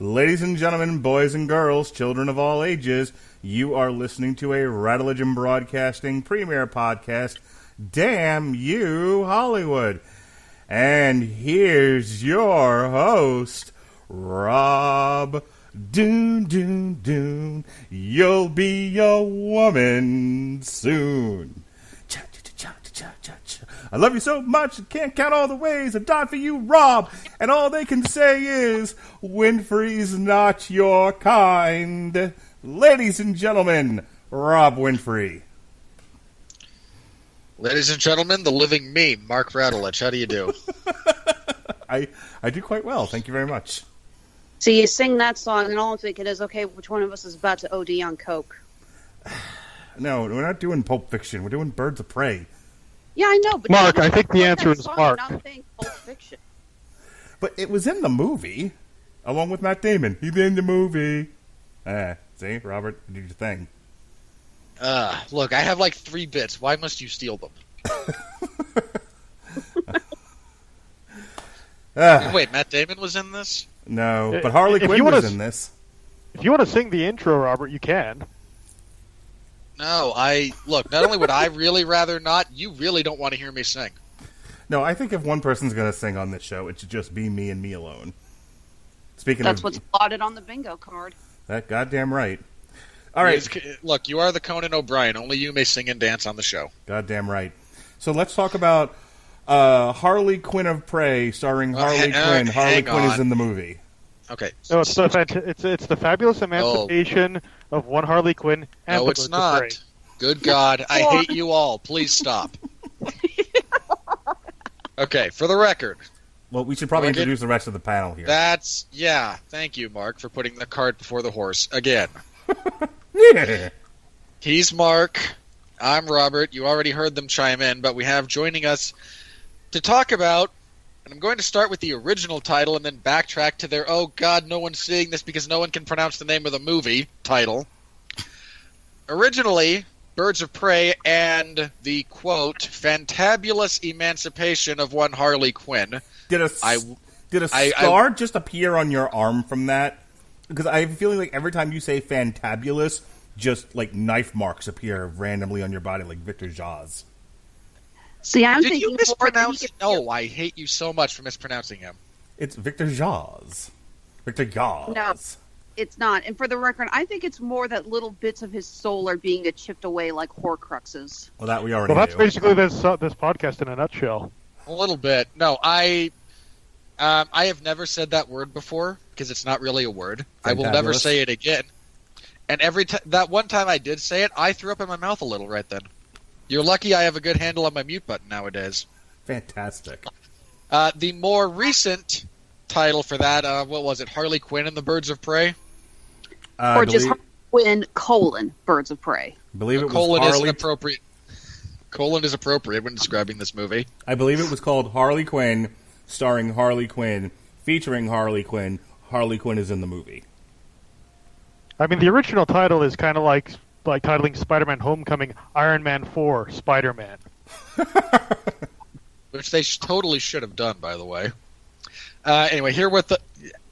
Ladies and gentlemen, boys and girls, children of all ages, you are listening to a Radulich and Broadcasting premiere podcast, Damn You Hollywood. And here's your host, Rob Doon Doon Doon. You'll be a woman soon. I love you so much, I can't count all the ways I died for you, Rob. And all they can say is, Winfree's not your kind. Ladies and gentlemen, Rob Winfree. Ladies and gentlemen, the living me, Mark Radulich. How do you do? I do quite well, thank you very much. So you sing that song, and all I'm thinking is, okay, which one of us is about to OD on coke? No, we're not doing Pulp Fiction. We're doing Birds of Prey. Yeah, I know, but Mark, I think the answer is Mark. I'm saying Pulp Fiction. But it was in the movie, along with Matt Damon. He's in the movie. See, Robert, you did your thing. Look, I have like 3 bits. Why must you steal them? Wait, Matt Damon was in this? No, but Harley Quinn was in this. If you want to sing the intro, Robert, you can. No, look, not only would I really rather not, you really don't want to hear me sing. No, I think if one person's going to sing on this show, it should just be me and me alone. That's what's plotted on the bingo card. That goddamn right. All right. Look, you are the Conan O'Brien. Only you may sing and dance on the show. Goddamn right. So let's talk about Harley Quinn of Prey, starring Harley Quinn. Harley Quinn is in the movie. Okay. No, it's the Fabulous Emancipation of one Harley Quinn. And no, it's not. Good God, I hate you all. Please stop. Okay, for the record. Well, we should probably introduce the rest of the panel here. Thank you, Mark, for putting the cart before the horse again. Yeah. He's Mark. I'm Robert. You already heard them chime in, but we have joining us to talk about, and I'm going to start with the original title and then backtrack to their, oh God, no one's seeing this because no one can pronounce the name of the movie title. Originally, Birds of Prey and the, quote, Fantabulous Emancipation of one Harley Quinn. Did a scar just appear on your arm from that? Because I have a feeling like every time you say fantabulous, just like knife marks appear randomly on your body like Victor Jaws. See, Did you mispronounce? Oh, I hate you so much for mispronouncing him. It's Victor Jaws. Victor Jaws. No, it's not. And for the record, I think it's more that little bits of his soul are being chipped away like Horcruxes. Well, that we already Well, that's knew. basically this podcast in a nutshell. A little bit. No, I have never said that word before because it's not really a word. I will never say it again. And that one time I did say it, I threw up in my mouth a little right then. You're lucky I have a good handle on my mute button nowadays. Fantastic. The more recent title for that, what was it? Harley Quinn and the Birds of Prey? Or just Harley Quinn, Birds of Prey. I believe it was colon Harley... is appropriate. Colon is appropriate when describing this movie. I believe it was called Harley Quinn, starring Harley Quinn, featuring Harley Quinn. Harley Quinn is in the movie. I mean, the original title is kind of like titling Spider-Man Homecoming Iron Man 4 Spider-Man. Which they totally should have done, by the way. Anyway,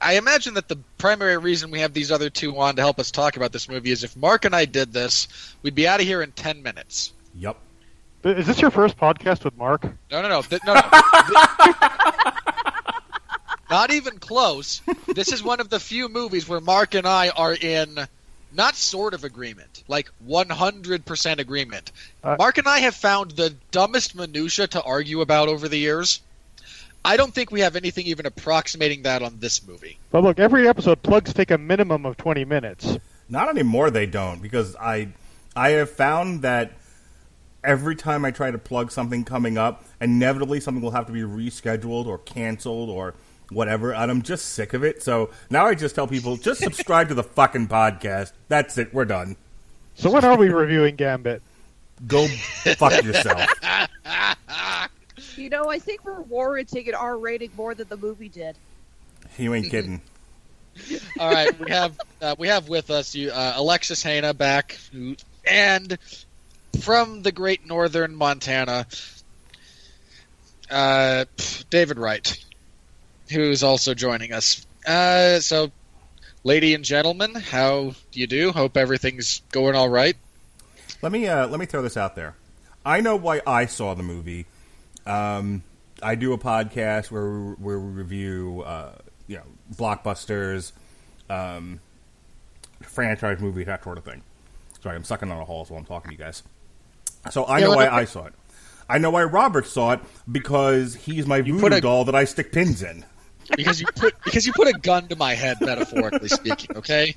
I imagine that the primary reason we have these other two on to help us talk about this movie is if Mark and I did this, we'd be out of here in 10 minutes. Yep. Is this your first podcast with Mark? No. Not even close. This is one of the few movies where Mark and I are in not sort of agreement, like 100% agreement. Mark and I have found the dumbest minutia to argue about over the years. I don't think we have anything even approximating that on this movie. But look, every episode, plugs take a minimum of 20 minutes. Not anymore, they don't, because I have found that every time I try to plug something coming up, inevitably something will have to be rescheduled or canceled or whatever, and I'm just sick of it. So now I just tell people, just subscribe to the fucking podcast. That's it. We're done. So when are we reviewing Gambit? Go fuck yourself. You know, I think we're warranting an R rating more than the movie did. You ain't kidding. All right, we have with us Alexis Hejna back, and from the great northern Montana, David Wright, who's also joining us. So Lady and gentlemen, how do you do? Hope everything's going all right. Let me throw this out there. I know why I saw the movie. I do a podcast where we review, blockbusters, franchise movies, that sort of thing. Sorry, I'm sucking on a hole while I'm talking to you guys. So I know why I saw it. I know why Robert saw it, because he's my voodoo doll that I stick pins in. Because you put a gun to my head, metaphorically speaking, okay?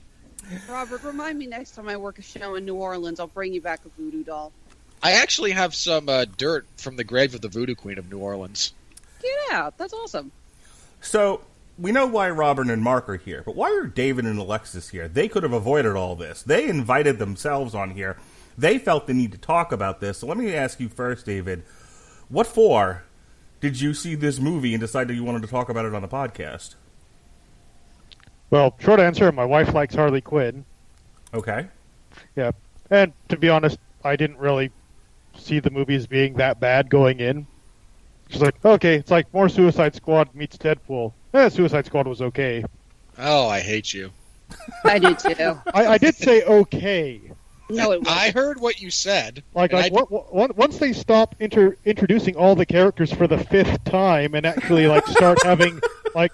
Robert, remind me next time I work a show in New Orleans, I'll bring you back a voodoo doll. I actually have some dirt from the grave of the Voodoo Queen of New Orleans. Get out. That's awesome. So, we know why Robert and Mark are here, but why are David and Alexis here? They could have avoided all this. They invited themselves on here. They felt the need to talk about this. So let me ask you first, David, what for did you see this movie and decide that you wanted to talk about it on the podcast? Well, short answer, my wife likes Harley Quinn. Okay. Yeah. And to be honest, I didn't really see the movie as being that bad going in. She's like, okay, it's like more Suicide Squad meets Deadpool. Suicide Squad was okay. Oh, I hate you. I do too. I did say okay. No, it wasn't. I heard what you said. Once they stop introducing all the characters for the 5th time and actually start having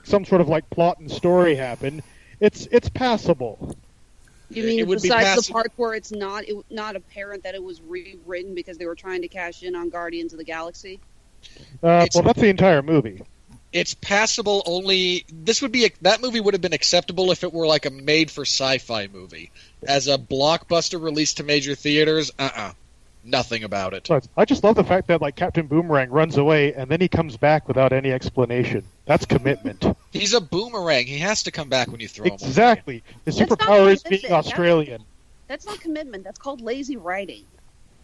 some sort of plot and story happen, it's passable. You mean besides the part where it's not apparent that it was rewritten because they were trying to cash in on Guardians of the Galaxy? Well, that's the entire movie. It's passable only. That movie would have been acceptable if it were like a made-for-sci-fi movie. As a blockbuster released to major theaters, nothing about it. I just love the fact that Captain Boomerang runs away and then he comes back without any explanation. That's commitment. He's a boomerang. He has to come back when you throw him away. Exactly. His superpower is being Australian. That's not commitment. That's called lazy writing.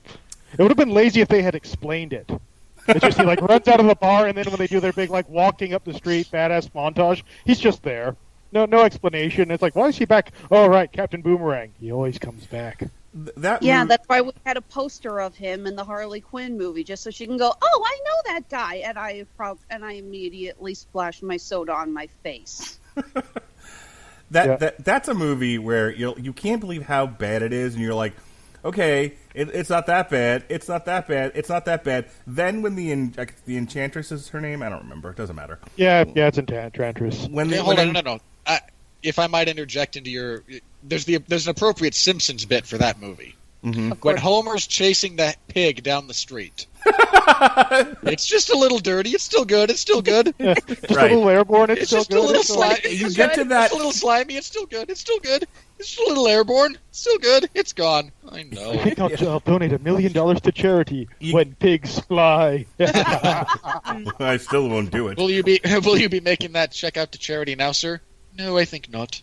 It would have been lazy if they had explained it. It's just he runs out of the bar, and then when they do their big walking up the street badass montage, he's just there. No explanation. It's why is he back? Oh right, Captain Boomerang. He always comes back. That's why we had a poster of him in the Harley Quinn movie, just so she can go, oh, I know that guy, and I immediately splashed my soda on my face. That's a movie where you can't believe how bad it is, and you're like, okay, it's not that bad. It's not that bad. It's not that bad. Then when the Enchantress is her name, I don't remember. It doesn't matter. Yeah, it's Enchantress. Hold on, no. If I might interject into your, there's an appropriate Simpsons bit for that movie. Mm-hmm. When Homer's chasing that pig down the street. It's just a little dirty. It's still good. It's still good. Yeah, just a little airborne. It's still just good. A little slimy. You get to that. It's a little slimy. It's still good. It's still good. It's just a little airborne. It's still good. It's gone. I know. I think I'll donate $1 million to charity when pigs fly. I still won't do it. Will you be making that check out to charity now, sir? No, I think not.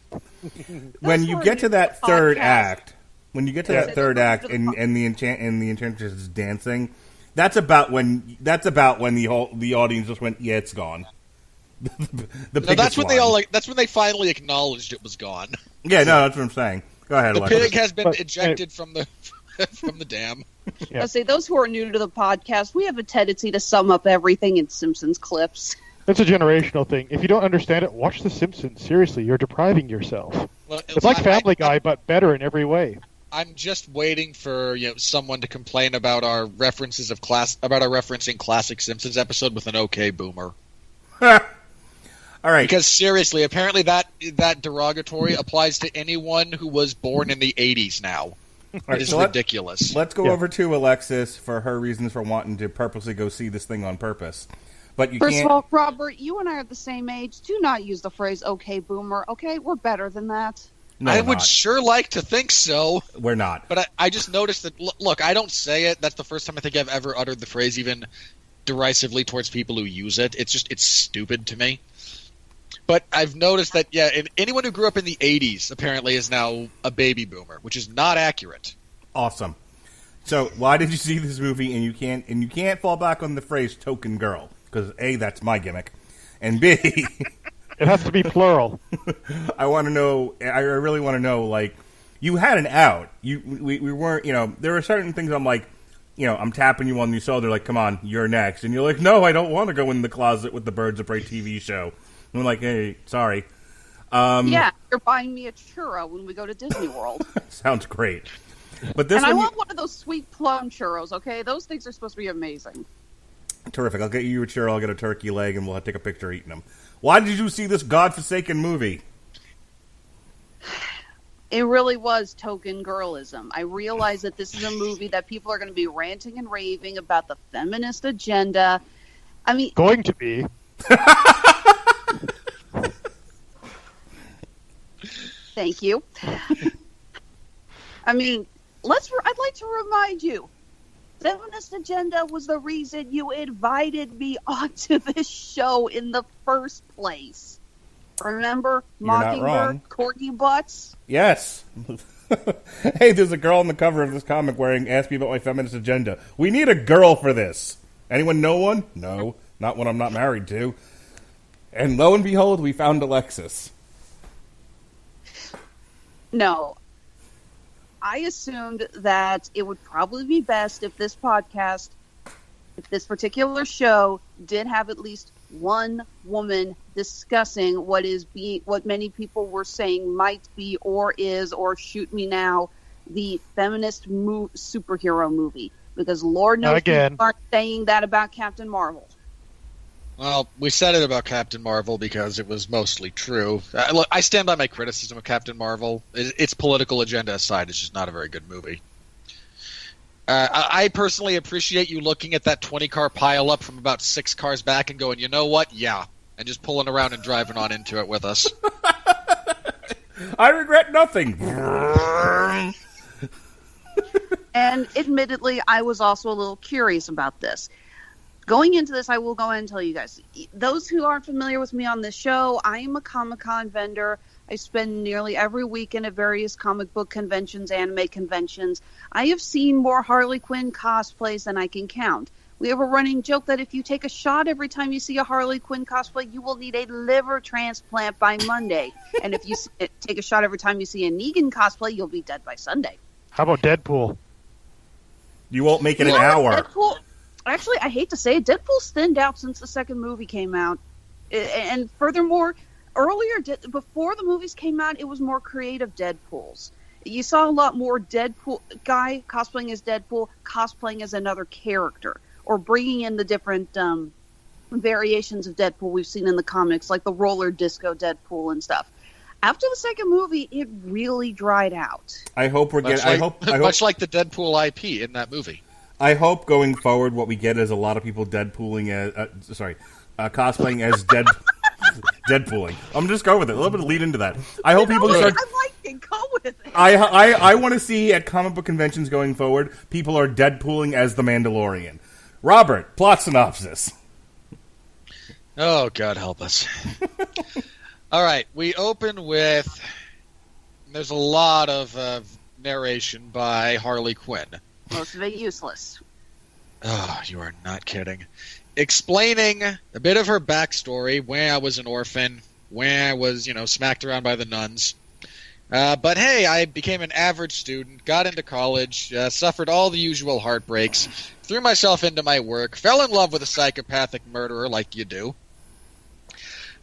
When you get to that third act, and the Enchantress is dancing, that's about when the audience just went, yeah, it's gone. That's when they finally acknowledged it was gone. Yeah, no, that's what I'm saying. Go ahead, The Alexis. pig has been ejected from the dam. Yeah. Let's say those who are new to the podcast, we have a tendency to sum up everything in Simpsons clips. It's a generational thing. If you don't understand it, watch The Simpsons. Seriously, you're depriving yourself. Well, it's like Family Guy, but better in every way. I'm just waiting for someone to complain about our referencing classic Simpsons episode with an okay boomer. All right. Because seriously, apparently that derogatory applies to anyone who was born in the 80s now. It is ridiculous. Let's go over to Alexis for her reasons for wanting to purposely go see this thing on purpose. But First of all, Robert, you and I are the same age. Do not use the phrase "okay, boomer." Okay, we're better than that. No, I would sure like to think so. We're not. But I just noticed that. Look, I don't say it. That's the first time I think I've ever uttered the phrase, even derisively towards people who use it. It's stupid to me. But I've noticed that anyone who grew up in the 80s apparently is now a baby boomer, which is not accurate. Awesome. So why did you see this movie and you can't fall back on the phrase "token girl"? Because A, that's my gimmick, and B, it has to be plural. I want to know. I really want to know. You had an out. We weren't. There were certain things. I'm like, I'm tapping you on the shoulder. Like, come on, you're next. And you're like, no, I don't want to go in the closet with the Birds of Prey TV show. And I'm like, hey, sorry. Yeah, you're buying me a churro when we go to Disney World. Sounds great. But this and I want one of those sweet plum churros, okay? Those things are supposed to be amazing. Terrific. I'll get you a churro, I'll get a turkey leg, and we'll take a picture eating them. Why did you see this godforsaken movie? It really was token girlism. I realize that this is a movie that people are going to be ranting and raving about the feminist agenda. I mean... Going to be. Thank you. I mean, I'd like to remind you, feminist agenda was the reason you invited me onto this show in the first place. Remember Mockingbird, Corgi Butts? Yes. Hey, there's a girl on the cover of this comic wearing "Ask Me About My Feminist Agenda." We need a girl for this. Anyone know one? No, not one I'm not married to. And lo and behold, we found Alexis. No. I assumed that it would probably be best if this podcast, if this particular show, did have at least one woman discussing what many people were saying might be or is, or shoot me now, the feminist superhero movie. Because Lord knows people aren't saying that about Captain Marvel. Well, we said it about Captain Marvel because it was mostly true. Look, I stand by my criticism of Captain Marvel. Its political agenda aside, it's just not a very good movie. I personally appreciate you looking at that 20-car pile-up from about 6 cars back and going, you know what? Yeah. And just pulling around and driving on into it with us. I regret nothing. And admittedly, I was also a little curious about this. Going into this, I will go ahead and tell you guys. Those who aren't familiar with me on this show, I am a Comic-Con vendor. I spend nearly every weekend at various comic book conventions, anime conventions. I have seen more Harley Quinn cosplays than I can count. We have a running joke that if you take a shot every time you see a Harley Quinn cosplay, you will need a liver transplant by Monday. And if you take a shot every time you see a Negan cosplay, you'll be dead by Sunday. How about Deadpool? You won't make it an hour. Deadpool, actually, I hate to say it, Deadpool's thinned out since the second movie came out. And furthermore, before the movies came out, it was more creative Deadpools. You saw a lot more Deadpool guy cosplaying as Deadpool, cosplaying as another character, or bringing in the different variations of Deadpool we've seen in the comics, like the roller disco Deadpool and stuff. After the second movie, it really dried out. I hope we're getting... Much like the Deadpool IP in that movie. I hope going forward what we get is a lot of people cosplaying as Deadpooling. I'm just going with it. A little bit of lead into that. I hope people start... I like it. Go with it. I want to see at comic book conventions going forward, people are Deadpooling as the Mandalorian. Robert, plot synopsis. Oh, God help us. All right, we open with... There's a lot of narration by Harley Quinn. Most of it useless. Oh, you are not kidding. Explaining a bit of her backstory, where I was an orphan, where I was, smacked around by the nuns. But hey, I became an average student, got into college, suffered all the usual heartbreaks, threw myself into my work, fell in love with a psychopathic murderer like you do.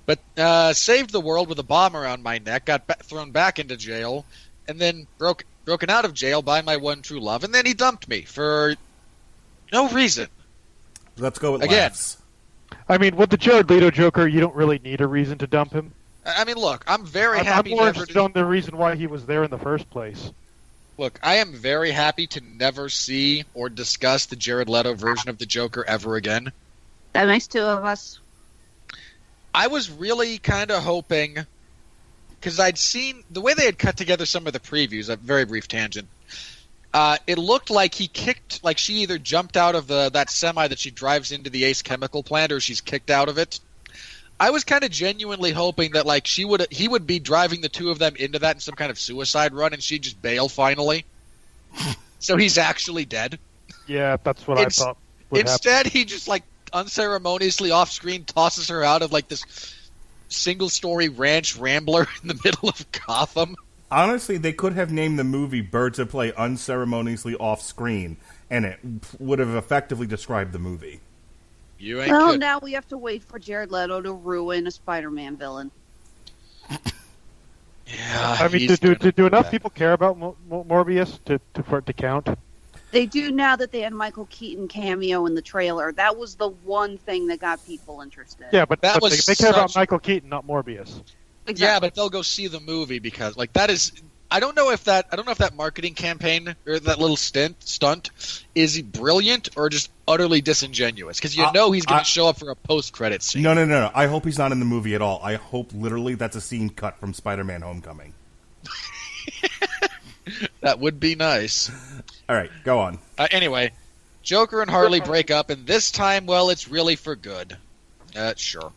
But saved the world with a bomb around my neck, got thrown back into jail, and then broken out of jail by my one true love, and then he dumped me for no reason. Let's go with again. Laughs. I mean, with the Jared Leto Joker, you don't really need a reason to dump him. I mean, look, I'm very happy. I'm more interested on the reason why he was there in the first place. Look, I am very happy to never see or discuss the Jared Leto version of the Joker ever again. That makes two of us. I was really kind of hoping, because I'd seen the way they had cut together some of the previews, a very brief tangent, it looked like she either jumped out of that semi that she drives into the Ace Chemical plant, or she's kicked out of it. I was kind of genuinely hoping that he would be driving the two of them into that in some kind of suicide run, and she'd just bail finally. So he's actually dead. Yeah, that's what I thought would Instead, happen. he just unceremoniously off screen tosses her out of this single story ranch rambler in the middle of Gotham. Honestly, they could have named the movie Birds of Prey unceremoniously off screen, and it would have effectively described the movie. You ain't Well, good. now we have to wait for Jared Leto to ruin a Spider-Man villain. I mean, do enough people care about Morbius for it to count? They do now that they had Michael Keaton cameo in the trailer. That was the one thing that got people interested. Yeah, but they care about Michael Keaton, not Morbius. Exactly. Yeah, but they'll go see the movie because, like, that is. I don't know if that marketing campaign or that little stunt is brilliant or just utterly disingenuous because he's going to show up for a post-credit scene. No. I hope he's not in the movie at all. I hope literally that's a scene cut from Spider-Man: Homecoming. That would be nice. All right, go on. Anyway, Joker and Harley break up, and this time, well, it's really for good. Sure.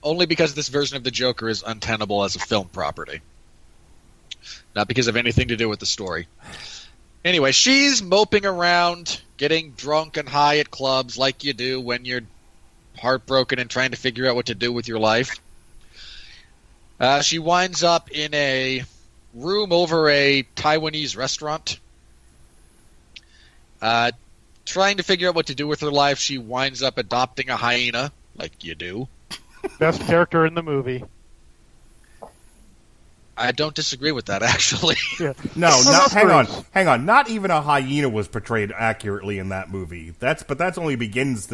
Only because this version of the Joker is untenable as a film property. Not because of anything to do with the story. Anyway, she's moping around, getting drunk and high at clubs like you do when you're heartbroken and trying to figure out what to do with your life. She winds up in a room over a Taiwanese restaurant. Trying to figure out what to do with her life, she winds up adopting a hyena, like you do. Best character in the movie. I don't disagree with that, actually. Yeah. No, hang on. Not even a hyena was portrayed accurately in that movie. That's only begins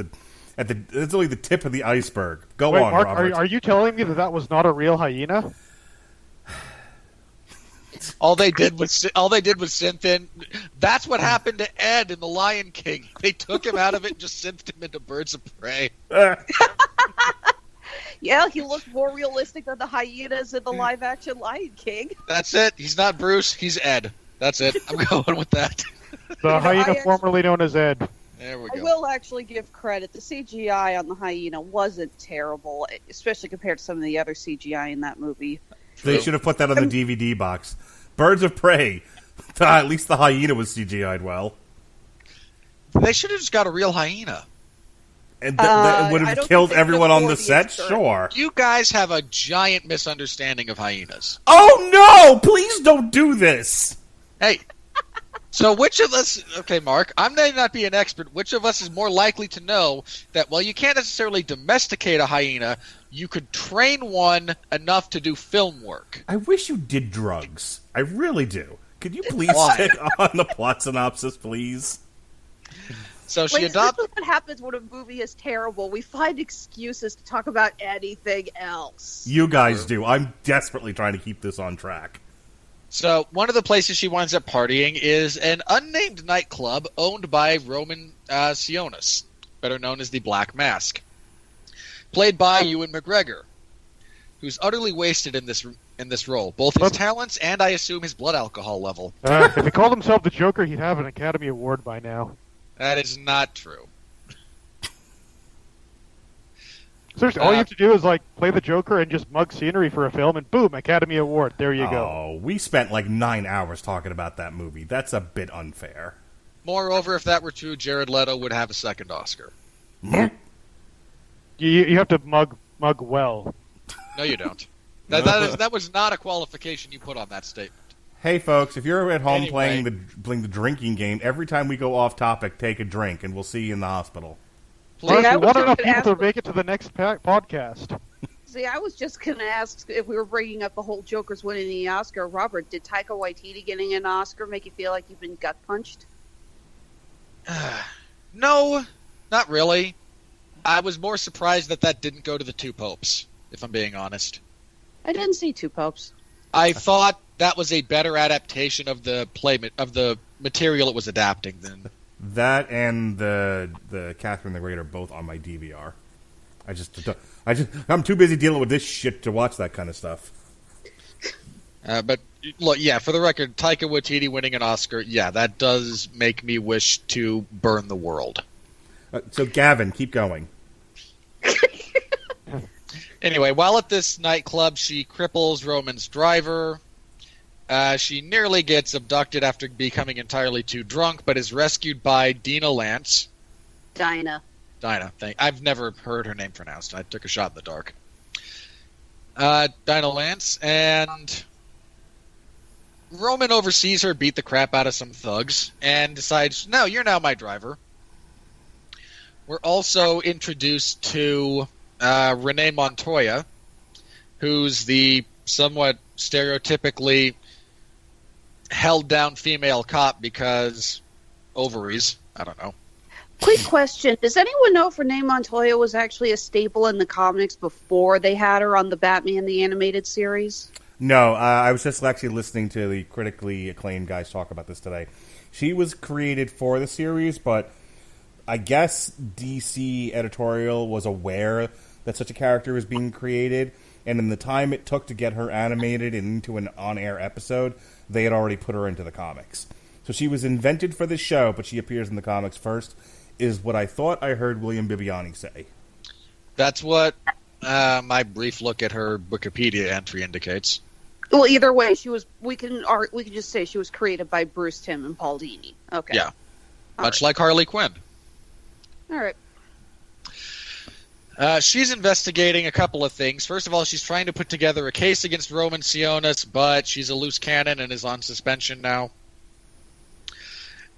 it's only the tip of the iceberg. Go on, Mark, Robert. are you telling me that was not a real hyena? All they did was synth in. That's what happened to Ed in The Lion King. They took him out of it and just synthed him into Birds of Prey. Yeah, he looked more realistic than the hyenas in the live-action Lion King. That's it. He's not Bruce. He's Ed. That's it. I'm going with that. The hyena formerly known as Ed. There we go. I will actually give credit. The CGI on the hyena wasn't terrible, especially compared to some of the other CGI in that movie. They should have put that on the DVD box. Birds of Prey. At least the hyena was CGI'd well. They should have just got a real hyena. And that would have killed everyone on the set? Sure. You guys have a giant misunderstanding of hyenas. Oh no! Please don't do this! Hey. So which of us... Okay, Mark, I may not be an expert. Which of us is more likely to know that, well, you can't necessarily domesticate a hyena, you could train one enough to do film work? I wish you did drugs. I really do. Could you please stick on the plot synopsis, please? So she adopts... This is what happens when a movie is terrible. We find excuses to talk about anything else. You guys do. I'm desperately trying to keep this on track. So one of the places she winds up partying is an unnamed nightclub owned by Roman Sionis, better known as the Black Mask, played by Ewan McGregor, who's utterly wasted in this role, both his talents and, I assume, his blood alcohol level. If he called himself the Joker, he'd have an Academy Award by now. That is not true. Seriously, all you have to do is play the Joker and just mug scenery for a film, and boom, Academy Award. There you go. Oh, we spent 9 hours talking about that movie. That's a bit unfair. Moreover, if that were true, Jared Leto would have a second Oscar. You have to mug well. No, you don't. That was not a qualification you put on that statement. Hey, folks, if you're at home playing the drinking game, every time we go off topic, take a drink, and we'll see you in the hospital. Please, we want enough people to make it to the next podcast. See, I was just going to ask if we were bringing up the whole Joker's winning the Oscar. Robert, did Taika Waititi getting an Oscar make you feel like you've been gut punched? No, not really. I was more surprised that didn't go to the Two Popes, if I'm being honest. I didn't see Two Popes. I thought that was a better adaptation of the material it was adapting than... That and the Catherine the Great are both on my DVR. I'm too busy dealing with this shit to watch that kind of stuff. But look, yeah, for the record, Taika Waititi winning an Oscar, yeah, that does make me wish to burn the world. So Gavin, keep going. Anyway, while at this nightclub, she cripples Roman's driver. She nearly gets abducted after becoming entirely too drunk, but is rescued by Dinah Lance. Dinah. I've never heard her name pronounced. I took a shot in the dark. Dinah Lance, and Roman oversees her beat the crap out of some thugs and decides, no, you're now my driver. We're also introduced to Renee Montoya, who's the somewhat stereotypically held down female cop because ovaries. I don't know. Quick question. Does anyone know if Renee Montoya was actually a staple in the comics before they had her on the Batman the Animated Series? No, I was just actually listening to the critically acclaimed guys talk about this today. She was created for the series, but I guess DC editorial was aware that such a character was being created, and in the time it took to get her animated into an on-air episode, they had already put her into the comics. So she was invented for the show, but she appears in the comics first, is what I thought I heard William Bibiani say. That's what my brief look at her Wikipedia entry indicates. Well, either way, she was. We can just say she was created by Bruce Timm and Paul Dini. Okay. Yeah. Much like Harley Quinn. All right. She's investigating a couple of things. First of all, she's trying to put together a case against Roman Sionis, but she's a loose cannon and is on suspension now.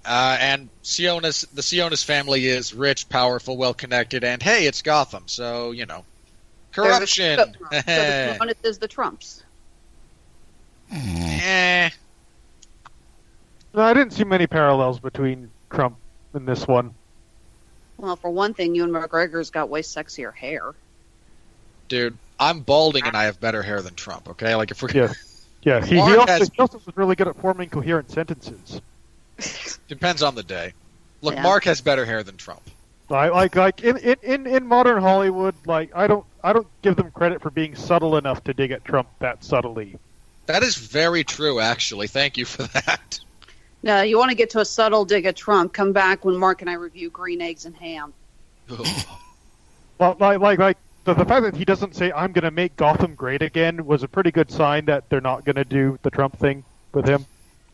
And the Sionis family is rich, powerful, well-connected, and hey, it's Gotham, so, corruption. So the Sionis is the Trumps. Eh. No, I didn't see many parallels between Trump and this one. Well, for one thing, Ewan McGregor's got way sexier hair. Dude, I'm balding and I have better hair than Trump, okay? Like, if we're... Yeah. He also was really good at forming coherent sentences. Depends on the day. Look, Yeah. Mark has better hair than Trump. Like in modern Hollywood, I don't give them credit for being subtle enough to dig at Trump that subtly. That is very true, actually. Thank you for that. Now, you want to get to a subtle dig at Trump, come back when Mark and I review Green Eggs and Ham. Well, the fact that he doesn't say, I'm going to make Gotham great again, was a pretty good sign that they're not going to do the Trump thing with him.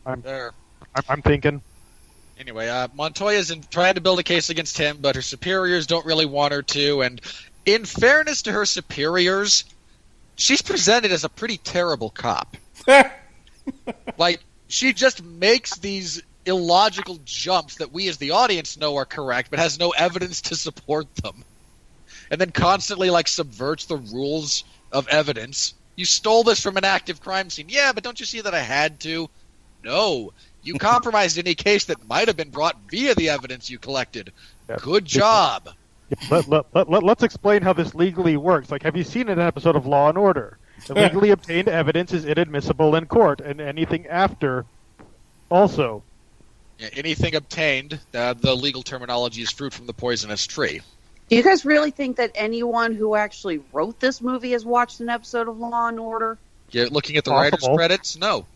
I'm thinking. Anyway, Montoya's trying to build a case against him, but her superiors don't really want her to, and in fairness to her superiors, she's presented as a pretty terrible cop. She just makes these illogical jumps that we as the audience know are correct, but has no evidence to support them. And then constantly, subverts the rules of evidence. You stole this from an active crime scene. Yeah, but don't you see that I had to? No. You compromised any case that might have been brought via the evidence you collected. Yeah. Good job. Let's explain how this legally works. Have you seen an episode of Law and Order? The legally obtained evidence is inadmissible in court, and anything after also. Yeah, anything obtained, the legal terminology is fruit from the poisonous tree. Do you guys really think that anyone who actually wrote this movie has watched an episode of Law and Order? Yeah, looking at the Possible. writer's credits, no.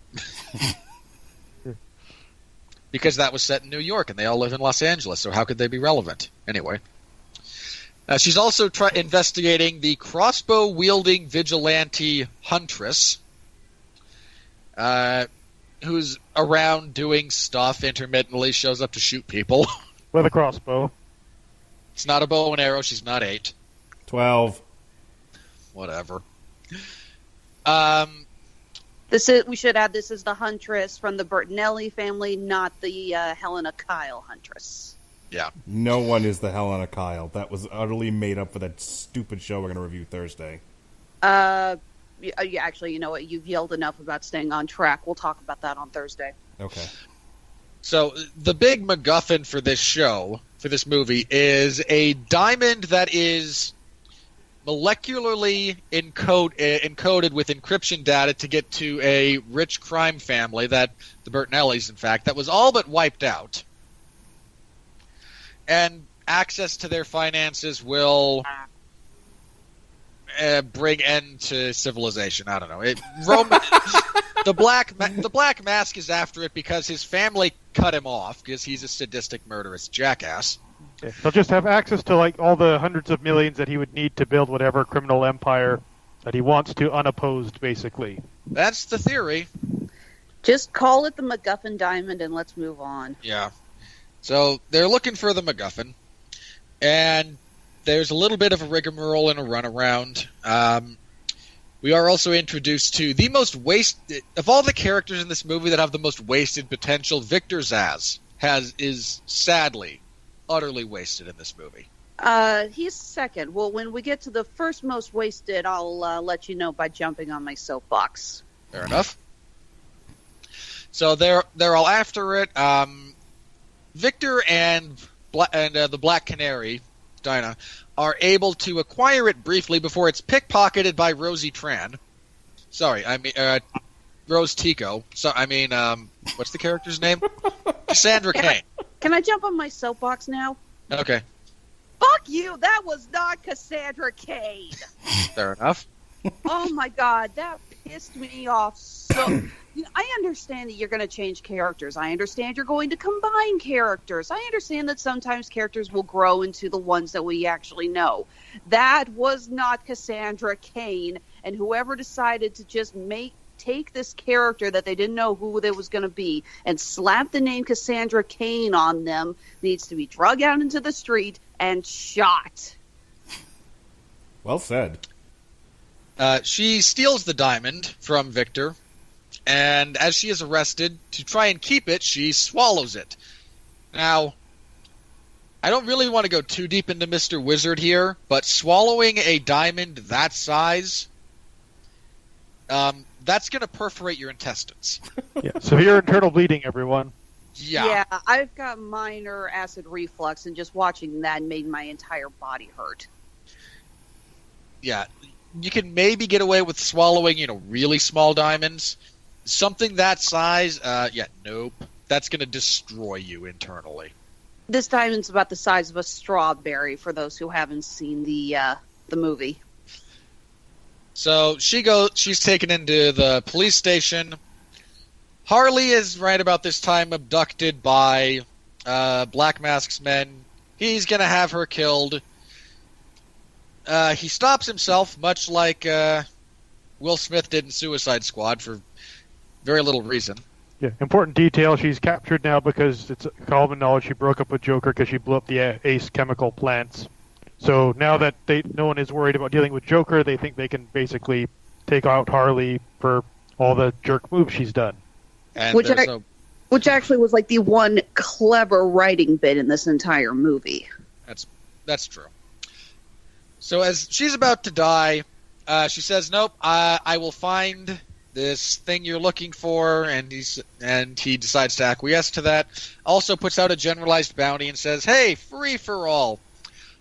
Because that was set in New York, and they all live in Los Angeles, so how could they be relevant? Anyway. She's also investigating the crossbow-wielding vigilante Huntress, who's around doing stuff intermittently, shows up to shoot people. With a crossbow. It's not a bow and arrow, she's not 8. 12. Whatever. We should add this is the Huntress from the Bertinelli family, not the Helena Kyle Huntress. Yeah. No one is the Helena Kyle. That was utterly made up for that stupid show we're going to review Thursday. Actually, you know what? You've yelled enough about staying on track. We'll talk about that on Thursday. Okay. So, the big MacGuffin for this show, for this movie, is a diamond that is molecularly encoded with encryption data to get to a rich crime family, the Bertinellis, in fact, that was all but wiped out. And access to their finances will bring end to civilization. I don't know. The Black Mask is after it because his family cut him off because he's a sadistic, murderous jackass. Yeah, he'll just have access to all the hundreds of millions that he would need to build whatever criminal empire that he wants to unopposed, basically. That's the theory. Just call it the MacGuffin Diamond and let's move on. Yeah. So they're looking for the MacGuffin, and there's a little bit of a rigmarole and a runaround. We are also introduced to the most wasted of all the characters in this movie that have the most wasted potential. Victor Zsasz is sadly, utterly wasted in this movie. He's second. Well, when we get to the first most wasted, I'll let you know by jumping on my soapbox. Fair enough. So they're all after it. Victor and the Black Canary, Dinah, are able to acquire it briefly before it's pickpocketed by Rosie Tran. Sorry, I mean Rose Tico. So I mean, what's the character's name? Cassandra Cain. Can I jump on my soapbox now? Okay. Fuck you! That was not Cassandra Cain. Fair enough. Oh my god, that pissed me off so. I understand that you're going to change characters. I understand you're going to combine characters. I understand that sometimes characters will grow into the ones that we actually know. That was not Cassandra Cain, and whoever decided to just take this character that they didn't know who it was going to be and slap the name Cassandra Cain on them needs to be dragged out into the street and shot. Well said. She steals the diamond from Victor, and as she is arrested, to try and keep it, she swallows it. Now, I don't really want to go too deep into Mr. Wizard here, but swallowing a diamond that size, that's going to perforate your intestines. Yeah, severe internal bleeding, everyone. Yeah, I've got minor acid reflux, and just watching that made my entire body hurt. Yeah, you can maybe get away with swallowing, really small diamonds. Something that size, nope. That's going to destroy you internally. This diamond's about the size of a strawberry, for those who haven't seen the movie. So she's taken into the police station. Harley is right about this time abducted by Black Mask's men. He's going to have her killed. He stops himself, much like Will Smith did in Suicide Squad, for very little reason. Yeah, important detail. She's captured now because it's common knowledge she broke up with Joker because she blew up the Ace chemical plants. So now that no one is worried about dealing with Joker, they think they can basically take out Harley for all the jerk moves she's done. And which actually was like the one clever writing bit in this entire movie. That's true. So as she's about to die, she says, "Nope, I will find this thing you're looking for," and he decides to acquiesce to that. Also puts out a generalized bounty and says, "Hey, free for all."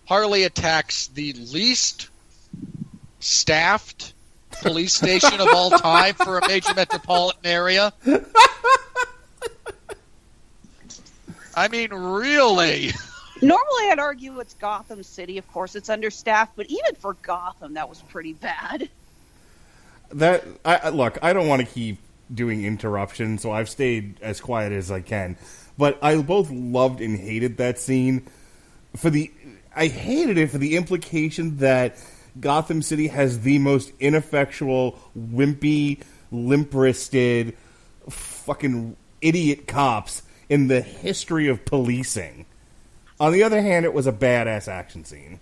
Harley attacks the least staffed police station of all time for a major metropolitan area. I mean, really? Normally I'd argue it's Gotham City. Of course, it's understaffed, but even for Gotham, that was pretty bad. Look, I don't want to keep doing interruptions, so I've stayed as quiet as I can. But I both loved and hated that scene. I hated it for the implication that Gotham City has the most ineffectual, wimpy, limp-wristed, fucking idiot cops in the history of policing. On the other hand, it was a badass action scene.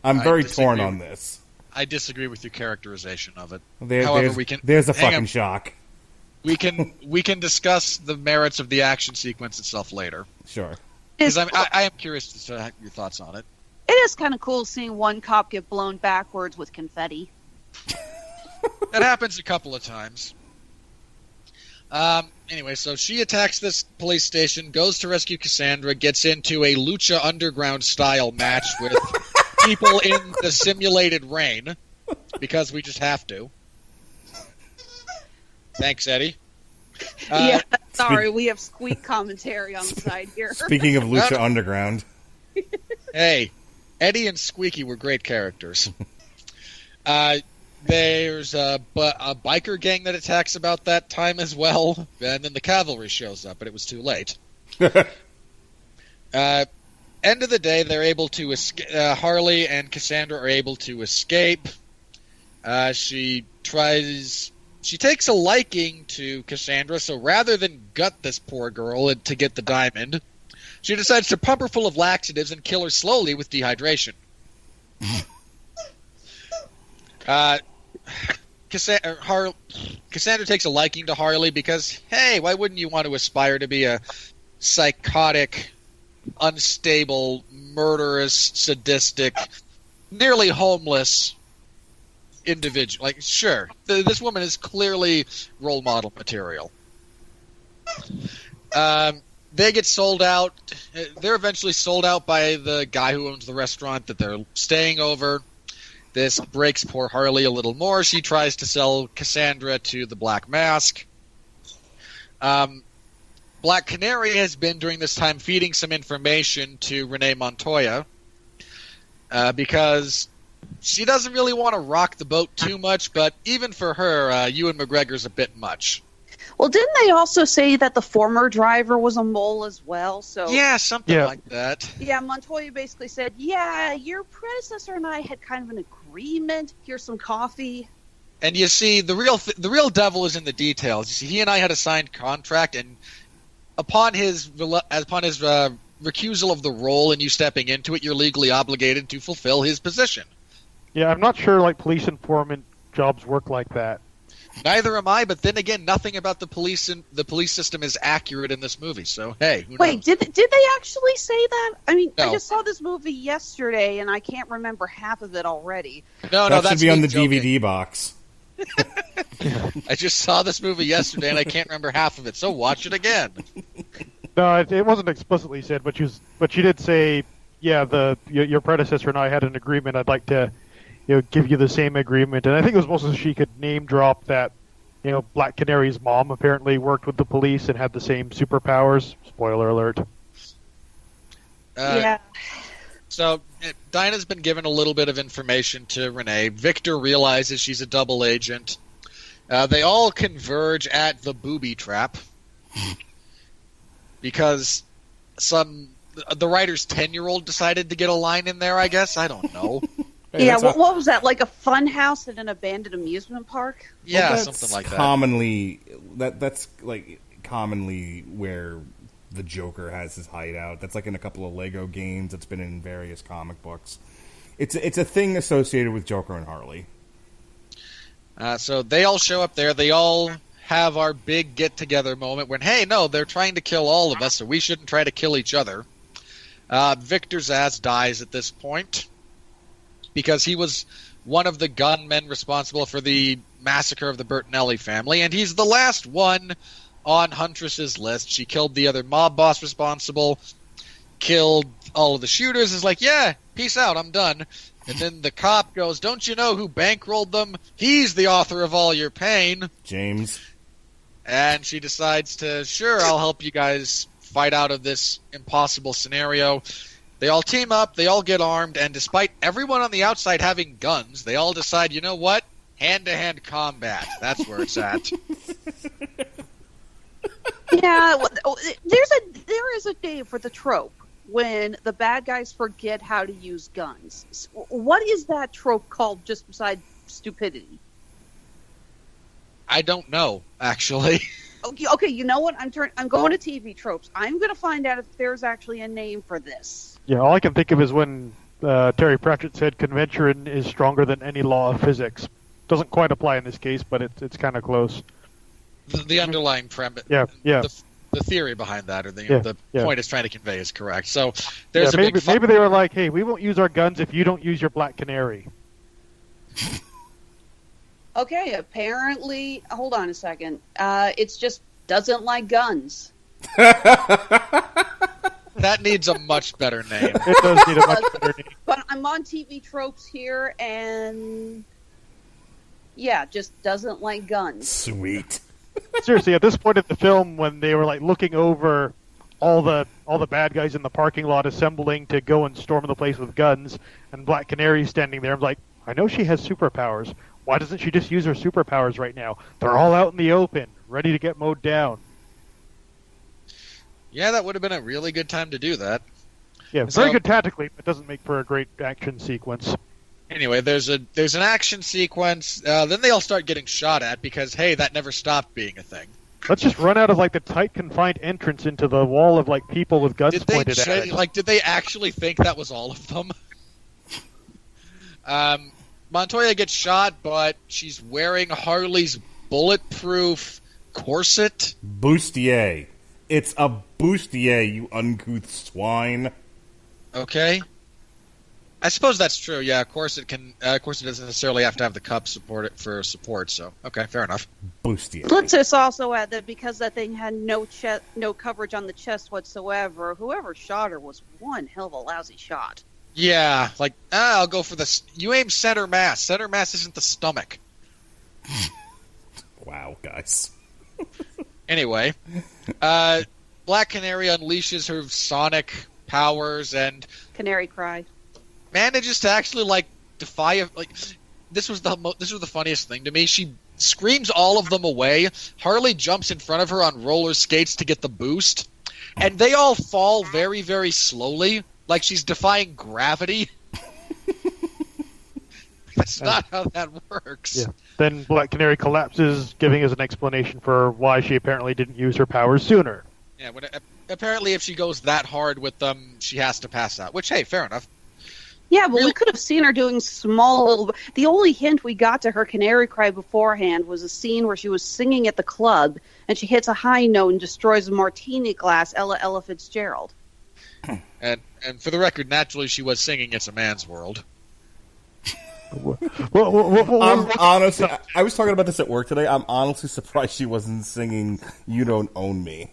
I'm very torn on this. I disagree with your characterization of it. However, there's a fucking shock. We can discuss the merits of the action sequence itself later. Sure. Because I am curious as to your thoughts on it. It is kind of cool seeing one cop get blown backwards with confetti. That happens a couple of times. Anyway, so she attacks this police station, goes to rescue Cassandra, gets into a Lucha Underground style match with people in the simulated rain, because we just have to. Thanks, Eddie. Yeah, sorry, we have squeak commentary on the side here. Speaking of Lucha Underground. Hey, Eddie and Squeaky were great characters. There's a biker gang that attacks about that time as well, and then the cavalry shows up, but it was too late. End of the day, they're able to escape. Harley and Cassandra are able to escape. She takes a liking to Cassandra, so rather than gut this poor girl to get the diamond, she decides to pump her full of laxatives and kill her slowly with dehydration. Cassandra takes a liking to Harley because, hey, why wouldn't you want to aspire to be a psychotic unstable, murderous, sadistic, nearly homeless individual. Like, sure, this woman is clearly role model material. They get sold out. They're eventually sold out by the guy who owns the restaurant that they're staying over. This breaks poor Harley a little more. She tries to sell Cassandra to the Black Mask. Black Canary has been, during this time, feeding some information to Renee Montoya because she doesn't really want to rock the boat too much, but even for her, Ewan McGregor's a bit much. Well, didn't they also say that the former driver was a mole as well? So yeah, something like that. Yeah, Montoya basically said, yeah, your predecessor and I had kind of an agreement. Here's some coffee. And you see, the real devil is in the details. You see, he and I had a signed contract, and upon his recusal of the role and you stepping into it, you're legally obligated to fulfill his position. Yeah, I'm not sure like police informant jobs work like that. Neither am I, but then again, nothing about the police system is accurate in this movie. So hey, who knows? Wait, did they actually say that? I mean, No. I just saw this movie yesterday, and I can't remember half of it already. No, that that's should be on me the joking. DVD box. I just saw this movie yesterday, and I can't remember half of it. So watch it again. No, it wasn't explicitly said, but she did say, yeah, your predecessor and I had an agreement. I'd like to, give you the same agreement. And I think it was mostly so she could name drop that, Black Canary's mom apparently worked with the police and had the same superpowers. Spoiler alert. Yeah. So Dinah's been given a little bit of information to Renee. Victor realizes she's a double agent. They all converge at the booby trap because the writer's 10-year-old decided to get a line in there, I guess. I don't know. Hey, Yeah, what was that? Like a fun house at an abandoned amusement park? Yeah, Well, something like that. That's like commonly where the Joker has his hideout. That's like in a couple of Lego games. It's been in various comic books. It's a thing associated with Joker and Harley. So they all show up there. They all have our big get-together moment when, hey, no, they're trying to kill all of us, so we shouldn't try to kill each other. Victor's ass dies at this point because he was one of the gunmen responsible for the massacre of the Bertinelli family, and he's the last one on Huntress's list. She killed the other mob boss responsible, killed all of the shooters, is like, yeah, peace out, I'm done. And then the cop goes, don't you know who bankrolled them? He's the author of all your pain. James. And she decides to, sure, I'll help you guys fight out of this impossible scenario. They all team up, they all get armed, and despite everyone on the outside having guns, they all decide, you know what? Hand-to-hand combat. That's where it's at. Yeah, there is a day for the trope when the bad guys forget how to use guns. What is that trope called just beside stupidity? I don't know, actually. Okay, you know what? I'm going to TV tropes. I'm going to find out if there's actually a name for this. Yeah, all I can think of is when Terry Pratchett said convention is stronger than any law of physics. Doesn't quite apply in this case, but it's kind of close. The underlying premise, Yeah. the theory behind that, or the point it's trying to convey is correct. So there's maybe they were like, hey, we won't use our guns if you don't use your Black Canary. Okay, apparently, hold on a second. It's just doesn't like guns. That needs a much better name. It does need a much better name. But I'm on TV tropes here, and yeah, just doesn't like guns. Sweet. Seriously, at this point in the film, when they were like looking over all the bad guys in the parking lot assembling to go and storm the place with guns, and Black Canary standing there, I'm like, I know she has superpowers. Why doesn't she just use her superpowers right now? They're all out in the open, ready to get mowed down. Yeah, that would have been a really good time to do that. Yeah, very good tactically, but doesn't make for a great action sequence. Anyway, there's an action sequence. Then they all start getting shot at because, hey, that never stopped being a thing. Let's just run out of like the tight, confined entrance into the wall of like people with guns pointed at it. Did they actually think that was all of them? Montoya gets shot, but she's wearing Harley's bulletproof corset. Bustier. It's a bustier, you uncouth swine. Okay. I suppose that's true. Yeah, of course it can. Of course, it doesn't necessarily have to have the cup for support. So, okay, fair enough. Bustier. Let's just also add that because that thing had no coverage on the chest whatsoever, whoever shot her was one hell of a lousy shot. Yeah, like I'll go for the. You aim center mass. Center mass isn't the stomach. Wow, guys. Anyway, Black Canary unleashes her sonic powers and Canary cry. manages to actually defy this was the funniest thing to me. She screams all of them away. Harley jumps in front of her on roller skates to get the boost, and they all fall very, very slowly, like she's defying gravity. That's not how that works. Yeah. Then Black Canary collapses, giving us an explanation for why she apparently didn't use her powers sooner. Yeah, apparently if she goes that hard with them, she has to pass out. Which, hey, fair enough. Yeah, but we could have seen her doing small little... The only hint we got to her canary cry beforehand was a scene where she was singing at the club, and she hits a high note and destroys a martini glass, Ella Fitzgerald. And for the record, naturally she was singing It's a Man's World. Honestly, I was talking about this at work today. I'm honestly surprised she wasn't singing You Don't Own Me.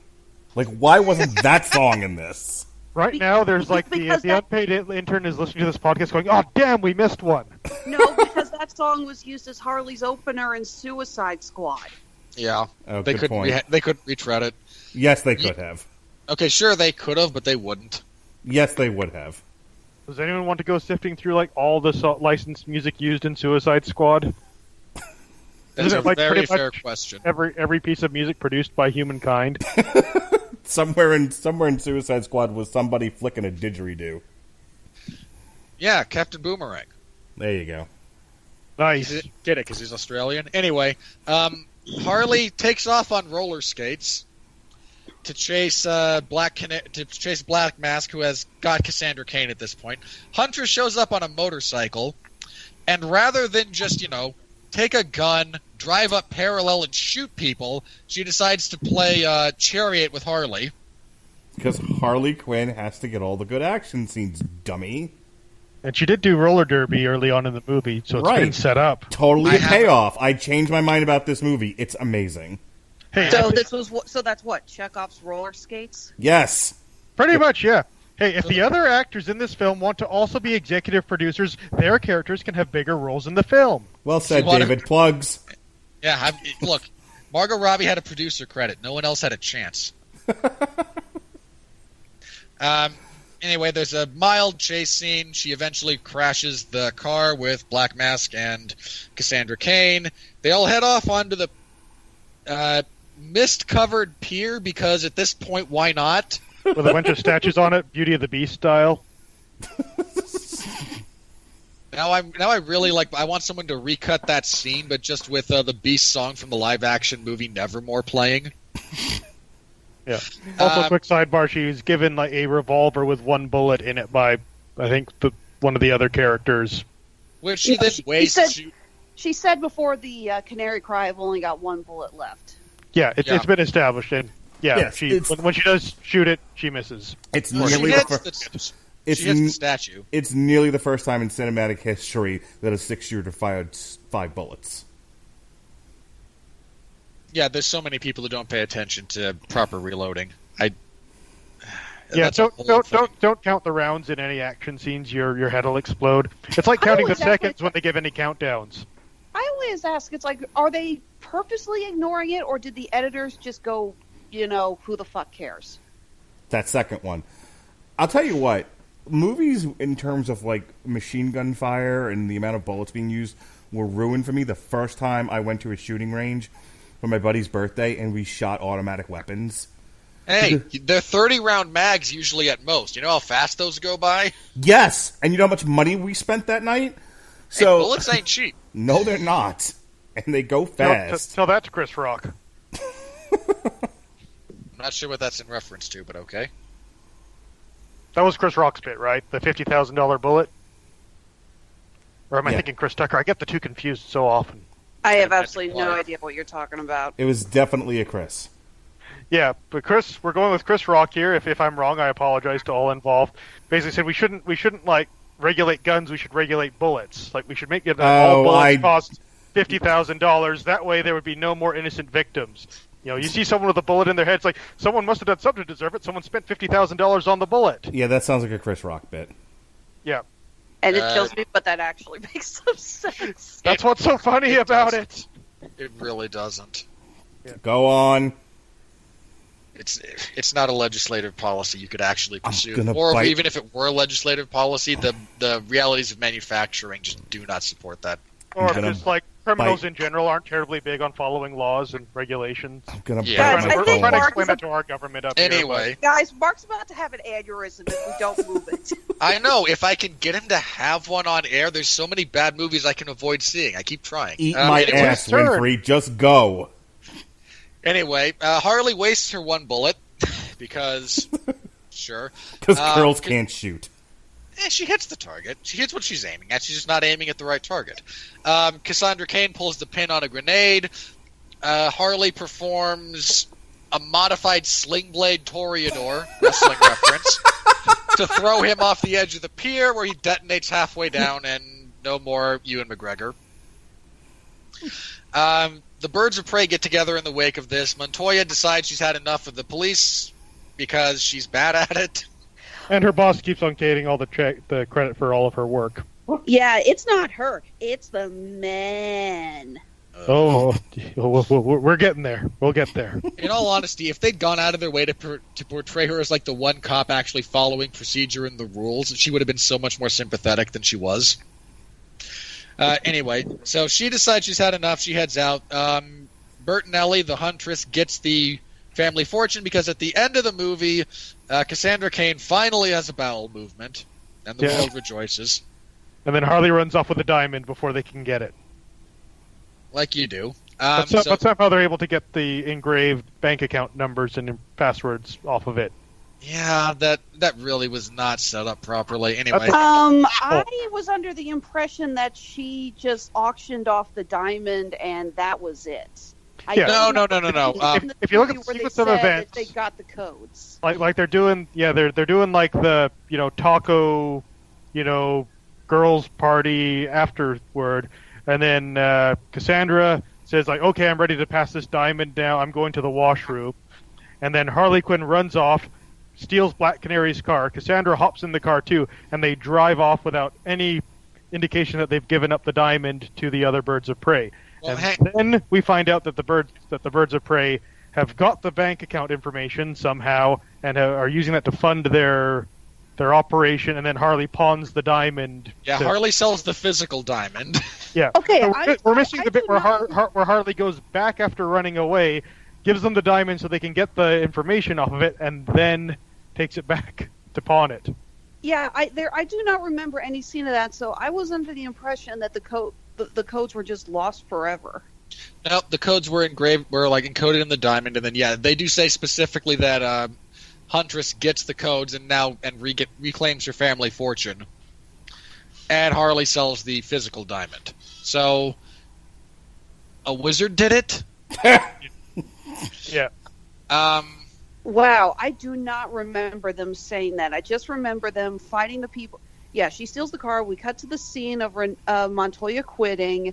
Like, why wasn't that song in this? Right now, there's the unpaid intern is listening to this podcast going, oh, damn, we missed one. No, because that song was used as Harley's opener in Suicide Squad. Yeah. Oh, they good point. They couldn't retread it. Yes, they could have. Okay, sure, they could have, but they wouldn't. Yes, they would have. Does anyone want to go sifting through all the licensed music used in Suicide Squad? That's Isn't a it very pretty fair much question. Every piece of music produced by humankind? Somewhere in Suicide Squad was somebody flicking a didgeridoo. Yeah, Captain Boomerang. There you go. Nice. Get it, because he's Australian. Anyway, Harley takes off on roller skates to chase Black Mask, who has got Cassandra Cain at this point. Huntress shows up on a motorcycle, and rather than just, take a gun, drive up parallel, and shoot people, she decides to play Chariot with Harley. Because Harley Quinn has to get all the good action scenes, dummy. And she did do roller derby early on in the movie, so it's been set up. Totally a payoff. I changed my mind about this movie. It's amazing. Hey, So that's what, Chekhov's roller skates? Yes. pretty much, yeah. Hey, if the other actors in this film want to also be executive producers, their characters can have bigger roles in the film. Well said, David. Plugs. Yeah, look, Margot Robbie had a producer credit. No one else had a chance. Anyway, there's a mild chase scene. She eventually crashes the car with Black Mask and Cassandra Cain. They all head off onto the mist-covered pier because at this point, why not? With a bunch of statues on it, Beauty of the Beast style. Now I really I want someone to recut that scene, but just with the Beast song from the live-action movie Nevermore playing. Yeah. Also, quick sidebar: she's given a revolver with one bullet in it by, I think, one of the other characters. Which she then wastes. She said before the Canary Cry, I've only got one bullet left. Yeah, it's been established, and Yes, when she does shoot it, she misses. It's Well, nearly she hits the statue. It's nearly the first time in cinematic history that a 6-shooter fired 5 bullets. Yeah, there's so many people who don't pay attention to proper reloading. Yeah, don't count the rounds in any action scenes. Your head will explode. It's like counting the seconds when they give any countdowns. I always ask, it's like, are they purposely ignoring it, or did the editors just go, who the fuck cares? That second one. I'll tell you what, movies in terms of machine gun fire and the amount of bullets being used were ruined for me the first time I went to a shooting range for my buddy's birthday and we shot automatic weapons. Hey, they're 30-round mags usually at most. You know how fast those go by? Yes, and you know how much money we spent that night? So bullets ain't cheap. No, they're not. And they go fast. Tell that to Chris Rock. I'm not sure what that's in reference to, but okay. That was Chris Rock's bit, right? The $50,000 bullet? Or am I thinking Chris Tucker? I get the two confused so often. I have absolutely no idea what you're talking about. It was definitely a Chris. Yeah, but Chris, we're going with Chris Rock here. If I'm wrong, I apologize to all involved. Basically said we shouldn't like regulate guns. We should regulate bullets. Like we should make it all bullets cost $50,000. That way, there would be no more innocent victims. You know, you see someone with a bullet in their head, it's like someone must have done something to deserve it. Someone spent $50,000 on the bullet. Yeah, that sounds like a Chris Rock bit. Yeah. And it kills me, but that actually makes some sense. That's what's so funny about it. It really doesn't. Yeah. Go on. It's not a legislative policy you could actually pursue. Or even if it were a legislative policy, the realities of manufacturing just do not support that. Or just like criminals in general aren't terribly big on following laws and regulations. I'm gonna we're trying to explain that to our government up anyway. Here, guys, Mark's about to have an aneurysm if we don't move it. I know. If I can get him to have one on air, there's so many bad movies I can avoid seeing. I keep trying. Eat my ass, Winfree. Just go. Anyway, Harley wastes her one bullet because, sure. Because girls can't shoot. She hits the target. She hits what she's aiming at. She's just not aiming at the right target. Cassandra Cain pulls the pin on a grenade. Harley performs a modified sling blade Toreador, wrestling reference, to throw him off the edge of the pier where he detonates halfway down and no more Ewan McGregor. The birds of prey get together in the wake of this. Montoya decides she's had enough of the police because she's bad at it. And her boss keeps on getting all the credit for all of her work. Yeah, it's not her. It's the men. We're getting there. We'll get there. In all honesty, if they'd gone out of their way to portray her as like the one cop actually following procedure and the rules, she would have been so much more sympathetic than she was. Anyway, so she decides she's had enough. She heads out. Bert and Ellie, the huntress, gets the family fortune because at the end of the movie, Cassandra Cain finally has a bowel movement, and the world rejoices. And then Harley runs off with a diamond before they can get it. Like you do. But somehow they're able to get the engraved bank account numbers and passwords off of it. Yeah, that really was not set up properly. Anyway, I was under the impression that she just auctioned off the diamond and that was it. No. If you look at the sequence of events, they got the codes. Like they're doing, they're doing like the taco, girls party afterward, and then Cassandra says like, okay, I'm ready to pass this diamond now. I'm going to the washroom, and then Harley Quinn runs off. Steals Black Canary's car. Cassandra hops in the car too, and they drive off without any indication that they've given up the diamond to the other birds of prey. Well, and then we find out that the birds of prey have got the bank account information somehow and are using that to fund their operation. And then Harley pawns the diamond. Yeah, Harley sells the physical diamond. Yeah. Okay, so we're missing the bit where Harley goes back after running away, gives them the diamond so they can get the information off of it, and then takes it back to pawn it. Yeah, I do not remember any scene of that, so I was under the impression that the codes were just lost forever. No, the codes were encoded in the diamond, and then they do say specifically that Huntress gets the codes and reclaims her family fortune, and Harley sells the physical diamond. So a wizard did it. Yeah. Wow, I do not remember them saying that. I just remember them fighting the people. Yeah, she steals the car. We cut to the scene of Montoya quitting.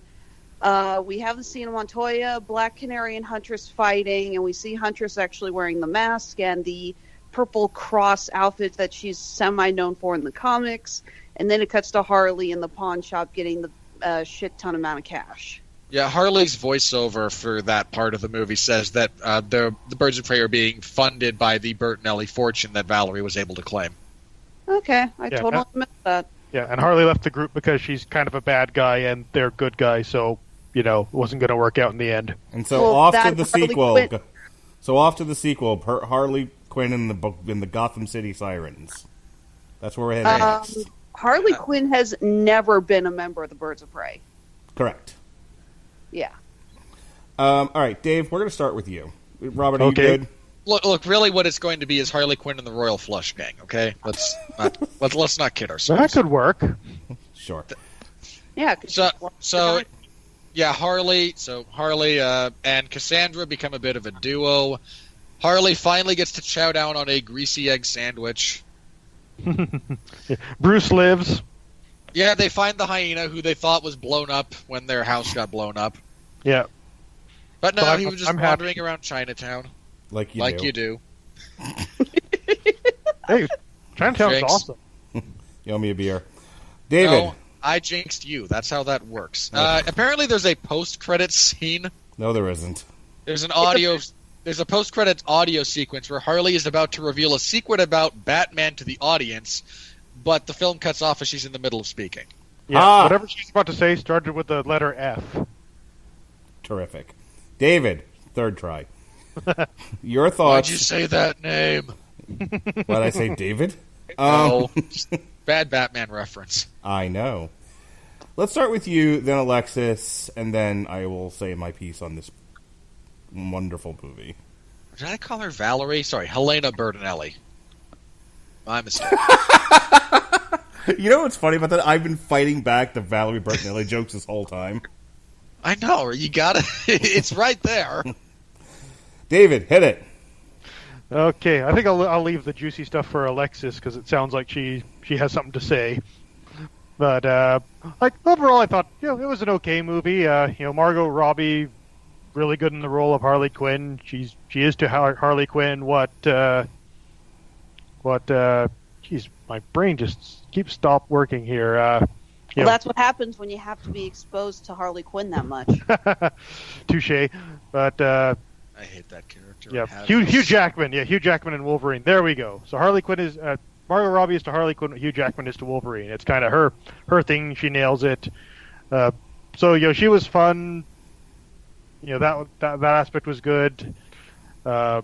We have the scene of Montoya, Black Canary, and Huntress fighting, and we see Huntress actually wearing the mask and the purple cross outfit that she's semi-known for in the comics. And then it cuts to Harley in the pawn shop getting the shit ton amount of cash. Yeah, Harley's voiceover for that part of the movie says that the Birds of Prey are being funded by the Bert and Ellie fortune that Valerie was able to claim. Okay, I totally missed that. Yeah, and Harley left the group because she's kind of a bad guy and they're good guys, so, it wasn't going to work out in the end. And so off to the sequel. So off to the sequel, Harley Quinn in the Gotham City Sirens. That's where we're headed next. Harley Quinn has never been a member of the Birds of Prey. Correct. Yeah. All right, Dave, we're going to start with you. Robert, are you good? Look, really what it's going to be is Harley Quinn and the Royal Flush Gang, okay? Let's not kid ourselves. That could work. Sure. Yeah. Harley and Cassandra become a bit of a duo. Harley finally gets to chow down on a greasy egg sandwich. Bruce lives. Yeah, they find the hyena who they thought was blown up when their house got blown up. Yeah. But no, So he was just wandering around Chinatown. Like you do. Hey, Chinatown's Jinx. awesome. You owe me a beer. David. No, I jinxed you. That's how that works. Apparently there's a post-credits scene. No, there isn't. There's a post-credits audio sequence where Harley is about to reveal a secret about Batman to the audience, but the film cuts off as she's in the middle of speaking. Yeah, whatever she's about to say started with the letter F. Terrific. David, third try. Your thoughts. Why'd you say that name? Why'd I say David? No. Bad Batman reference. I know. Let's start with you, then Alexis, and then I will say my piece on this wonderful movie. Did I call her Valerie? Sorry, Hejna Bertinelli. My mistake. You know what's funny about that? I've been fighting back the Valerie Bertinelli jokes this whole time. I know. You got it. It's right there. David, hit it. Okay, I think I'll leave the juicy stuff for Alexis because it sounds like she has something to say. But overall, I thought it was an okay movie. Margot Robbie, really good in the role of Harley Quinn. She is to Harley Quinn what. Geez, my brain just keeps stop working here. Well, that's what happens when you have to be exposed to Harley Quinn that much. Touche. But I hate that character. yeah, Hugh Jackman. Yeah, Hugh Jackman and Wolverine. There we go. So Harley Quinn is Margot Robbie is to Harley Quinn. Hugh Jackman is to Wolverine. It's kind of her thing. She nails it. So she was fun. That aspect was good. I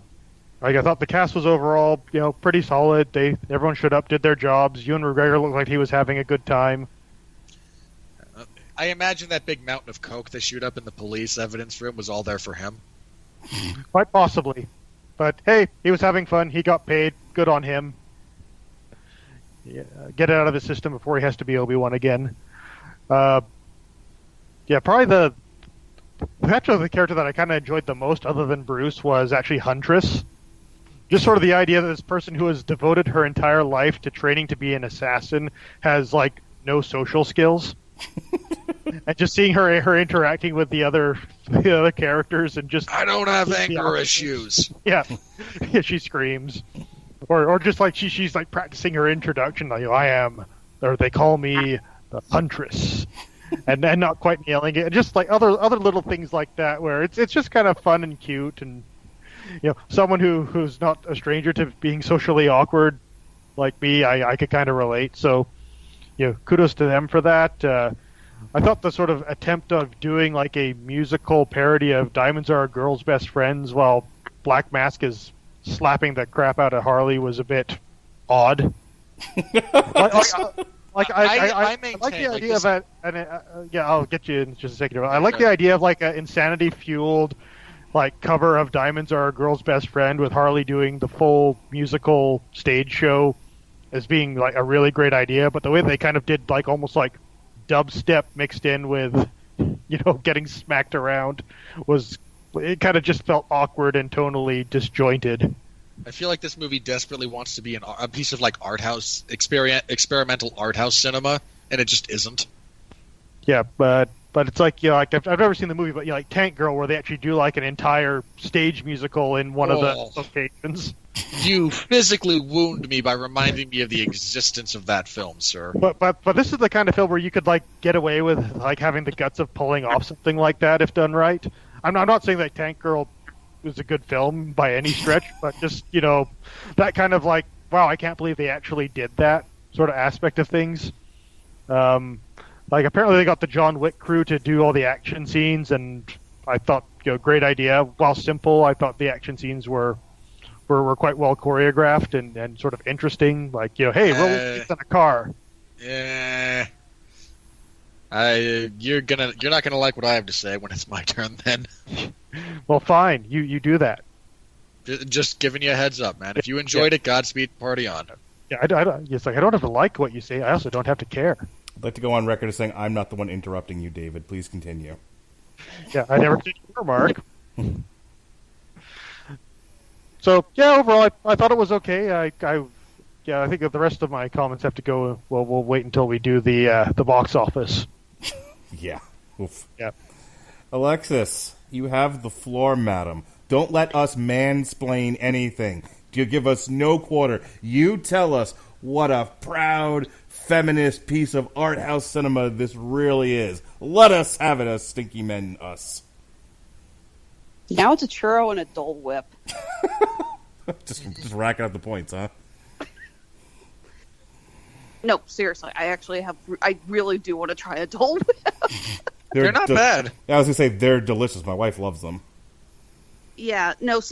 thought the cast was overall pretty solid. Everyone showed up, did their jobs. Ewan McGregor looked like he was having a good time. I imagine that big mountain of coke they shoot up in the police evidence room was all there for him. Quite possibly. But hey, he was having fun. He got paid. Good on him. Yeah, get it out of his system before he has to be Obi-Wan again. Probably the character that I kind of enjoyed the most, other than Bruce, was actually Huntress. Just sort of the idea that this person who has devoted her entire life to training to be an assassin has no social skills. And just seeing her interacting with the other characters and just I don't have anger issues. Yeah, she screams, or just she's practicing her introduction. I am, or they call me the Huntress, and not quite nailing it. And just other little things like that, where it's just kind of fun and cute, and someone who's not a stranger to being socially awkward like me, I could kind of relate. So, kudos to them for that. I thought the sort of attempt of doing a musical parody of Diamonds Are a Girl's Best Friends while Black Mask is slapping the crap out of Harley was a bit odd. I like the idea of it. I'll get you in just a second. I like the idea of an insanity-fueled cover of Diamonds Are a Girl's Best Friend with Harley doing the full musical stage show as being a really great idea. But the way they kind of did almost dubstep mixed in with getting smacked around it kind of just felt awkward and tonally disjointed. I feel like this movie desperately wants to be a piece of art house experimental art house cinema, and it just isn't. Yeah, but it's I've never seen the movie, but Tank Girl, where they actually do an entire stage musical in one of the locations. You physically wound me by reminding me of the existence of that film, sir. But this is the kind of film where you could get away with having the guts of pulling off something like that if done right. I'm not saying that Tank Girl was a good film by any stretch, but just that kind of wow, I can't believe they actually did that sort of aspect of things. Apparently they got the John Wick crew to do all the action scenes, and I thought great idea. While simple, I thought the action scenes were quite well choreographed and sort of interesting. Hey, roll in a car. Yeah. You're not gonna like what I have to say when it's my turn then. Well, fine. You do that. Just giving you a heads up, man. If you enjoyed it, Godspeed, party on. Yeah, I don't have to like what you say. I also don't have to care. I'd like to go on record as saying I'm not the one interrupting you, David. Please continue. Yeah, I never did your remark. So yeah, overall, I thought it was okay. I think that the rest of my comments have to go. Well, we'll wait until we do the box office. Yeah. Oof. Yeah. Alexis, you have the floor, madam. Don't let us mansplain anything. You give us no quarter. You tell us what a proud feminist piece of art house cinema this really is. Let us have it, us stinky men, us. Now it's a churro and a Dole Whip. just racking up the points, huh? No, seriously, I really do want to try a Dole Whip. They're not bad. I was going to say, they're delicious. My wife loves them. Yeah, no,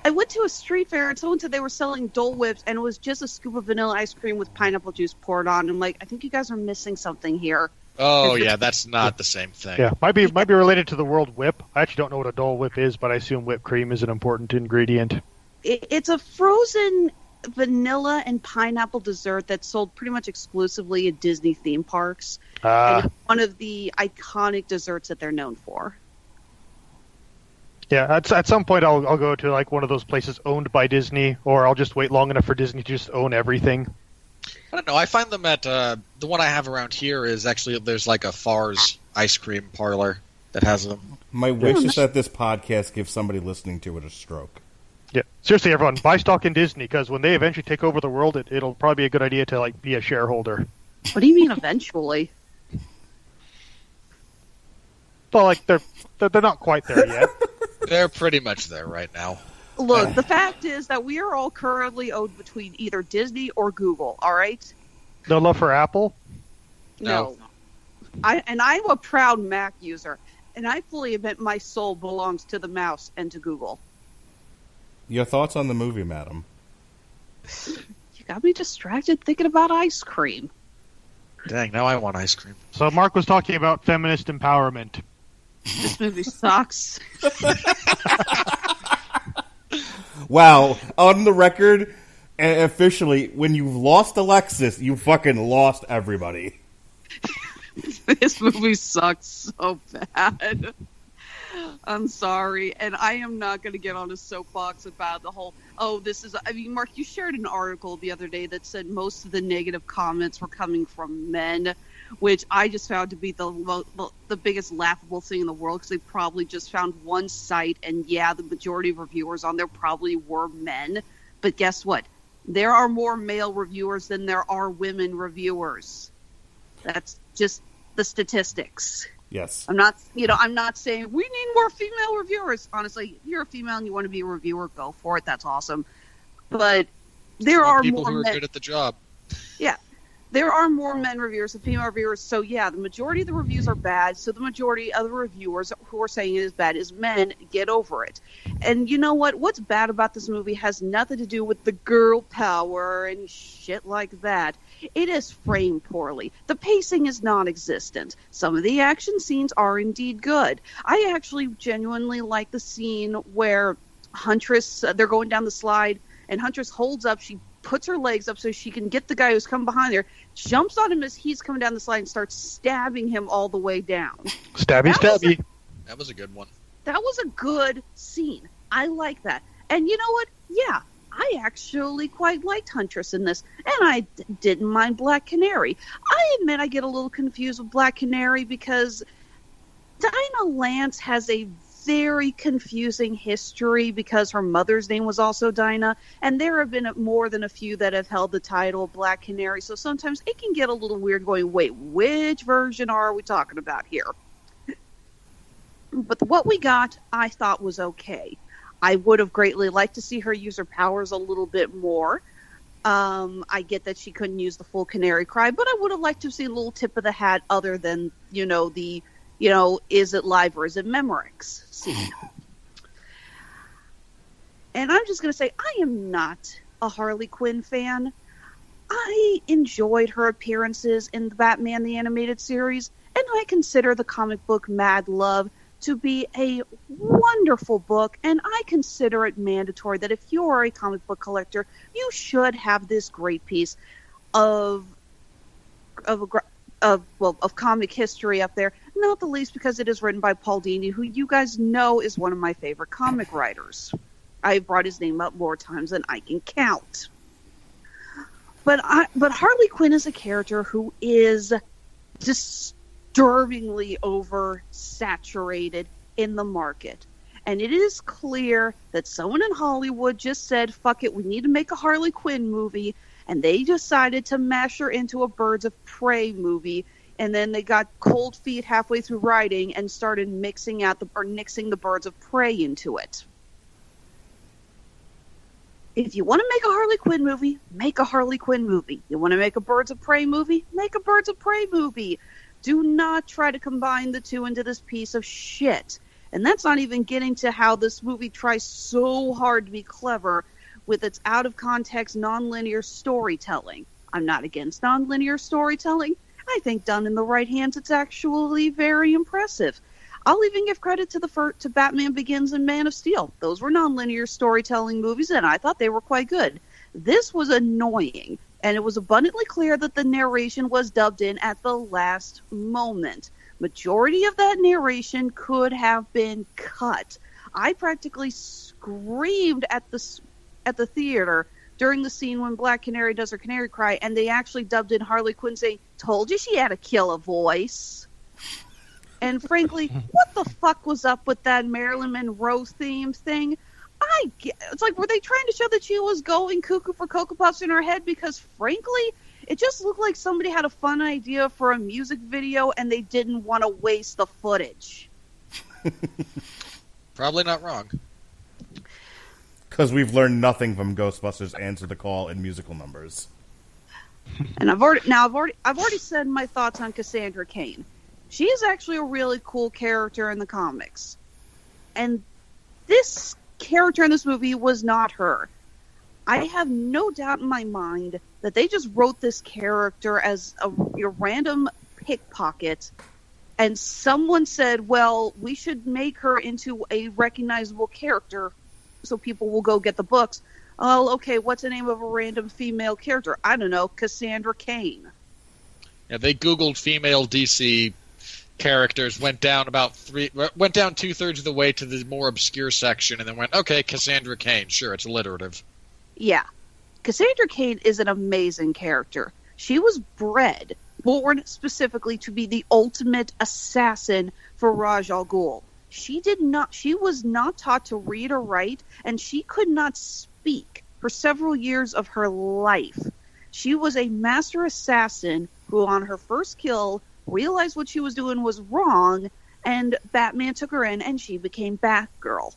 I went to a street fair and someone said they were selling Dole Whips and it was just a scoop of vanilla ice cream with pineapple juice poured on. I'm like, I think you guys are missing something here. Oh, yeah, that's not the same thing. Yeah, might be related to the word whip. I actually don't know what a Dole Whip is, but I assume whipped cream is an important ingredient. It's a frozen vanilla and pineapple dessert that's sold pretty much exclusively at Disney theme parks. And it's one of the iconic desserts that they're known for. Yeah, at some point I'll go to like one of those places owned by Disney, or I'll just wait long enough for Disney to just own everything. I don't know. I find them at the one I have around here is actually there's like a Far's ice cream parlor that has them. My wish is that this podcast gives somebody listening to it a stroke. Yeah, seriously, everyone, buy stock in Disney because when they eventually take over the world, it'll probably be a good idea to like be a shareholder. What do you mean eventually? Well, like they're not quite there yet. They're pretty much there right now. Look, the fact is that we are all currently owed between either Disney or Google, all right? No love for Apple? No. I'm a proud Mac user, and I fully admit my soul belongs to the mouse and to Google. Your thoughts on the movie, madam? You got me distracted thinking about ice cream. Dang, now I want ice cream. So Mark was talking about feminist empowerment. This movie sucks. Wow, on the record, officially, when you've lost Alexis, you fucking lost everybody. This movie sucks so bad. I'm sorry, and I am not going to get on a soapbox about the whole, Mark, you shared an article the other day that said most of the negative comments were coming from men, which I just found to be the biggest laughable thing in the world, because they probably just found one site, and yeah, the majority of reviewers on there probably were men, but guess what? There are more male reviewers than there are women reviewers. That's just the statistics. Yes. I'm not saying we need more female reviewers. Honestly, if you're a female and you want to be a reviewer, go for it. That's awesome. But there are people more who are men. good at the job. Yeah. There are more men reviewers than female reviewers. So, yeah, the majority of the reviews are bad. So the majority of the reviewers who are saying it is bad is men. Get over it. And you know what? What's bad about this movie has nothing to do with the girl power and shit like that. It is framed poorly. The pacing is non-existent. Some of the action scenes are indeed good. I actually genuinely like the scene where Huntress, they're going down the slide, and Huntress holds up, she puts her legs up so she can get the guy who's coming behind her, jumps on him as he's coming down the slide and starts stabbing him all the way down. Stabby. That was a good one. That was a good scene. I like that. And you know what? Yeah, I actually quite liked Huntress in this, and I didn't mind Black Canary. I admit I get a little confused with Black Canary because Dinah Lance has a very confusing history because her mother's name was also Dinah, and there have been more than a few that have held the title Black Canary, so sometimes it can get a little weird going, wait, which version are we talking about here? But what we got, I thought was okay. I would have greatly liked to see her use her powers a little bit more. I get that she couldn't use the full Canary Cry, but I would have liked to see a little tip of the hat other than, is it live or is it Memorex scene? And I'm just going to say, I am not a Harley Quinn fan. I enjoyed her appearances in the Batman the Animated Series, and I consider the comic book Mad Love to be a wonderful book, and I consider it mandatory that if you are a comic book collector, you should have this great piece of comic history up there, not the least because it is written by Paul Dini, who you guys know is one of my favorite comic writers. I've brought his name up more times than I can count. But Harley Quinn is a character who is disturbingly oversaturated in the market. And it is clear that someone in Hollywood just said, fuck it, we need to make a Harley Quinn movie. And they decided to mash her into a Birds of Prey movie. And then they got cold feet halfway through writing and started nixing the Birds of Prey into it. If you want to make a Harley Quinn movie, make a Harley Quinn movie. You want to make a Birds of Prey movie, make a Birds of Prey movie. Do not try to combine the two into this piece of shit. And that's not even getting to how this movie tries so hard to be clever with its out-of-context, non-linear storytelling. I'm not against non-linear storytelling. I think done in the right hands, it's actually very impressive. I'll even give credit to Batman Begins and Man of Steel. Those were non-linear storytelling movies, and I thought they were quite good. This was annoying, and it was abundantly clear that the narration was dubbed in at the last moment. Majority of that narration could have been cut. I practically screamed at the theater during the scene when Black Canary does her canary cry, and they actually dubbed in Harley Quinn saying, "Told you she had a killer voice." And frankly, what the fuck was up with that Marilyn Monroe theme thing? It's like, were they trying to show that she was going cuckoo for Cocoa Puffs in her head? Because frankly, it just looked like somebody had a fun idea for a music video and they didn't want to waste the footage. Probably not wrong. Because we've learned nothing from Ghostbusters Answer the Call and musical numbers. And I've already said my thoughts on Cassandra Cain. She is actually a really cool character in the comics. And this character in this movie was not her. I have no doubt in my mind that they just wrote this character as a random pickpocket, and someone said, well, we should make her into a recognizable character so people will go get the books. Oh, okay, what's the name of a random female character? I don't know, Cassandra Cain. Yeah, they Googled female DC characters, went down 2/3 of the way to the more obscure section, and then went, okay, Cassandra Cain, sure, it's alliterative. Yeah. Cassandra Cain is an amazing character. She was born specifically to be the ultimate assassin for Ra's al Ghul. She was not taught to read or write, and she could not speak for several years of her life. She was a master assassin who, on her first kill, realized what she was doing was wrong, and Batman took her in, and she became Batgirl.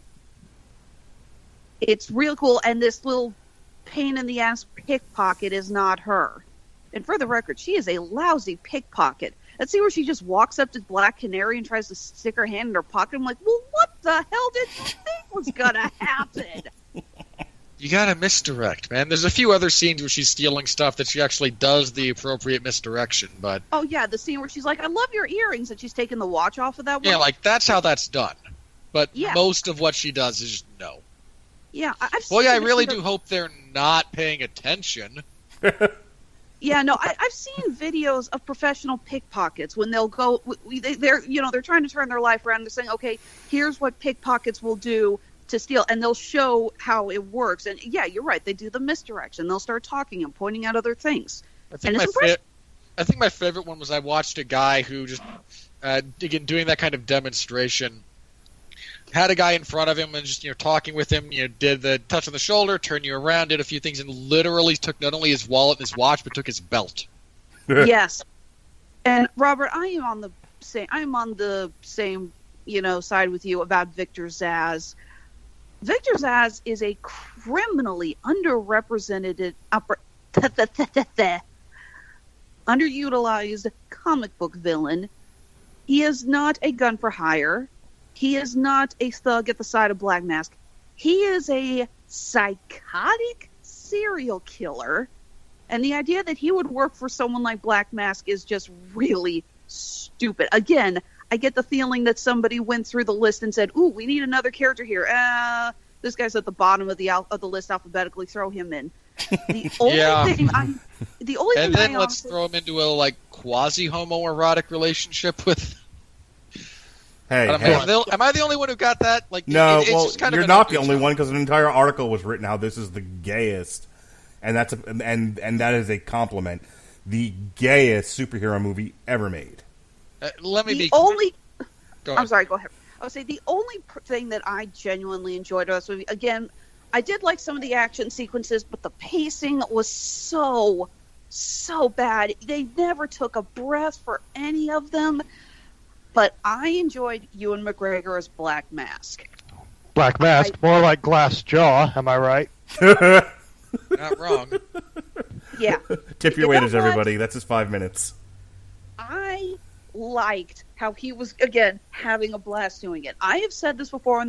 It's real cool, and this little pain-in-the-ass pickpocket is not her. And for the record, she is a lousy pickpocket. Let's see where she just walks up to Black Canary and tries to stick her hand in her pocket. I'm like, well, what the hell did you think was gonna happen? You gotta misdirect, man. There's a few other scenes where she's stealing stuff that she actually does the appropriate misdirection, but... Oh, yeah, the scene where she's like, I love your earrings, and she's taking the watch off of that one. Yeah, like, that's how that's done. But yeah. Most of what she does is just no. Yeah, I really do hope they're not paying attention. Yeah, no, I've seen videos of professional pickpockets when they'll go, they're trying to turn their life around. They're saying, okay, here's what pickpockets will do to steal, and they'll show how it works. And yeah, you're right, they do the misdirection. They'll start talking and pointing out other things. I think my favorite one was I watched a guy who just, again, doing that kind of demonstration, had a guy in front of him and just, talking with him, did the touch on the shoulder, turn you around, did a few things, and literally took not only his wallet and his watch, but took his belt. Yes. And Robert, I am on the same, side with you about Victor Zsasz. Victor Zsasz is a criminally underrepresented, underutilized comic book villain. He is not a gun for hire. He is not a thug at the side of Black Mask. He is a psychotic serial killer. And the idea that he would work for someone like Black Mask is just really stupid. Again, I get the feeling that somebody went through the list and said, ooh, we need another character here. This guy's at the bottom of the list alphabetically. Throw him in. The only thing let's throw him into a quasi homoerotic relationship with Hey, Am I the only one who got that? Like, no, it's well, just kind you're of not the only one because an entire article was written how this is the gayest, and and that is a compliment. The gayest superhero movie ever made. Let me be. Only. Go ahead. I'm sorry. Go ahead. I would say the only thing that I genuinely enjoyed about this movie, again, I did like some of the action sequences, but the pacing was so bad. They never took a breath for any of them. But I enjoyed Ewan McGregor as Black Mask. Black Mask, more like Glass Jaw. Am I right? Not wrong. Yeah. Tip your waiters, everybody. That's his 5 minutes. I liked how he was, again, having a blast doing it. I have said this before on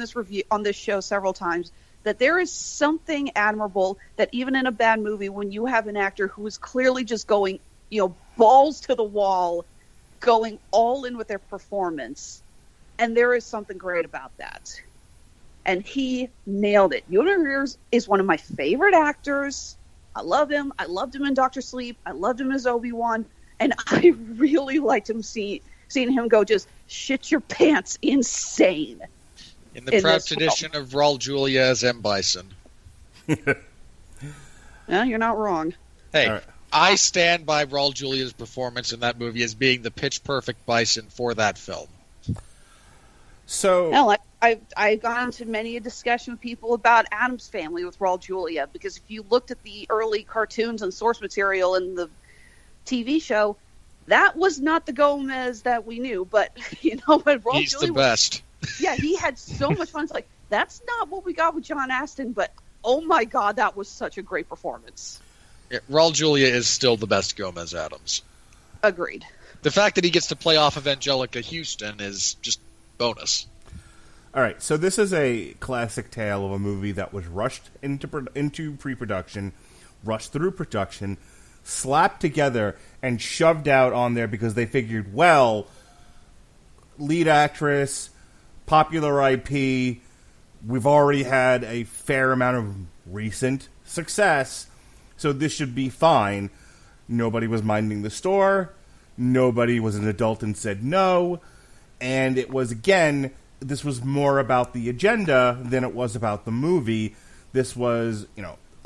this show several times, that there is something admirable that even in a bad movie, when you have an actor who is clearly just going, balls to the wall, going all in with their performance, and there is something great about that. And he nailed it. Ewan McGregor is one of my favorite actors. I love him. I loved him in Dr. Sleep. I loved him as Obi-Wan. And I really liked him seeing him go just shit your pants insane. In the proud tradition of Raul Julia as M. Bison. No, you're not wrong. Hey, right. I stand by Raul Julia's performance in that movie as being the pitch-perfect Bison for that film. So, No, I've gone into many a discussion with people about Addams Family with Raul Julia, because if you looked at the early cartoons and source material in the TV show, that was not the Gomez that we knew. But but Raul He's Julia the best. Yeah, he had so much fun. It's like, that's not what we got with John Aston, but oh my God, that was such a great performance. Yeah, Raul Julia is still the best Gomez Addams. Agreed. The fact that he gets to play off of Angelica Houston is just bonus. all right, so this is a classic tale of a movie that was rushed into pre-production, rushed through production, slapped together, and shoved out on there because they figured, well, lead actress, popular IP, we've already had a fair amount of recent success, so this should be fine. Nobody was minding the store. Nobody was an adult and said no. And it was, again, this was more about the agenda than it was about the movie. This was,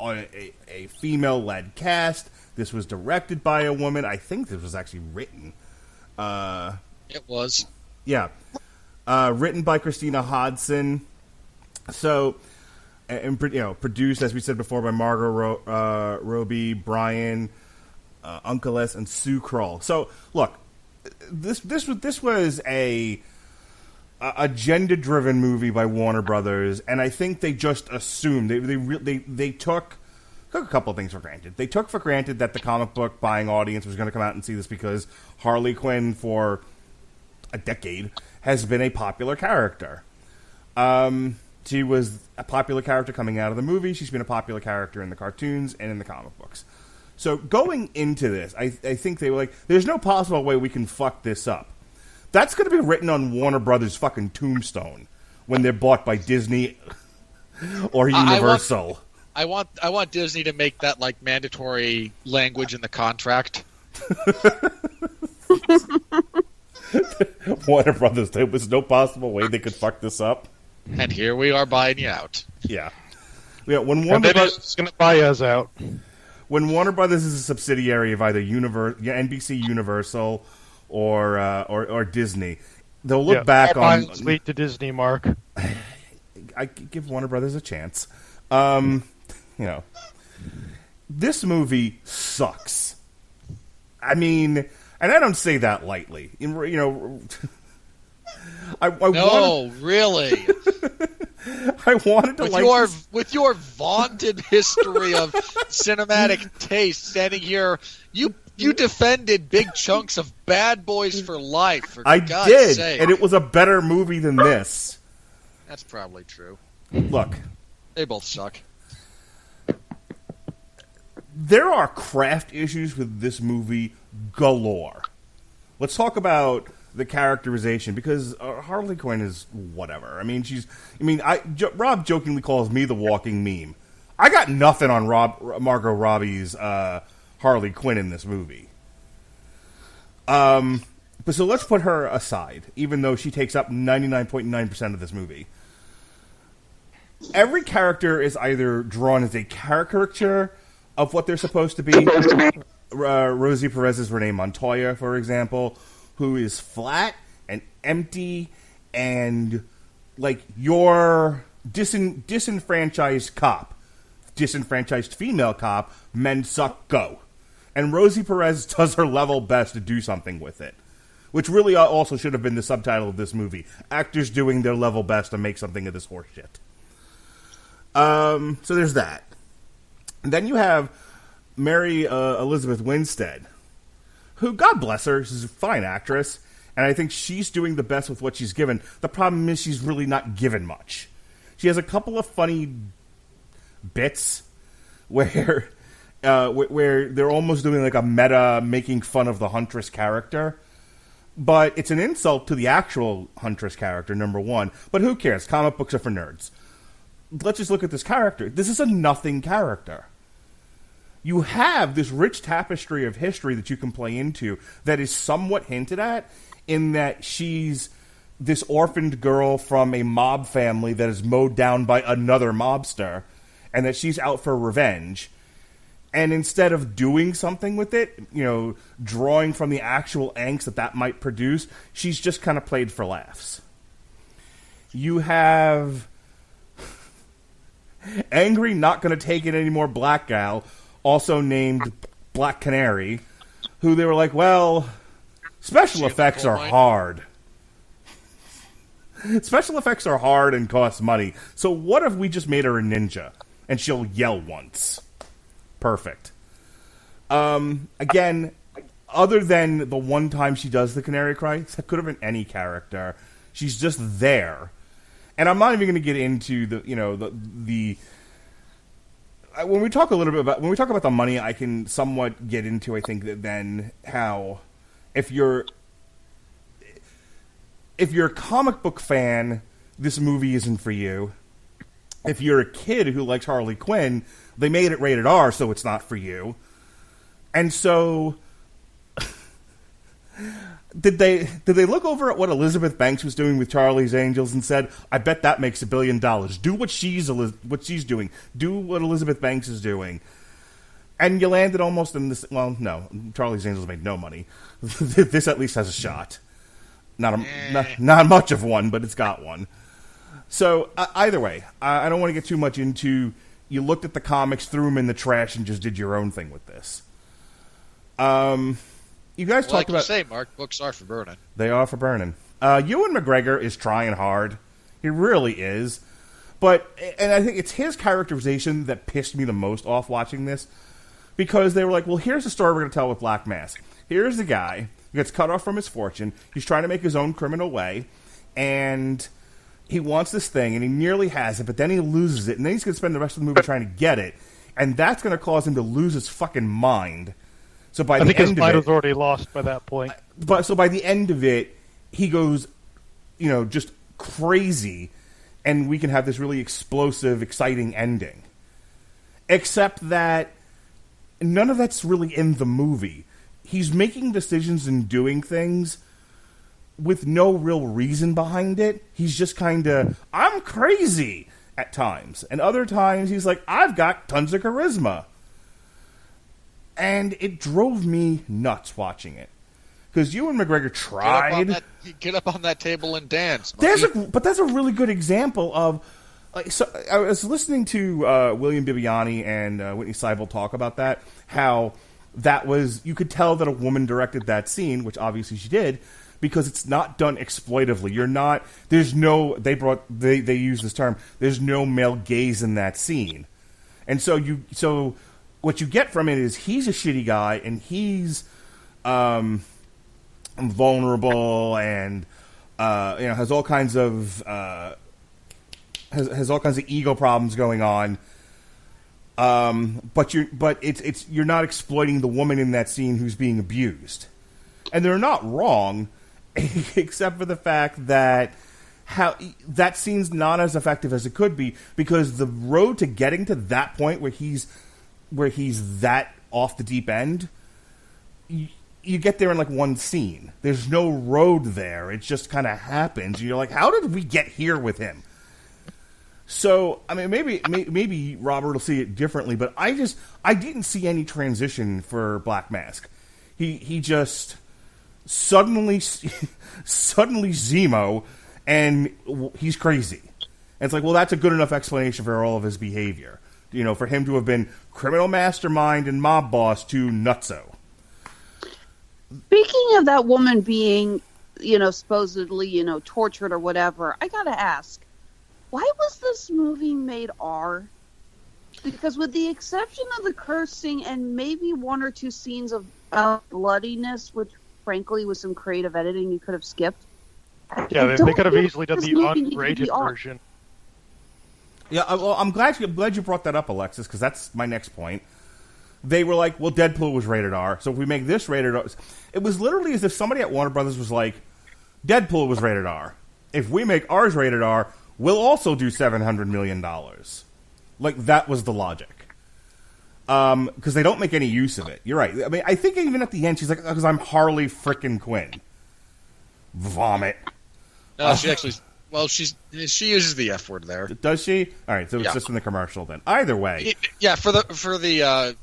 a female-led cast. This was directed by a woman. I think this was actually written. It was. Yeah. Written by Christina Hodson. So, and produced, as we said before, by Margot Robbie, Brian Uncle S, and Sue Kroll. So, look, this was a agenda-driven movie by Warner Brothers, and I think they just assumed they took a couple of things for granted. They took for granted that the comic book buying audience was going to come out and see this because Harley Quinn for a decade has been a popular character. She was a popular character coming out of the movie. She's been a popular character in the cartoons and in the comic books. So going into this, I think they were like, there's no possible way we can fuck this up. That's going to be written on Warner Brothers' fucking tombstone when they're bought by Disney or Universal. I want Disney to make that like mandatory language in the contract. Warner Brothers, there was no possible way they could fuck this up. And here we are buying you out. Yeah. When Warner Brothers is going to buy us out. When Warner Brothers is a subsidiary of either NBC Universal or Disney, they'll look back on. Lead to Disney, Mark. I give Warner Brothers a chance. This movie sucks. I mean, and I don't say that lightly. Really. I wanted to with your vaunted history of cinematic taste, standing here, you defended big chunks of Bad Boys for Life. For God's sake. And it was a better movie than this. That's probably true. Look, they both suck. There are craft issues with this movie galore. Let's talk about the characterization, because Harley Quinn is whatever. I mean, Rob jokingly calls me the walking meme. I got nothing on Margot Robbie's Harley Quinn in this movie. But so let's put her aside, even though she takes up 99.9% of this movie. Every character is either drawn as a caricature of what they're supposed to be. Rosie Perez's Renee Montoya, for example, who is flat and empty and like your disenfranchised cop, disenfranchised female cop, men suck, go. And Rosie Perez does her level best to do something with it. Which really also should have been the subtitle of this movie. Actors doing their level best to make something of this horse shit. So there's that. And then you have Mary Elizabeth Winstead, who, God bless her, she's a fine actress, and I think she's doing the best with what she's given. The problem is she's really not given much. She has a couple of funny bits where they're almost doing like a meta making fun of the Huntress character. But it's an insult to the actual Huntress character, number one. But who cares? Comic books are for nerds. Let's just look at this character. This is a nothing character. You have this rich tapestry of history that you can play into that is somewhat hinted at in that she's this orphaned girl from a mob family that is mowed down by another mobster, and that she's out for revenge. And instead of doing something with it, drawing from the actual angst that might produce, she's just kind of played for laughs. You have angry, not going to take it anymore black gal, also named Black Canary, who they were like, well, special effects are hard. Special effects are hard and cost money. So what if we just made her a ninja and she'll yell once? Perfect. Again, other than the one time she does the canary cry, that could have been any character. She's just there. And I'm not even going to get into the when we talk about the money, I can somewhat get into, I think, that then how if you're a comic book fan, this movie isn't for you. If you're a kid who likes Harley Quinn, they made it rated R, so it's not for you. And so, did they look over at what Elizabeth Banks was doing with Charlie's Angels and said, "I bet that makes $1 billion. Do what she's doing. Do what Elizabeth Banks is doing." And you landed almost in this. Well, no, Charlie's Angels made no money. This at least has a shot. Not much of one, but it's got one. So, either way, I don't want to get too much into, you looked at the comics, threw them in the trash, and just did your own thing with this. You guys talked about... Like you say, Mark, books are for burning. They are for burning. Ewan McGregor is trying hard. He really is. And I think it's his characterization that pissed me the most off watching this, because they were like, well, here's the story we're going to tell with Black Mask. Here's the guy who gets cut off from his fortune. He's trying to make his own criminal way, and... he wants this thing, and he nearly has it, but then he loses it, and then he's going to spend the rest of the movie trying to get it, and that's going to cause him to lose his fucking mind. So by the end of it, I think his mind was already lost by that point. So by the end of it, he goes, just crazy, and we can have this really explosive, exciting ending. Except that none of that's really in the movie. He's making decisions and doing things with no real reason behind it. He's just kind of, I'm crazy at times. And other times he's like, I've got tons of charisma. And it drove me nuts watching it. Because Ewan McGregor tried. Get up on that table and dance. But that's a really good example of... So I was listening to William Bibiani and Whitney Seibel talk about that. How that was... You could tell that a woman directed that scene, which obviously she did, because it's not done exploitively. You're not... There's no... They use this term. There's no male gaze in that scene. And so what you get from it is he's a shitty guy, and he's vulnerable, and has all kinds of has all kinds of ego problems going on. But you're not exploiting the woman in that scene who's being abused, and they're not wrong, except for the fact that how that scene's not as effective as it could be, because the road to getting to that point where he's that off the deep end, you get there in like one scene. There's no road there. It just kind of happens. You're like, how did we get here with him? So, I mean, maybe Robert will see it differently, but I didn't see any transition for Black Mask. He just suddenly Zemo, and he's crazy. And it's like, well, that's a good enough explanation for all of his behavior. You know, for him to have been criminal mastermind and mob boss to nutso. Speaking of that woman being, supposedly, tortured or whatever, I gotta ask, why was this movie made R? Because with the exception of the cursing and maybe one or two scenes of bloodiness, which frankly with some creative editing you could have skipped. Yeah, they could have easily done the unrated version. Yeah, well, I'm glad you brought that up, Alexis, because that's my next point. They were like, well, Deadpool was rated R, so if we make this rated R... It was literally as if somebody at Warner Brothers was like, Deadpool was rated R. If we make ours rated R, we'll also do $700 million. Like, that was the logic. Because they don't make any use of it. You're right. I mean, I think even at the end, she's like, because I'm Harley frickin' Quinn. Vomit. No, she actually... Well, she uses the F word there. Does she? All right, so it's just in the commercial then. Either way. Yeah, for the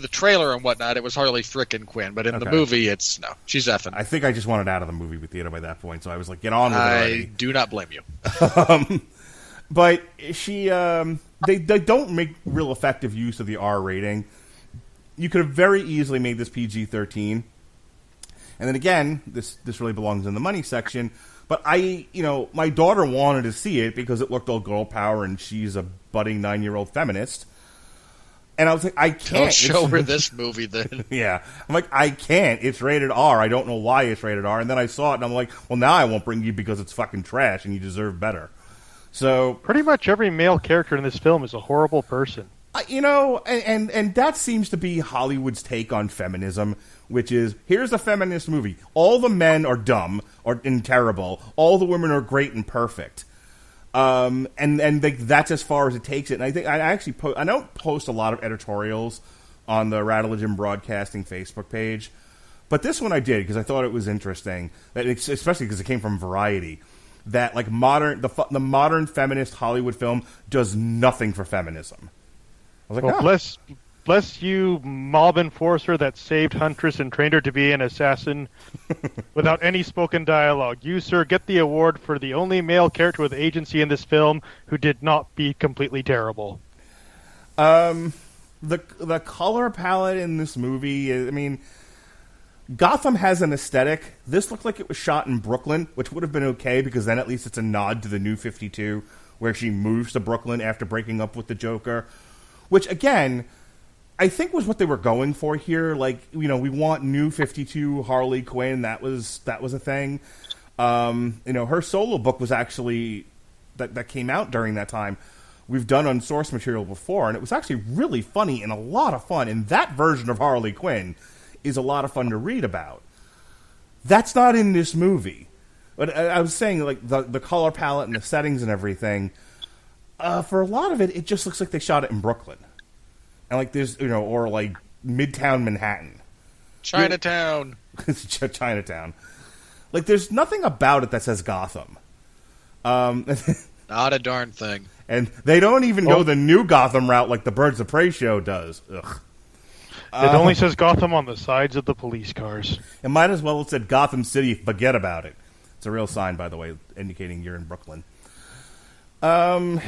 trailer and whatnot, it was Harley frickin' Quinn, but in the movie, she's effing. I think I just wanted out of the movie theater by that point, so I was like, get on with it already. I do not blame you. But she, they don't make real effective use of the R rating. You could have very easily made this PG-13. And then again, this really belongs in the money section. But my daughter wanted to see it because it looked all girl power and she's a budding 9-year-old feminist. And I was like, I can't. Don't show her this movie then. Yeah. I'm like, I can't. It's rated R. I don't know why it's rated R. And then I saw it and I'm like, well, now I won't bring you because it's fucking trash and you deserve better. So pretty much every male character in this film is a horrible person. And that seems to be Hollywood's take on feminism, which is, here's a feminist movie. All the men are dumb and terrible. All the women are great and perfect. That's as far as it takes it. And I think I don't post a lot of editorials on the Radulich and Broadcasting Facebook page, but this one I did because I thought it was interesting, that especially because it came from Variety, that like the modern feminist Hollywood film does nothing for feminism. I was like, well, bless you, mob enforcer that saved Huntress and trained her to be an assassin without any spoken dialogue. You, sir, get the award for the only male character with agency in this film who did not be completely terrible. The color palette in this movie, I mean, Gotham has an aesthetic. This looked like it was shot in Brooklyn, which would have been okay because then at least it's a nod to the New 52, where she moves to Brooklyn after breaking up with the Joker. Which, again, I think was what they were going for here. Like, we want New 52 Harley Quinn. That was a thing. Her solo book was actually that came out during that time. We've done on source material before, and it was actually really funny and a lot of fun. And that version of Harley Quinn is a lot of fun to read about. That's not in this movie. But I was saying, like, the color palette and the settings and everything, for a lot of it, it just looks like they shot it in Brooklyn. And like there's, or like Midtown Manhattan. Chinatown. Chinatown. Like there's nothing about it that says Gotham. Not a darn thing. And they don't even go the new Gotham route like the Birds of Prey show does. Ugh. It only says Gotham on the sides of the police cars. It might as well have said Gotham City, forget about it. It's a real sign, by the way, indicating you're in Brooklyn. I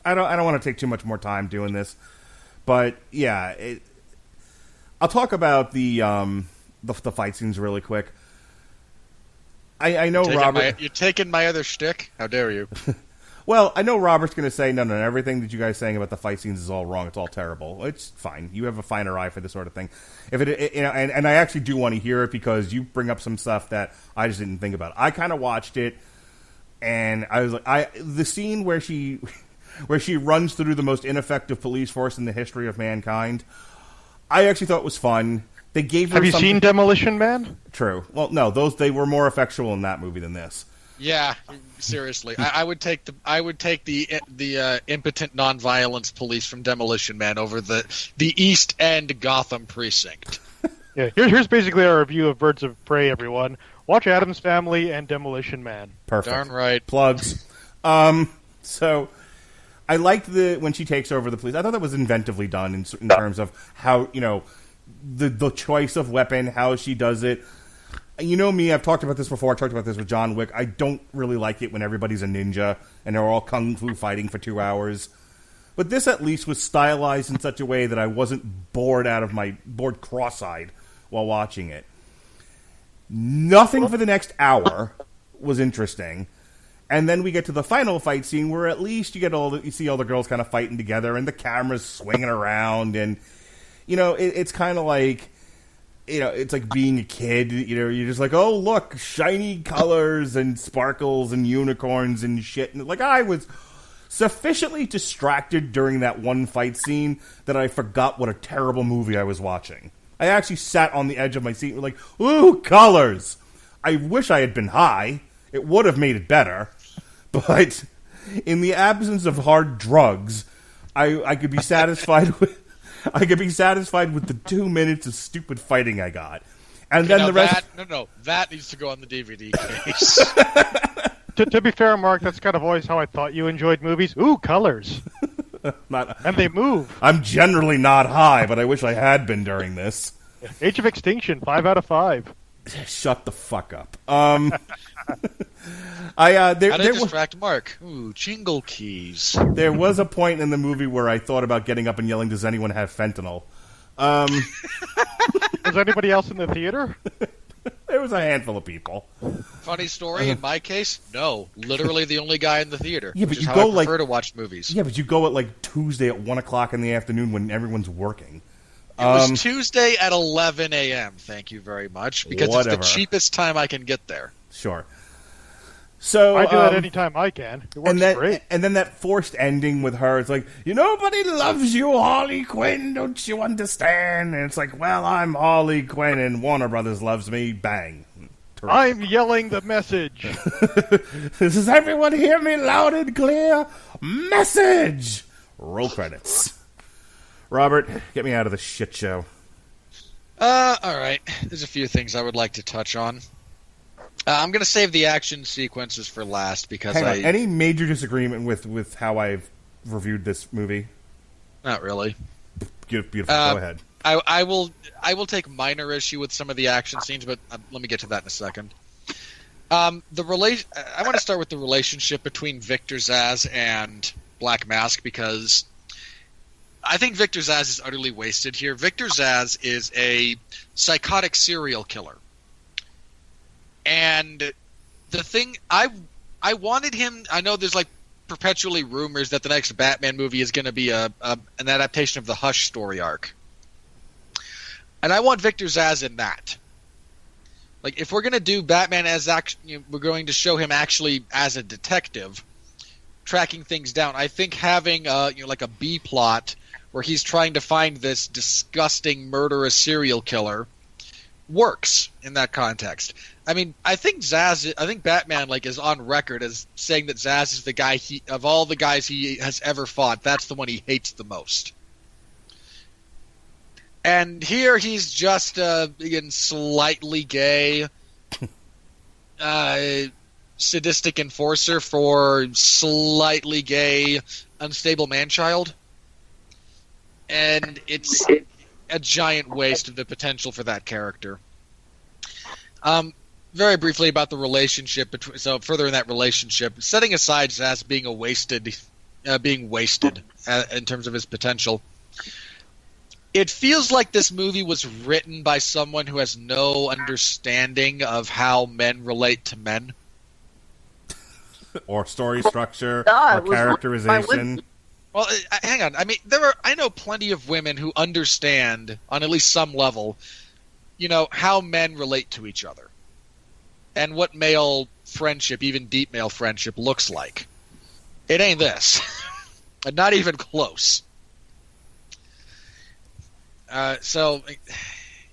don't want to take too much more time doing this, but yeah, I'll talk about the fight scenes really quick. I know Robert. You're taking my other shtick. How dare you? Well, I know Robert's going to say no. Everything that you guys are saying about the fight scenes is all wrong. It's all terrible. It's fine. You have a finer eye for this sort of thing. If and I actually do want to hear it because you bring up some stuff that I just didn't think about. I kind of watched it, and I was like, the scene where she runs through the most ineffective police force in the history of mankind, I actually thought was fun. They gave her Have you seen Demolition Man? True. Well, no, they were more effectual in that movie than this. Yeah, seriously, I would take the impotent nonviolence police from Demolition Man over the East End Gotham precinct. Yeah, here's basically our review of Birds of Prey, everyone. Watch Addams Family and Demolition Man. Perfect. Darn right. Plugs. So I liked when she takes over the police. I thought that was inventively done in terms of how, the choice of weapon, how she does it. You know me, I've talked about this before. I talked about this with John Wick. I don't really like it when everybody's a ninja and they're all kung fu fighting for 2 hours. But this at least was stylized in such a way that I wasn't bored cross-eyed while watching it. Nothing for the next hour was interesting. And then we get to the final fight scene where at least you see all the girls kind of fighting together and the camera's swinging around and it's kind of like it's like being a kid, you're just like, oh look, shiny colors and sparkles and unicorns and shit. And like I was sufficiently distracted during that one fight scene that I forgot what a terrible movie I was watching. I actually sat on the edge of my seat and like, ooh, colors. I wish I had been high. It would have made it better. But in the absence of hard drugs, I could be satisfied with the 2 minutes of stupid fighting I got. And then the rest that needs to go on the DVD case. To be fair, Mark, that's kind of always how I thought you enjoyed movies. Ooh, colors. And they move. I'm generally not high, but I wish I had been during this. Age of Extinction, 5 out of 5. Shut the fuck up. How to distract Mark. Ooh, jingle keys. There was a point in the movie where I thought about getting up and yelling, does anyone have fentanyl? Was anybody else in the theater? There was a handful of people. Funny story, in my case, no. Literally the only guy in the theater. Yeah, but which is how I prefer to watch movies. Yeah, but you go at like Tuesday at 1 o'clock in the afternoon when everyone's working. It was Tuesday at 11 a.m., thank you very much, because it's the cheapest time I can get there. Sure. So I do that anytime I can. It works great. And then that forced ending with her, it's like, nobody loves you, Harley Quinn, don't you understand? And it's like, well, I'm Harley Quinn and Warner Brothers loves me. Bang. Terrific. I'm yelling the message. Does everyone hear me loud and clear? Message! Roll credits. Robert, get me out of this shit show. All right. There's a few things I would like to touch on. I'm going to save the action sequences for last because Any major disagreement with how I've reviewed this movie? Not really. Beautiful. Go ahead. I will take minor issue with some of the action scenes, but let me get to that in a second. I want to start with the relationship between Victor Zsasz and Black Mask because I think Victor Zsasz is utterly wasted here. Victor Zsasz is a psychotic serial killer. And the thing, I wanted him, I know there's like perpetually rumors that the next Batman movie is going to be an adaptation of the Hush story arc. And I want Victor Zsasz in that. Like, if we're going to do Batman as we're going to show him actually as a detective, tracking things down. I think having like a B plot where he's trying to find this disgusting murderous serial killer works in that context. I mean, I think Batman is on record as saying that Zsasz is the guy of all the guys he has ever fought, that's the one he hates the most. And here he's just again slightly gay, sadistic enforcer for slightly gay, unstable man-child. And it's a giant waste of the potential for that character. Very briefly about the relationship further in that relationship, setting aside Zsasz being wasted in terms of his potential. It feels like this movie was written by someone who has no understanding of how men relate to men. Or story structure, or characterization. Well, hang on. I mean, I know plenty of women who understand, on at least some level, how men relate to each other. And what male friendship, even deep male friendship, looks like. It ain't this. And not even close. So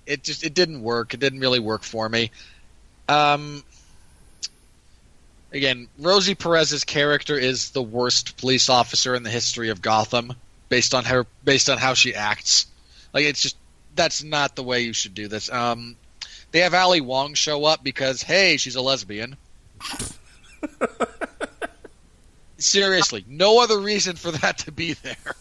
it didn't work. It didn't really work for me. Again, Rosie Perez's character is the worst police officer in the history of Gotham, based on how she acts. Like, it's just that's not the way you should do this. They have Ali Wong show up because, hey, she's a lesbian. Seriously, no other reason for that to be there.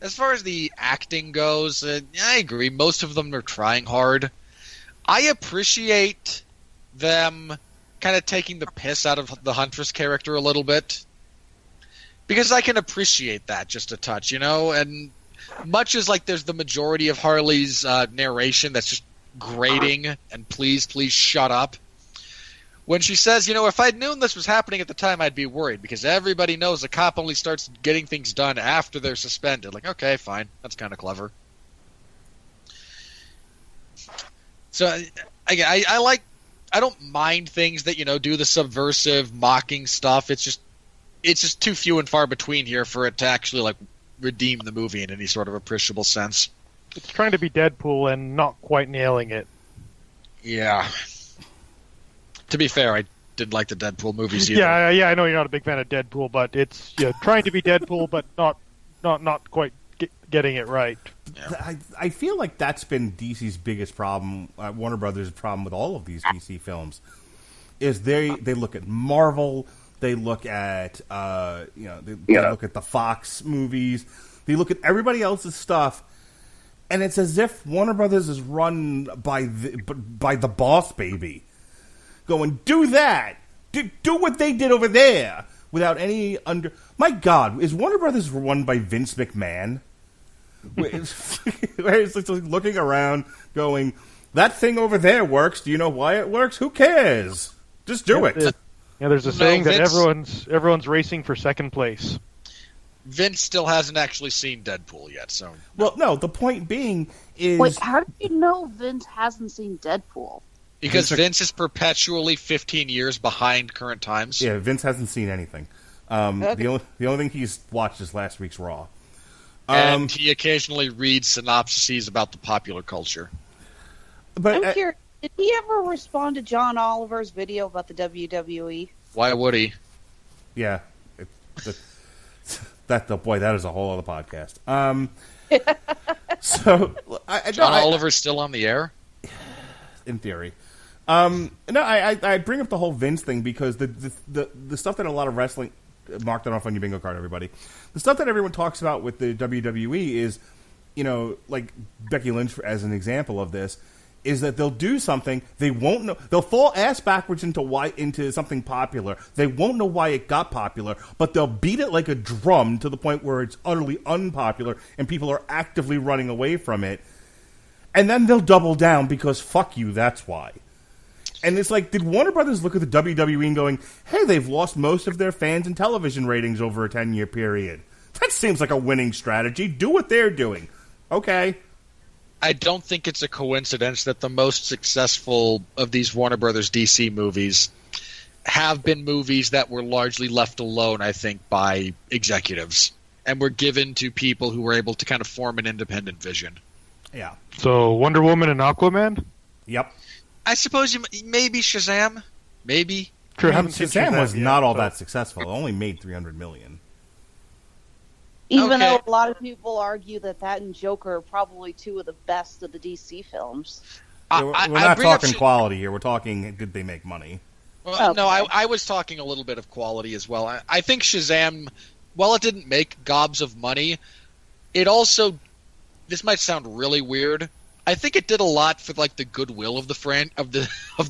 As far as the acting goes, I agree. Most of them are trying hard. I appreciate them kind of taking the piss out of the Huntress character a little bit. Because I can appreciate that just a touch, And much as like there's the majority of Harley's narration that's just grating and please shut up. When she says, if I'd known this was happening at the time, I'd be worried because everybody knows a cop only starts getting things done after they're suspended. Like, okay, fine. That's kind of clever. So I don't mind things that, do the subversive, mocking stuff. It's just too few and far between here for it to actually, like, redeem the movie in any sort of appreciable sense. It's trying to be Deadpool and not quite nailing it. Yeah. To be fair, I didn't like the Deadpool movies either. Yeah, I know you're not a big fan of Deadpool, but it's trying to be Deadpool, but not quite getting it right. Yeah. I feel like that's been DC's biggest problem, Warner Brothers' problem with all of these DC films, is they look at Marvel, they look at they look at the Fox movies, they look at everybody else's stuff, and it's as if Warner Brothers is run by the boss baby. Going, do that! Do what they did over there! Without any My God, is Warner Brothers run by Vince McMahon? Where it's like looking around, going, that thing over there works. Do you know why it works? Who cares? Just do it. There's a saying that everyone's racing for second place. Vince still hasn't actually seen Deadpool yet, so... Well, no, the point being is... Wait, how do you know Vince hasn't seen Deadpool? Because Vince is perpetually 15 years behind current times. Yeah, Vince hasn't seen anything. Okay. The only thing he's watched is last week's Raw. And he occasionally reads synopses about the popular culture. But I'm curious, did he ever respond to John Oliver's video about the WWE? Why would he? Yeah. That is a whole other podcast. John Oliver's still on the air? In theory. I bring up the whole Vince thing because the stuff that a lot of wrestling... Mark that off on your bingo card, everybody. The stuff that everyone talks about with the WWE is, like Becky Lynch as an example of this, is that they'll do something, they won't know... They'll fall ass backwards into something popular. They won't know why it got popular, but they'll beat it like a drum to the point where it's utterly unpopular and people are actively running away from it. And then they'll double down because fuck you, that's why. And it's like, did Warner Brothers look at the WWE and going, hey, they've lost most of their fans and television ratings over a 10-year period. That seems like a winning strategy. Do what they're doing. Okay. I don't think it's a coincidence that the most successful of these Warner Brothers DC movies have been movies that were largely left alone, I think, by executives. And were given to people who were able to kind of form an independent vision. Yeah. So Wonder Woman and Aquaman? Yep. I suppose maybe Shazam? Maybe. True, Shazam was not all that successful. It only made $300 million. Even though a lot of people argue that and Joker are probably two of the best of the DC films. We're not talking quality here. We're talking, did they make money? Well, no, I was talking a little bit of quality as well. I think Shazam, while it didn't make gobs of money, it also... This might sound really weird. I think it did a lot for like the goodwill of the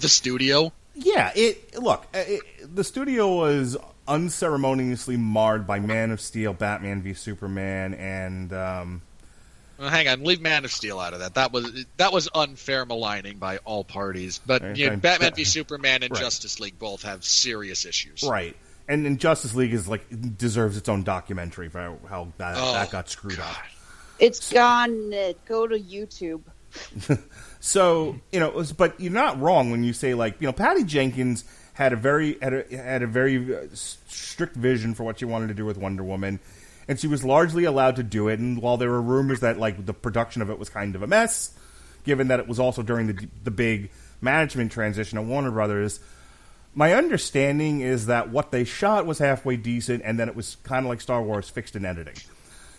studio. Yeah, the studio was unceremoniously marred by Man of Steel, Batman v Superman, and well, hang on, leave Man of Steel out of that. That was unfair maligning by all parties. But Batman v Superman and Justice League both have serious issues. Right. And Justice League is deserves its own documentary for how that got screwed up. It's gone. Go to YouTube. So but you're not wrong when you say Patty Jenkins had a very strict vision for what she wanted to do with Wonder Woman, and she was largely allowed to do it. And while there were rumors that the production of it was kind of a mess, given that it was also during the big management transition at Warner Brothers, my understanding is that what they shot was halfway decent, and then it was kind of like Star Wars, fixed in editing.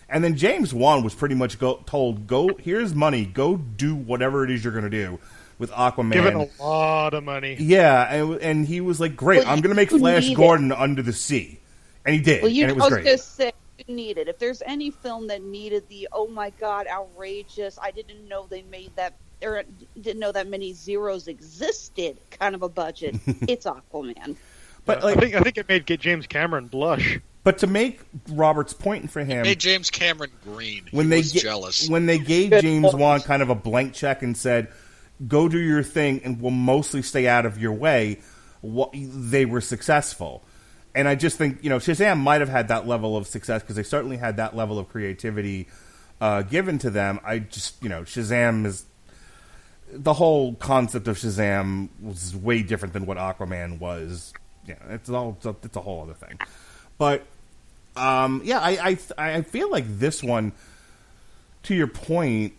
And then James Wan was pretty much told, go, here's money, go do whatever it is you're going to do with Aquaman. Given a lot of money. Yeah, and he was like, great, I'm going to make Flash Gordon Under the Sea. And he did, and it was great. I was going to say, you need it. If there's any film that needed the, oh my god, outrageous, I didn't know they made that, or didn't know that many zeros existed kind of a budget, it's Aquaman. But I think it made James Cameron blush. But to make Robert's point for him, it made James Cameron green. When he was jealous. When they gave James Wan kind of a blank check and said, "Go do your thing, and we'll mostly stay out of your way," they were successful. And I just think Shazam might have had that level of success because they certainly had that level of creativity given to them. I just Shazam is the whole concept of Shazam was way different than what Aquaman was. Yeah, it's a whole other thing. But I feel like this one, to your point,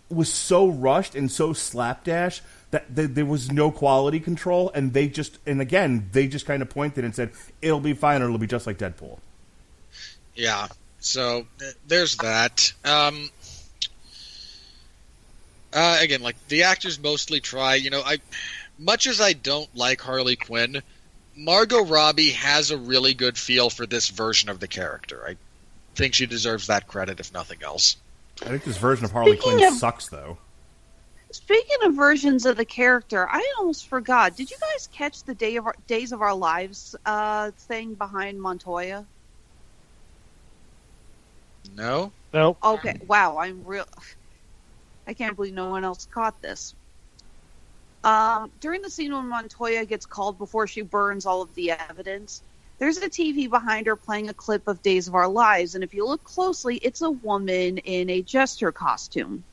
was so rushed and so slapdash that there was no quality control, and they just kind of pointed and said it'll be fine or it'll be just like Deadpool. Yeah, so there's that. Again, like the actors mostly try. Much as I don't like Harley Quinn, Margot Robbie has a really good feel for this version of the character. I think she deserves that credit, if nothing else. I think this version of Harley Quinn sucks, though. Speaking of versions of the character, I almost forgot. Did you guys catch the Days of Our Lives thing behind Montoya? No. No. Okay. Wow. I can't believe no one else caught this. During the scene when Montoya gets called before she burns all of the evidence, there's a TV behind her playing a clip of Days of Our Lives, and if you look closely, it's a woman in a jester costume.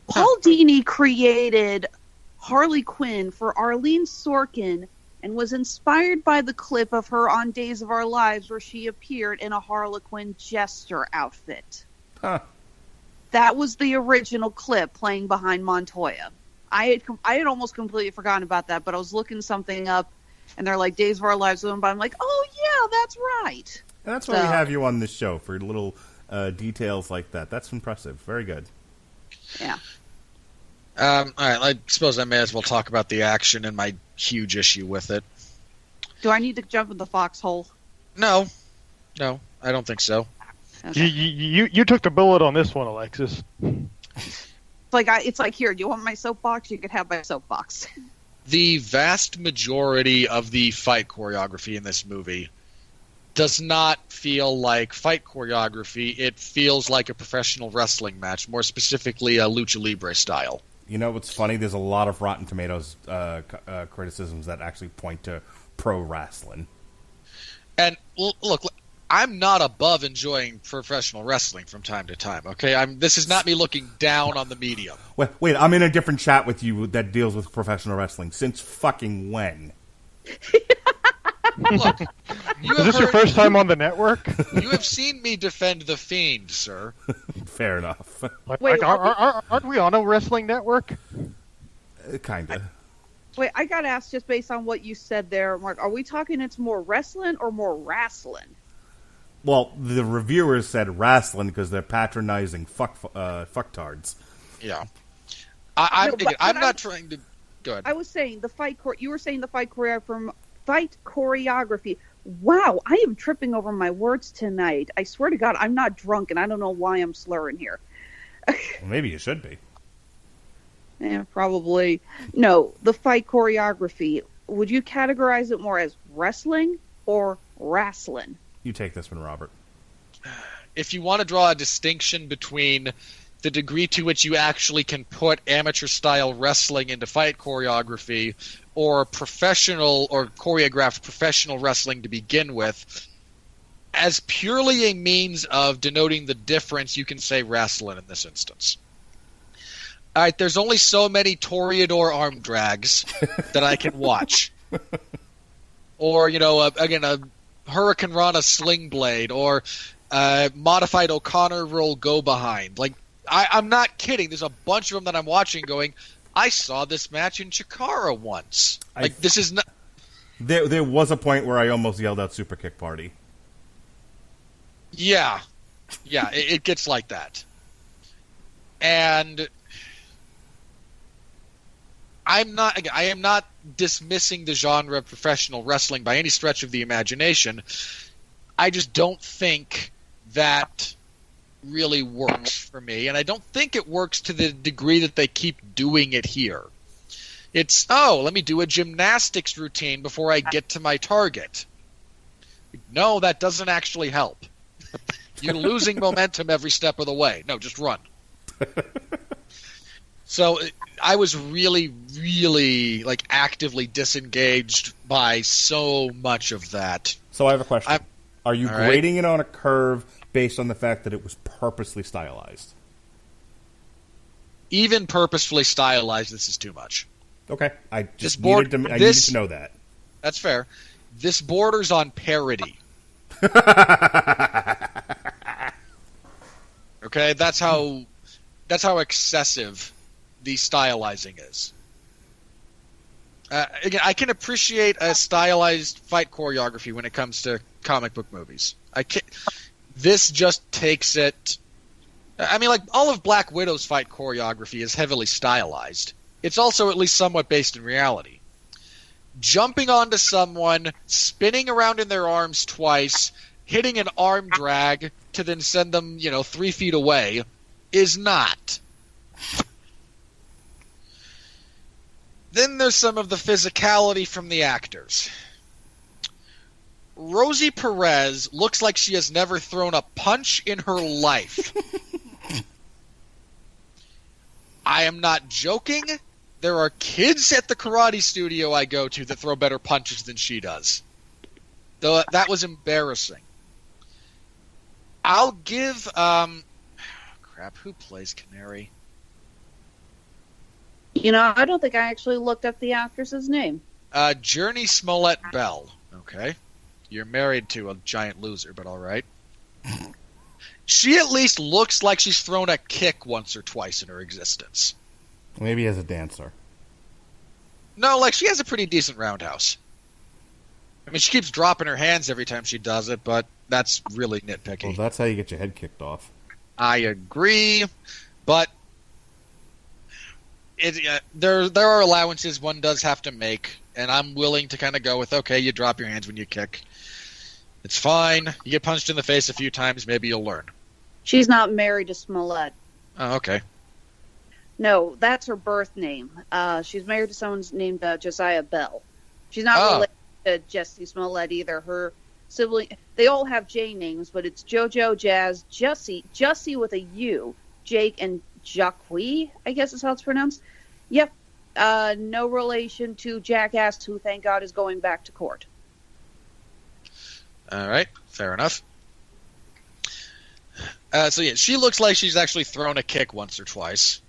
Paul Dini created Harley Quinn for Arlene Sorkin and was inspired by the clip of her on Days of Our Lives where she appeared in a Harlequin jester outfit. Huh. That was the original clip playing behind Montoya. I had almost completely forgotten about that, but I was looking something up, and they're like, Days of Our Lives going by. I'm like, oh, yeah, that's right. And that's why we have you on this show, for little details like that. That's impressive. Very good. Yeah. All right, I suppose I may as well talk about the action and my huge issue with it. Do I need to jump in the foxhole? No, I don't think so. Okay. You took the bullet on this one, Alexis. It's like, here, do you want my soapbox? You could have my soapbox. The vast majority of the fight choreography in this movie does not feel like fight choreography. It feels like a professional wrestling match, more specifically a lucha libre style. You know what's funny? There's a lot of Rotten Tomatoes criticisms that actually point to pro wrestling. And look, I'm not above enjoying professional wrestling from time to time, okay? This is not me looking down on the medium. Wait, I'm in a different chat with you that deals with professional wrestling. Since fucking when? Look, is this your first time on the network? You have seen me defend The Fiend, sir. Fair enough. Wait, aren't we on a wrestling network? Kinda. Wait, I got asked just based on what you said there, Mark. Are we talking it's more wrestling or more wrestling? Well, the reviewers said wrestling because they're patronizing fucktards. Yeah. I'm not trying to... Go ahead. I was saying you were saying the fight choreography. Wow, I am tripping over my words tonight. I swear to God, I'm not drunk, and I don't know why I'm slurring here. Well, maybe you should be. Yeah, probably. No, the fight choreography. Would you categorize it more as wrestling or wrestling? You take this one, Robert. If you want to draw a distinction between the degree to which you actually can put amateur-style wrestling into fight choreography or professional or choreographed professional wrestling to begin with, as purely a means of denoting the difference, you can say wrestling in this instance. All right, there's only so many Toreador arm drags that I can watch. Or, again, a Hurricane Rana sling blade or modified O'Connor roll go behind. Like, I'm not kidding. There's a bunch of them that I'm watching going, I saw this match in Chikara once. This is not... There was a point where I almost yelled out Super Kick Party. Yeah. Yeah, it gets like that. And I am not dismissing the genre of professional wrestling by any stretch of the imagination. I just don't think that really works for me, and I don't think it works to the degree that they keep doing it here. It's, let me do a gymnastics routine before I get to my target. No, that doesn't actually help. You're losing momentum every step of the way. No, just run. So I was really, really actively disengaged by so much of that. So I have a question. Are you grading it on a curve based on the fact that it was purposely stylized? Even purposefully stylized, this is too much. Okay. I just needed to know that. That's fair. This borders on parody. Okay, that's how excessive the stylizing is. Again, I can appreciate a stylized fight choreography when it comes to comic book movies. This just takes it. I mean, all of Black Widow's fight choreography is heavily stylized. It's also at least somewhat based in reality. Jumping onto someone, spinning around in their arms twice, hitting an arm drag to then send them, 3 feet away, is not. Then there's some of the physicality from the actors. Rosie Perez looks like she has never thrown a punch in her life. I am not joking. There are kids at the karate studio I go to that throw better punches than she does. Though that was embarrassing. I'll give who plays Canary? I don't think I actually looked up the actress's name. Journey Smollett Bell. Okay. You're married to a giant loser, but all right. She at least looks like she's thrown a kick once or twice in her existence. Maybe as a dancer. No, she has a pretty decent roundhouse. I mean, she keeps dropping her hands every time she does it, but that's really nitpicky. Well, that's how you get your head kicked off. I agree, but there are allowances one does have to make, and I'm willing to kind of go with, okay, you drop your hands when you kick. It's fine. You get punched in the face a few times, maybe you'll learn. She's not married to Smollett. Oh, okay. No, that's her birth name. She's married to someone named Josiah Bell. She's not related to Jesse Smollett either. Her sibling, they all have J names, but it's JoJo, Jazz, Jussie with a U, Jake, and Jacqui, I guess is how it's pronounced. Yep. No relation to Jackass, who, thank God, is going back to court. All right. Fair enough. So, yeah, she looks like she's actually thrown a kick once or twice.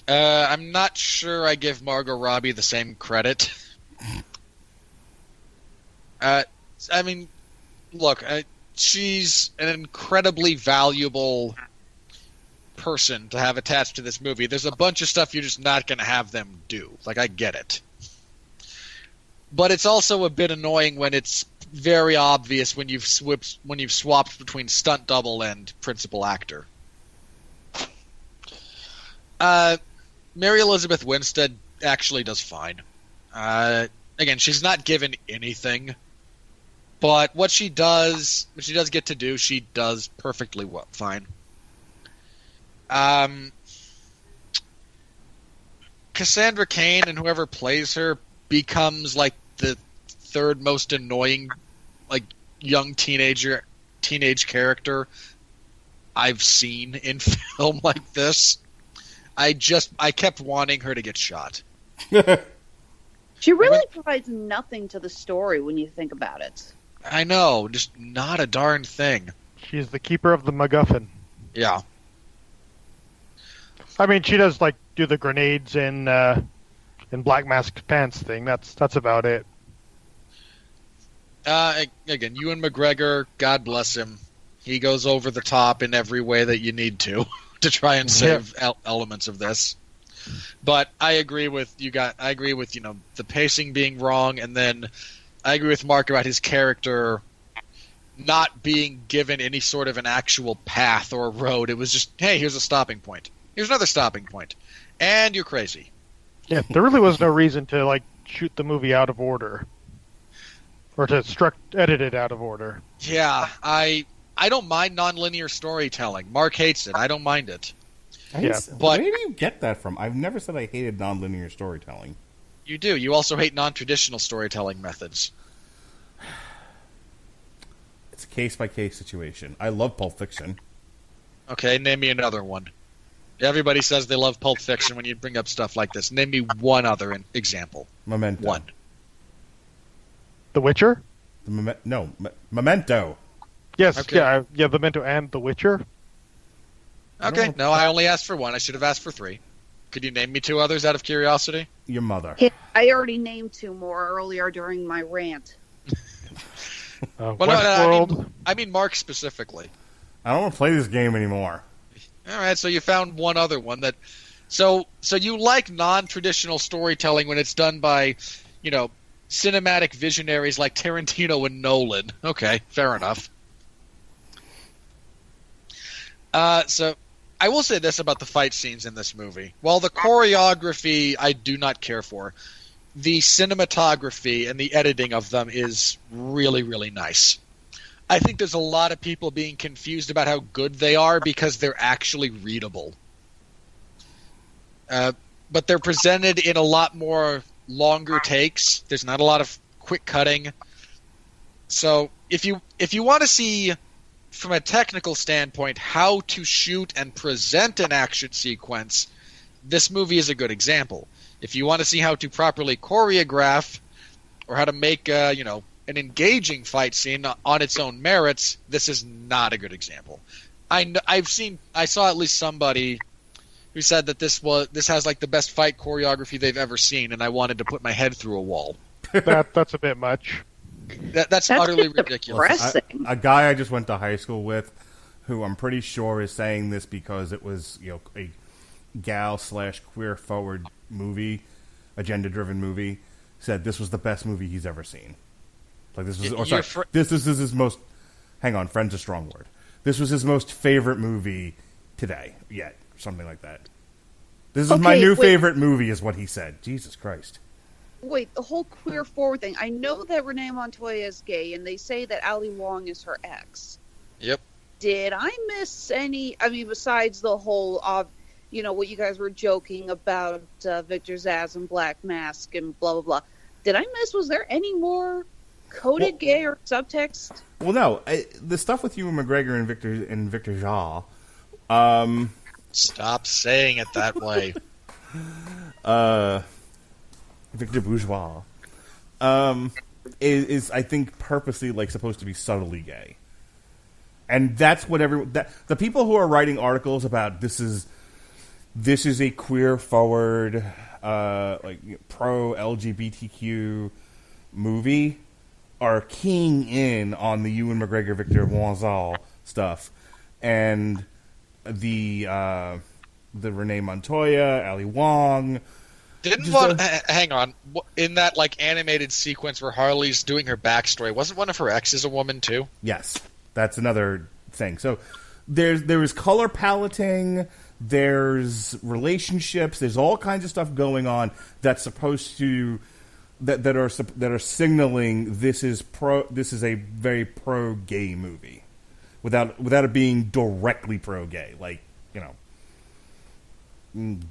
I'm not sure I give Margot Robbie the same credit. I mean, look, she's an incredibly valuable person to have attached to this movie. There's a bunch of stuff you're just not going to have them do. I get it. But it's also a bit annoying when it's very obvious when you've swapped between stunt double and principal actor. Mary Elizabeth Winstead actually does fine. Again, she's not given anything, but what she does get to do, she does perfectly fine. Cassandra Cain and whoever plays her becomes the third most annoying young teenage character I've seen in film like this. I kept wanting her to get shot. She really provides nothing to the story when you think about it. I know, just not a darn thing. She's the keeper of the MacGuffin. Yeah. I mean, she does do the grenades in Black Mask Pants thing. That's about it. Again, Ewan McGregor, God bless him. He goes over the top in every way that you need to try and save elements of this. But I agree with the pacing being wrong, and then I agree with Mark about his character not being given any sort of an actual path or road. It was just, hey, here's a stopping point. Here's another stopping point. And you're crazy. Yeah, there really was no reason to like shoot the movie out of order. Or to edit it out of order. Yeah, I don't mind nonlinear storytelling. Mark hates it. I don't mind it. Yeah, but where do you get that from? I've never said I hated nonlinear storytelling. You do. You also hate non-traditional storytelling methods. It's a case-by-case situation. I love Pulp Fiction. Okay, name me another one. Everybody says they love Pulp Fiction when you bring up stuff like this. Name me one other example. Memento. One. The Witcher? Memento. Yes, Okay. yeah, Memento and The Witcher. Okay, no, I only asked for one. I should have asked for three. Could you name me two others out of curiosity? Your mother. I already named two more earlier during my rant. Westworld. I mean Mark specifically. I don't want to play this game anymore. All right, so you found one other one that. So you like non-traditional storytelling when it's done by, cinematic visionaries like Tarantino and Nolan. Okay, fair enough. So I will say this about the fight scenes in this movie. While the choreography I do not care for, the cinematography and the editing of them is really, really nice. I think there's a lot of people being confused about how good they are because they're actually readable. But they're presented in a lot more longer takes. There's not a lot of quick cutting. So if you want to see from a technical standpoint how to shoot and present an action sequence, this movie is a good example. If you want to see how to properly choreograph or how to make an engaging fight scene on its own merits, this is not a good example. I saw at least somebody who said that this has like the best fight choreography they've ever seen, and I wanted to put my head through a wall. That's a bit much. That's utterly ridiculous. A guy I just went to high school with, who I'm pretty sure is saying this because it was a gal/queer forward movie, agenda driven movie, said this was the best movie he's ever seen. Like this was, this is his most. Hang on, friend's a strong word. This was his most favorite movie today yet, something like that. This is my new favorite movie, is what he said. Jesus Christ. Wait, the whole queer forward thing. I know that Renee Montoya is gay, and they say that Ali Wong is her ex. Yep. Did I miss any? I mean, besides the whole, what you guys were joking about Victor Zsasz and Black Mask and blah blah blah. Did I miss? Was there any more coded gay or subtext? Well, no. The stuff with Ewan McGregor and Victor Zsasz. Stop saying it that way. Victor Bourgeois is I think purposely supposed to be subtly gay, and that's what the people who are writing articles about this is a queer forward pro LGBTQ movie are keying in on the Ewan McGregor Victor Bourgeois stuff and the Renee Montoya, Ali Wong. Hang on. In that animated sequence where Harley's doing her backstory, wasn't one of her exes a woman too? Yes, that's another thing. So there is color paletting, there's relationships, there's all kinds of stuff going on that's supposed to that are signaling this is a very pro gay movie, without it being directly pro gay.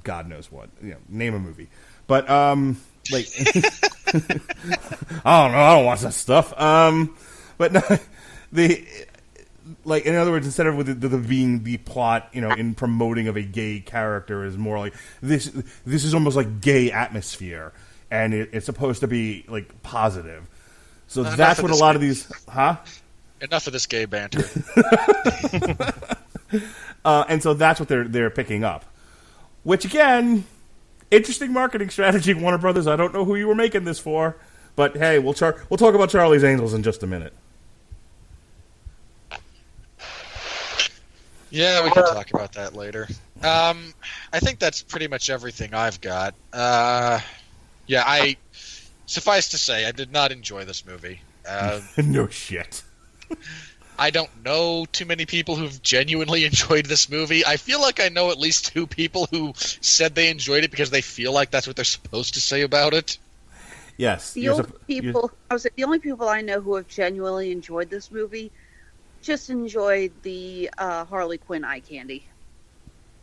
God knows what. Name a movie. But, I don't know, I don't watch that stuff. But no, in other words, instead of with the being the plot, in promoting of a gay character is more like, this is almost like gay atmosphere, and it's supposed to be, positive. So that's what a lot of these, Enough of this gay banter. And so that's what they're picking up. Which, again, interesting marketing strategy, Warner Brothers. I don't know who you were making this for, but hey, we'll talk about Charlie's Angels in just a minute. Yeah, we can talk about that later. I think that's pretty much everything I've got. Suffice to say, I did not enjoy this movie. No shit. I don't know too many people who've genuinely enjoyed this movie. I feel like I know at least 2 people who said they enjoyed it because they feel like that's what they're supposed to say about it. Yes. The only people I know who have genuinely enjoyed this movie just enjoyed the Harley Quinn eye candy.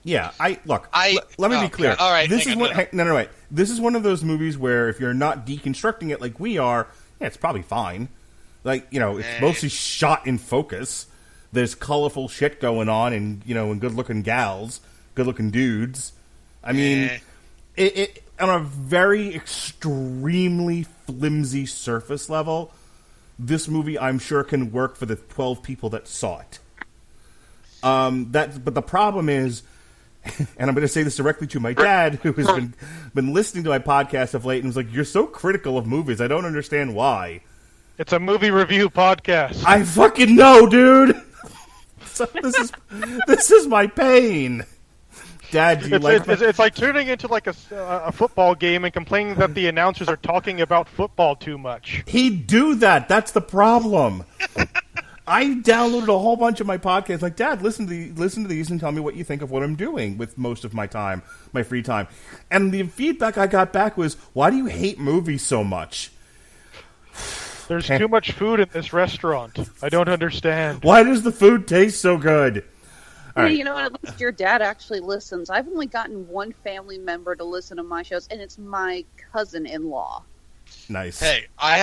Yeah, let me be clear. Yeah, all right, This is one of those movies where if you're not deconstructing it like we are, yeah, it's probably fine. Like, it's mostly shot in focus. There's colorful shit going on, and good-looking gals, good-looking dudes. I mean, it on a very extremely flimsy surface level, this movie I'm sure can work for the 12 people that saw it. But the problem is, and I'm going to say this directly to my dad, who has been listening to my podcast of late, and was like, "You're so critical of movies. I don't understand why." It's a movie review podcast. I fucking know, dude. So this is my pain. Dad, do you it's like turning into like a football game and complaining that the announcers are talking about football too much. He'd do that. That's the problem. I downloaded a whole bunch of my podcasts. Like, Dad, listen to these and tell me what you think of what I'm doing with most of my time, my free time. And the feedback I got back was, "Why do you hate movies so much?" There's too much food in this restaurant. I don't understand. Why does the food taste so good? All right. You know what? At least your dad actually listens. I've only gotten one family member to listen to my shows, and it's my cousin-in-law. Nice. Hey, I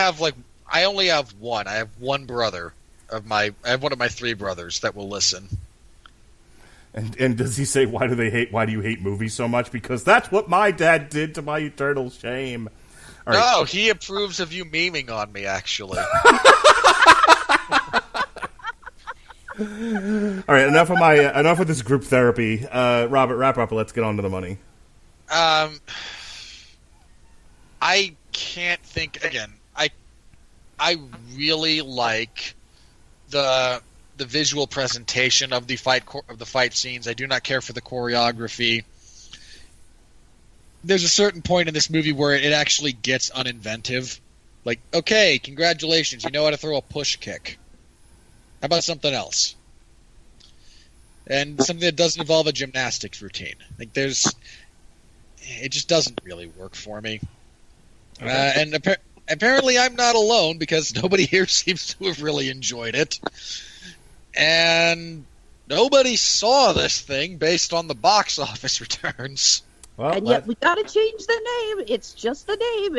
only have one. I have one brother. I have one of my 3 brothers that will listen. And does he say, why do you hate movies so much? Because that's what my dad did, to my eternal shame. All right. No, he approves of you memeing on me, actually. All right, enough of this group therapy. Robert, wrap up and let's get on to the money. I can't think again. I really like the visual presentation of the fight scenes. I do not care for the choreography. There's a certain point in this movie where it actually gets uninventive. Like, okay, congratulations, you know how to throw a push kick. How about something else? And something that doesn't involve a gymnastics routine. Like, it just doesn't really work for me. Okay. And apparently I'm not alone, because nobody here seems to have really enjoyed it. And nobody saw this thing based on the box office returns. Well, and yet we gotta change the name. It's just the name.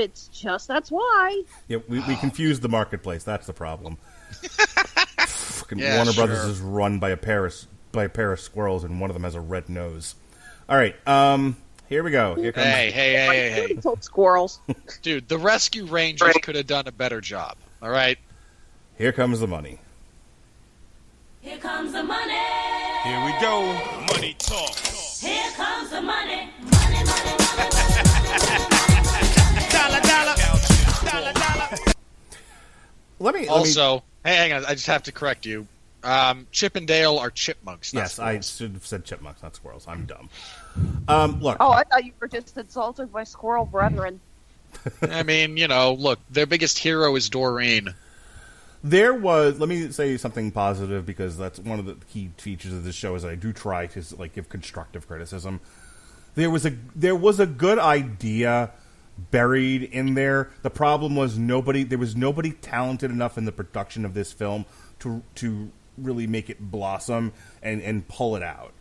That's why. Yeah, we confused the marketplace. That's the problem. Yeah, Warner Brothers is run by a pair of squirrels, and one of them has a red nose. All right, here we go. Here comes. Hey! Told squirrels. Dude, the Rescue Rangers could have done a better job. All right. Here comes the money. Here comes the money. Here we go. Money talk. Here comes the money. Money, money, Dollar. Let me hang on. I just have to correct you. Chip and Dale are chipmunks. Yes, squirrels. I should have said chipmunks, not squirrels. I'm dumb. Look. Oh, I thought you were just insulted by squirrel brethren. I mean, look, their biggest hero is Doreen. Let me say something positive, because that's one of the key features of this show, is I do try to give constructive criticism. There was a good idea buried in there. The problem was there was nobody talented enough in the production of this film to really make it blossom and pull it out.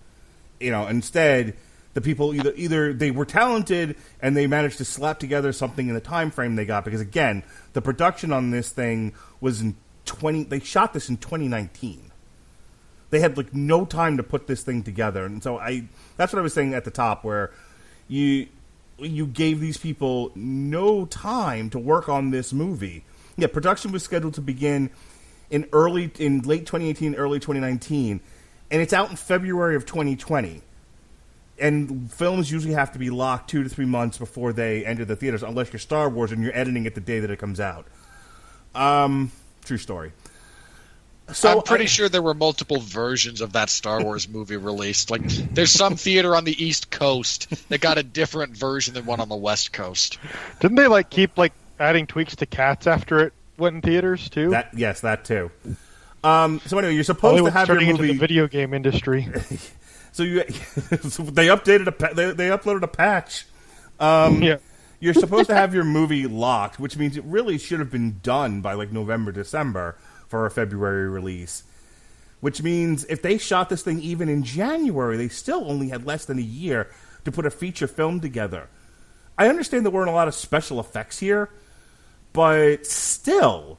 Instead, the people either they were talented and they managed to slap together something in the time frame they got, because again, the production on this thing was they shot this in 2019. They had no time to put this thing together, and so that's what I was saying at the top, where you gave these people no time to work on this movie. Yeah, production was scheduled to begin in late 2018, early 2019, and it's out in February of 2020. And films usually have to be locked 2 to 3 months before they enter the theaters, unless you're Star Wars and you're editing it the day that it comes out. True story. So I'm pretty sure there were multiple versions of that Star Wars movie released. There's some theater on the East Coast that got a different version than one on the West Coast. Didn't they keep adding tweaks to Cats after it went in theaters too? That too. So anyway, you're supposed to Hollywood's have your turning into movie. the video game industry. So they updated they uploaded a patch. Yeah. You're supposed to have your movie locked, which means it really should have been done by like November, December for a February release. Which means if they shot this thing even in January, they still only had less than a year to put a feature film together. I understand there weren't a lot of special effects here, but still,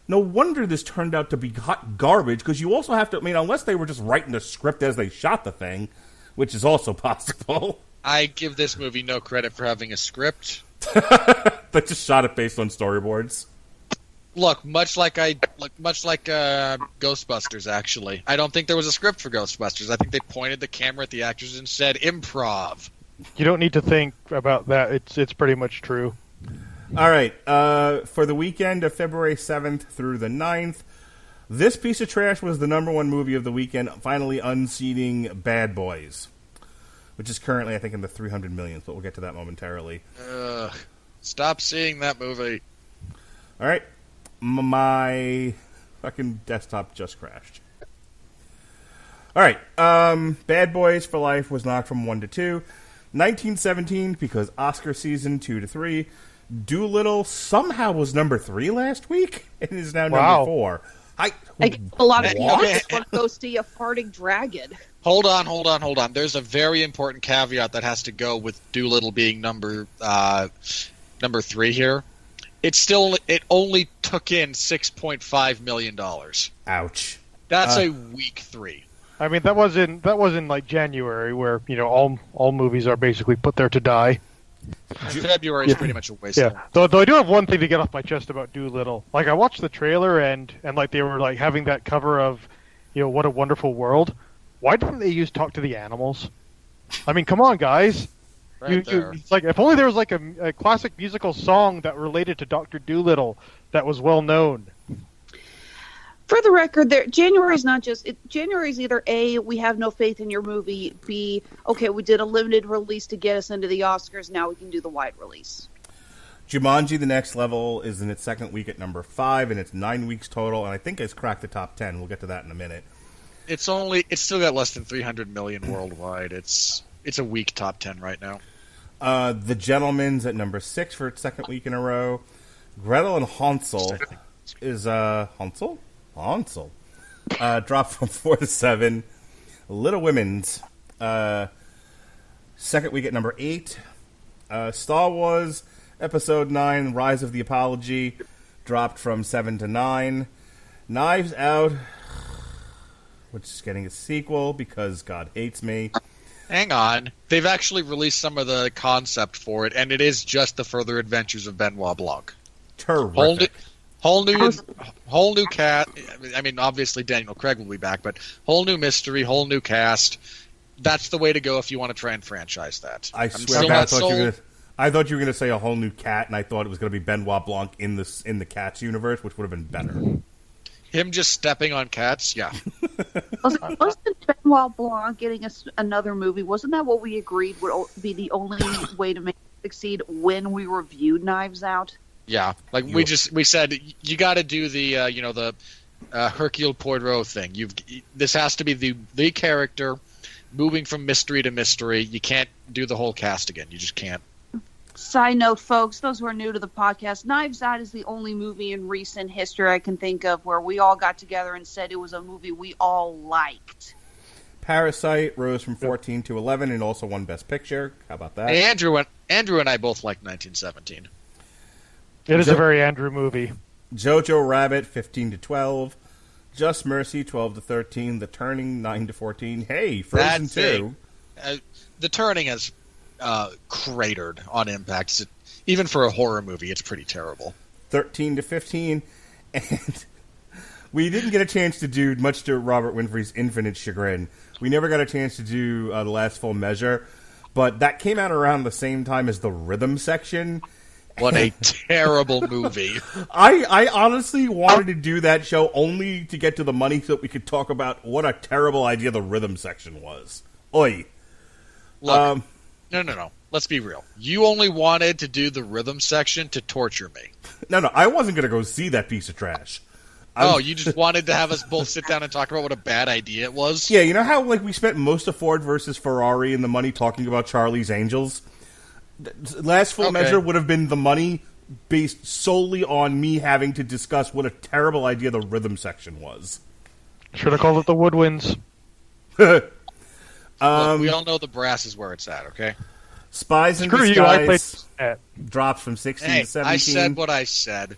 no wonder this turned out to be hot garbage, because you also have to, I mean, unless they were just writing the script as they shot the thing, which is also possible. I give this movie no credit for having a script. They just shot it based on storyboards. Look, much like Ghostbusters, actually. I don't think there was a script for Ghostbusters. I think they pointed the camera at the actors and said, improv. You don't need to think about that. It's pretty much true. All right, for the weekend of February 7th through the 9th, this piece of trash was the number one movie of the weekend, finally unseating Bad Boys, which is currently, I think, in the 300 millions, but we'll get to that momentarily. Stop seeing that movie. All right, my fucking desktop just crashed. All right, Bad Boys for Life was knocked from 1 to 2. 1917, because Oscar season 2 to 3. Doolittle somehow was number 3 last week and is now number 4. I guess a lot of people Okay. just want to go see a farting dragon. Hold on. There's a very important caveat that has to go with Doolittle being number 3 here. It only took in $6.5 million. Ouch. That's a week 3. I mean, that was in like January, where all movies are basically put there to die. February is pretty much a waste. Yeah. Though I do have one thing to get off my chest about Doolittle. Like, I watched the trailer and like they were like having that cover of, What a Wonderful World. Why didn't they use Talk to the Animals? I mean, come on, guys. It's like, if only there was like a classic musical song that related to Dr. Doolittle that was well known. For the record, January is not just... January is either A, we have no faith in your movie, B, okay, we did a limited release to get us into the Oscars, now we can do the wide release. Jumanji: The Next Level is in its second week at number 5, and it's 9 weeks total, and I think it's cracked the top 10. We'll get to that in a minute. It's still got less than 300 million worldwide. It's a weak top 10 right now. The Gentleman's at number 6 for its second week in a row. Gretel and Hansel is Hansel dropped from 4 to 7. Little Women's second week at number 8. Star Wars Episode 9, Rise of the Apology, dropped from 7 to 9. Knives Out, which is getting a sequel because God hates me. Hang on. They've actually released some of the concept for it, and it is just the further adventures of Benoit Blanc. Terrific. Whole new cast. I mean, obviously Daniel Craig will be back, but whole new mystery, whole new cast. That's the way to go if you want to try and franchise that. I swear, I thought you were going to say a whole new cat, and I thought it was going to be Benoit Blanc in the Cats universe, which would have been better. Him just stepping on cats, yeah. Wasn't Benoit Blanc getting another movie? Wasn't that what we agreed would be the only way to make it succeed when we reviewed Knives Out? Yeah, like we said, you got to do the Hercule Poirot thing. This has to be the character moving from mystery to mystery. You can't do the whole cast again. You just can't. Side note, folks, those who are new to the podcast, Knives Out is the only movie in recent history I can think of where we all got together and said it was a movie we all liked. Parasite rose from 14 to 11 and also won Best Picture. How about that? Hey, Andrew and I both liked 1917. It is a very Andrew movie. Jojo Rabbit 15 to 12. Just Mercy 12 to 13. The Turning 9 to 14. Hey, Frozen 2. The Turning has cratered on Impact. Even for a horror movie, it's pretty terrible. 13 to 15. And we didn't get a chance to do, much to Robert Winfree's infinite chagrin, we never got a chance to do The Last Full Measure, but that came out around the same time as the Rhythm section. What a terrible movie. I honestly wanted to do that show only to get to the money so that we could talk about what a terrible idea the Rhythm section was. Oi. Look, no. Let's be real. You only wanted to do the Rhythm section to torture me. No, I wasn't going to go see that piece of trash. Oh, you just wanted to have us both sit down and talk about what a bad idea it was? Yeah, you know how like we spent most of Ford versus Ferrari and the money talking about Charlie's Angels? Last Full Measure would have been the money based solely on me having to discuss what a terrible idea the rhythm section was. Should have called it the Woodwinds. Look, we all know the brass is where it's at, okay? Spies in Screw you, I Disguise played drops from 16 Hey, to 17. I said what I said.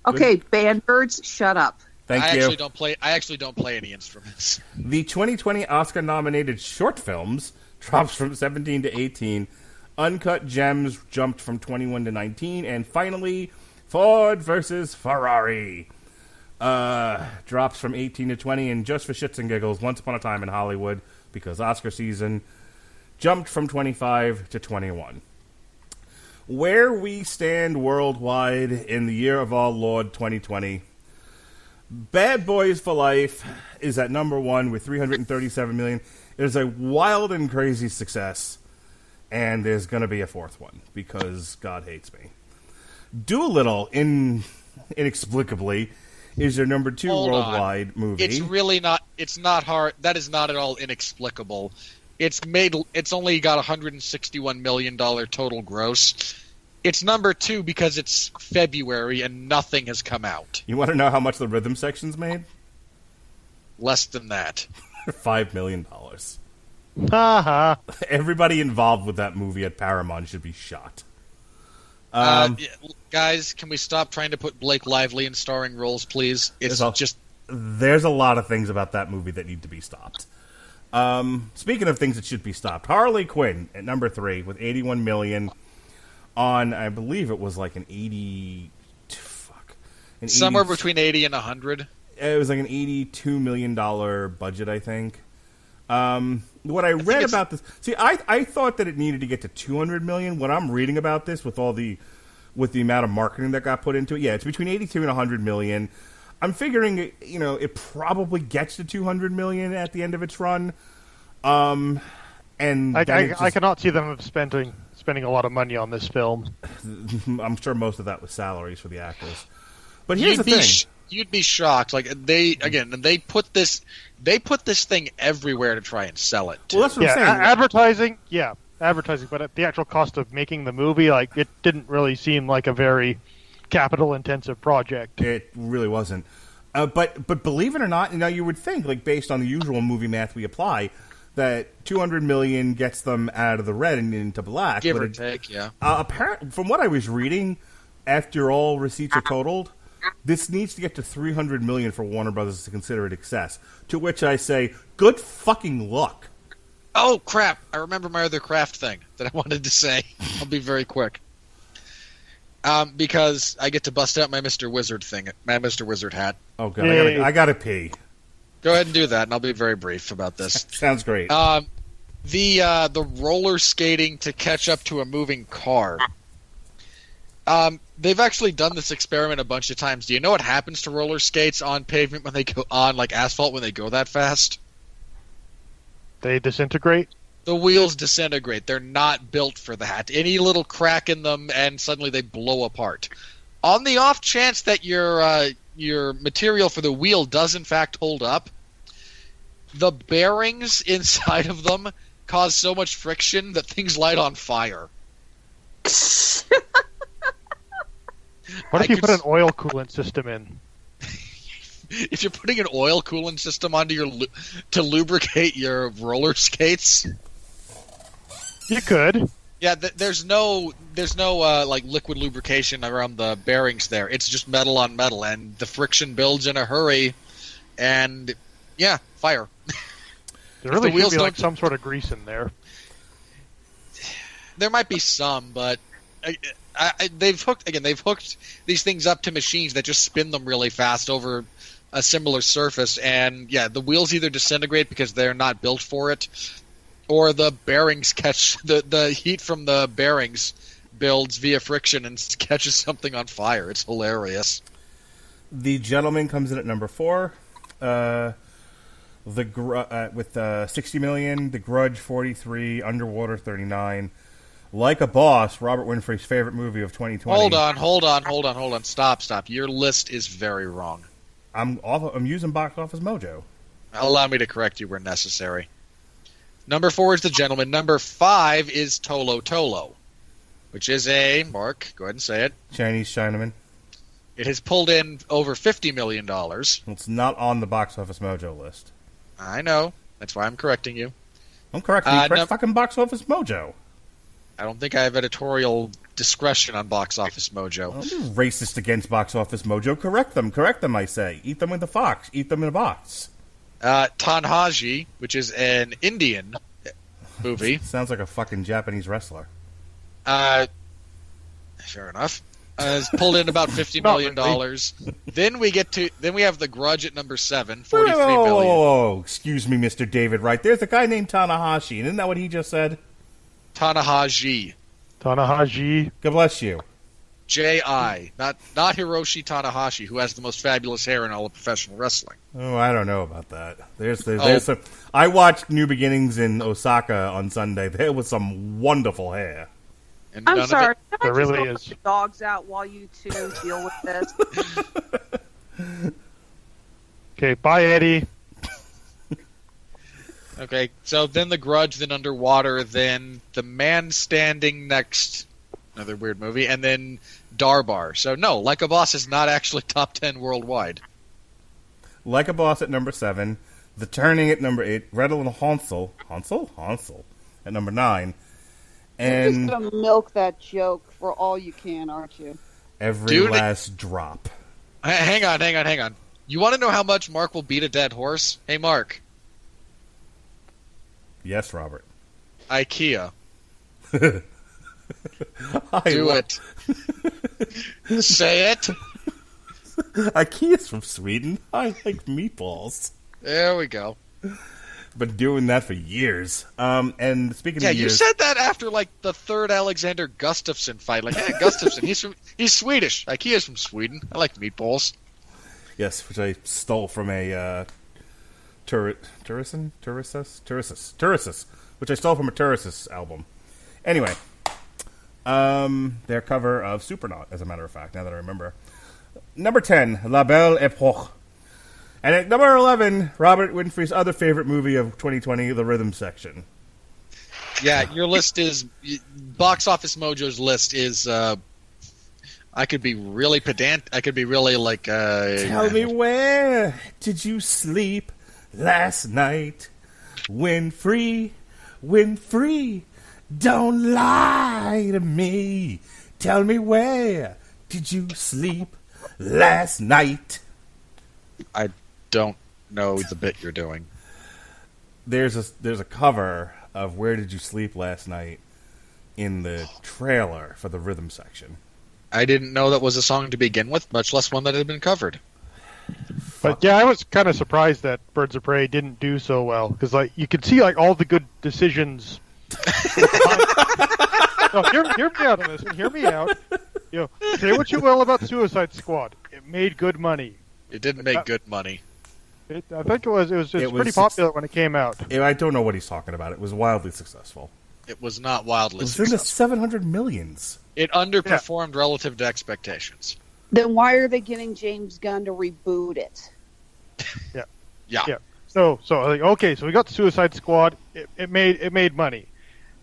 Okay, bandbirds, shut up. Thank I you. actually don't play any instruments. The 2020 Oscar-nominated short films drops from 17 to 18. Uncut Gems jumped from 21 to 19. And finally, Ford versus Ferrari drops from 18 to 20. And just for shits and giggles, Once Upon a Time in Hollywood, because Oscar season, jumped from 25 to 21. Where we stand worldwide in the year of our Lord 2020, Bad Boys for Life is at number one with $337 million. It is a wild and crazy success, and there's going to be a fourth one because God hates me. Doolittle, inexplicably, is your number two Hold worldwide movie. It's really not. It's not hard. That is not at all inexplicable. It's only got $161 million total gross. It's number two because it's February and nothing has come out. You want to know how much the rhythm section's made? Less than that. $5 million. Haha. Everybody involved with that movie at Paramount should be shot. Yeah, guys, can we stop trying to put Blake Lively in starring roles, please? It's just... There's a lot of things about that movie that need to be stopped. Speaking of things that should be stopped, Harley Quinn at number 3 with $81 million on, I believe it was like an 80... Somewhere between 80 and 100. It was like an $82 million budget, I think. What I read about this... See, I thought that it needed to get to $200 million. What I'm reading about this with the amount of marketing that got put into it, yeah, it's between 82 and 100 million. I'm figuring, it probably gets to 200 million at the end of its run. And I cannot see them spending a lot of money on this film. I'm sure most of that was salaries for the actors. But here's the thing. You'd be shocked. Like they put this thing everywhere to try and sell it. Well, that's what I'm saying. Advertising, but at the actual cost of making the movie, like, it didn't really seem like a very capital-intensive project. It really wasn't. But believe it or not, you would think, like, based on the usual movie math we apply, that 200 million gets them out of the red and into black. Give or take, yeah. Apparently, from what I was reading, after all receipts are totaled, this needs to get to 300 million for Warner Brothers to consider it excess. To which I say, good fucking luck. Oh, crap. I remember my other craft thing that I wanted to say. I'll be very quick. Because I get to bust out my Mr. Wizard thing, my Mr. Wizard hat. Oh, God. I gotta pee. Go ahead and do that, and I'll be very brief about this. Sounds great. The roller skating to catch up to a moving car. They've actually done this experiment a bunch of times. Do you know what happens to roller skates on pavement when they go on, like, asphalt when they go that fast? They disintegrate? The wheels disintegrate. They're not built for that. Any little crack in them, and suddenly they blow apart. On the off chance that your material for the wheel does in fact hold up, the bearings inside of them cause so much friction that things light on fire. What if you put an oil coolant system in? If you're putting an oil coolant system onto to lubricate your roller skates, you could. Yeah, there's no like liquid lubrication around the bearings there. It's just metal on metal, and the friction builds in a hurry, and yeah, fire. There really should be like some sort of grease in there. There might be some, but they've hooked these things up to machines that just spin them really fast over a similar surface, and yeah, the wheels either disintegrate because they're not built for it, or the bearings catch the heat from the bearings builds via friction and catches something on fire. It's hilarious. The Gentleman comes in at number 4. With 60 million. The Grudge 43. Underwater 39. Like a Boss, Robert Winfree's favorite movie of 2020. Hold on. Stop. Your list is very wrong. I'm using Box Office Mojo. Allow me to correct you where necessary. Number 4 is The Gentleman. Number 5 is Tolo Tolo, which is Mark, go ahead and say it. Chinese Chinaman. It has pulled in over $50 million. It's not on the Box Office Mojo list. I know. That's why I'm correcting you. I'm correcting you. Correct fucking Box Office Mojo. I don't think I have editorial discretion on Box Office Mojo. Don't be racist against Box Office Mojo. Correct them, I say. Eat them with a fox. Eat them in a box. Tanhaji, which is an Indian movie. Sounds like a fucking Japanese wrestler. Fair enough. Has pulled in about $50 million. Then we have The Grudge at number 7, $43 million. Oh, excuse me, Mr. David Wright. There's a guy named Tanahashi, and isn't that what he just said? Tanahashi. Tanahashi. God bless you. J.I. Not Hiroshi Tanahashi, who has the most fabulous hair in all of professional wrestling. Oh, I don't know about that. There's some. I watched New Beginnings in Osaka on Sunday. There was some wonderful hair. And I'm sorry. Can I There just really go let is. the dogs out while you two deal with this? Okay, bye, Eddie. Okay, so then The Grudge, then Underwater, then The Man Standing Next, another weird movie, and then Darbar. So no, Like a Boss is not actually top 10 worldwide. Like a Boss at number 7, The Turning at number 8, Gretel and Hansel at number 9, You're and just gonna milk that joke for all you can, aren't you? Every Last Drop. Hang on. You want to know how much Mark will beat a dead horse? Hey, Mark. Yes, Robert. IKEA. Do Do it. Say it. IKEA's from Sweden. I like meatballs. There we go. Been doing that for years. And speaking of you years, said that after like the third Alexander Gustafsson fight. Like, hey, Gustafsson, he's Swedish. IKEA's from Sweden. I like meatballs. yes, which I stole from a Turisis, which I stole from a Turisis album. Anyway, their cover of Supernaut, as a matter of fact. Now that I remember, number 10, La Belle Époque. And at number 11, Robert Winfree's other favorite movie of 2020, The Rhythm Section. Yeah, your list is Box Office Mojo's list is. I could be really pedant. I could be really like. Tell me, where did you sleep last night? Winfree, don't lie to me. Tell me, where did you sleep last night? I don't know the bit you're doing. There's a cover of Where Did You Sleep Last Night in the trailer for The Rhythm Section. I didn't know that was a song to begin with, much less one that had been covered. But yeah, I was kind of surprised that Birds of Prey didn't do so well because like you could see like all the good decisions. No, hear me out on this. Hear me out. Say what you will about Suicide Squad. It made good money. It didn't make good money. I think it was pretty popular when it came out. I don't know what he's talking about. It was wildly successful. It was not wildly It was in the successful. 700 millions. It underperformed relative to expectations. Then why are they getting James Gunn to reboot it? Yeah. So like, okay, so we got the Suicide Squad. It made money,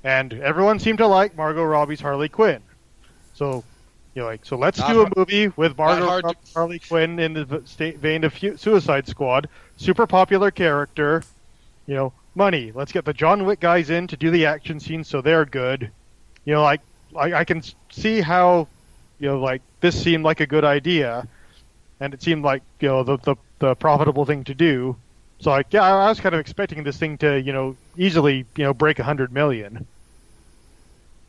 and everyone seemed to like Margot Robbie's Harley Quinn. So so let's do a movie with Margot Robbie, Harley Quinn in the vein of Suicide Squad. Super popular character. Money. Let's get the John Wick guys in to do the action scenes so they're good. I can see how this seemed like a good idea, and it seemed like the profitable thing to do. So I was kind of expecting this thing to easily break 100 million,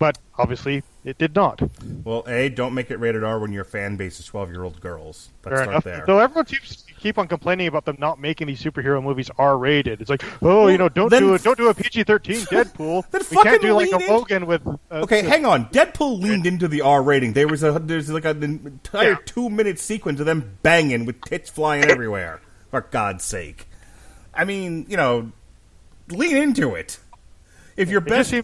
but obviously it did not. Well, don't make it rated R when your fan base is 12-year-old girls. Let's Fair start enough. there. So everyone seems to keep on complaining about them not making these superhero movies R-rated. It's like, don't do a PG-13 Deadpool. Then We can't fucking do like a lean in. Logan with. Okay, hang on. Deadpool leaned into the R rating. There's like an entire 2-minute sequence of them banging with tits flying everywhere. For God's sake. I mean, lean into it. If your best...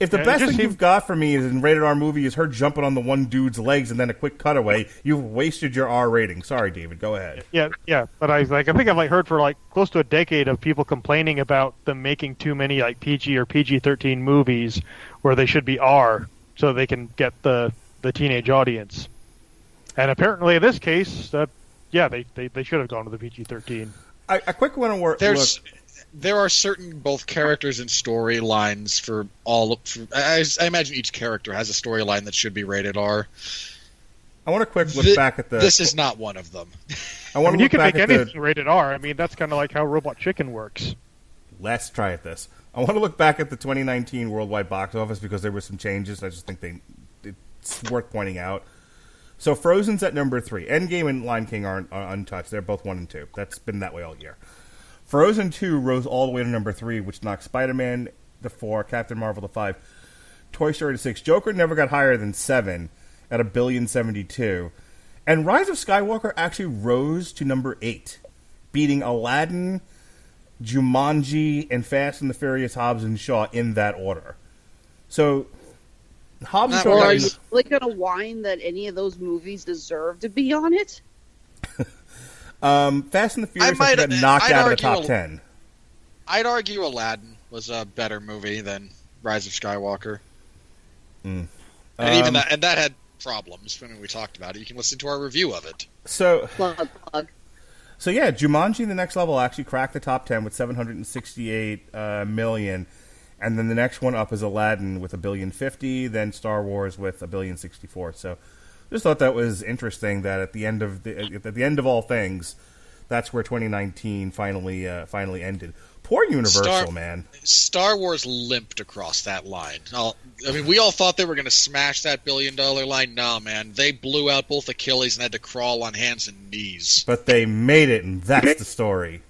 If the Yeah, it best just thing seems- you've got for me is in rated R movie is her jumping on the one dude's legs and then a quick cutaway, you've wasted your R rating. Sorry, David. Go ahead. Yeah, but I think I've heard for close to a decade of people complaining about them making too many PG or PG-13 movies where they should be R so they can get the teenage audience. And apparently in this case, they should have gone to the PG-13. A quick one on There are certain both characters and storylines for all. I imagine each character has a storyline that should be rated R. I want a quick look back at the. This is not one of them. You can make anything rated R. I mean, that's kind of like how Robot Chicken works. Let's try at this. I want to look back at the 2019 worldwide box office because there were some changes. I just think it's worth pointing out. So Frozen's at number 3. Endgame and Lion King are untouched. They're both 1 and 2. That's been that way all year. Frozen 2 rose all the way to number 3, which knocked Spider-Man to 4, Captain Marvel to 5, Toy Story to 6. Joker never got higher than 7 at $1,072,000,000. And Rise of Skywalker actually rose to number 8, beating Aladdin, Jumanji, and Fast and the Furious Hobbs and Shaw in that order. So Hobbs and Shaw... Are you really going to whine that any of those movies deserve to be on it? Fast and the Furious got knocked out of the top 10. I'd argue Aladdin was a better movie than Rise of Skywalker. And even that had problems when we talked about it. You can listen to our review of it. So Plug. So yeah, Jumanji: The Next Level actually cracked the top 10 with $768 million, and then the next one up is Aladdin with $1,050,000,000, then Star Wars with $1,064,000,000. So just thought that was interesting that at the end of all things, that's where 2019 finally ended. Poor Universal, man. Star Wars limped across that line. We all thought they were going to smash that $1 billion line. No, man. They blew out both Achilles and had to crawl on hands and knees. But they made it, and that's the story.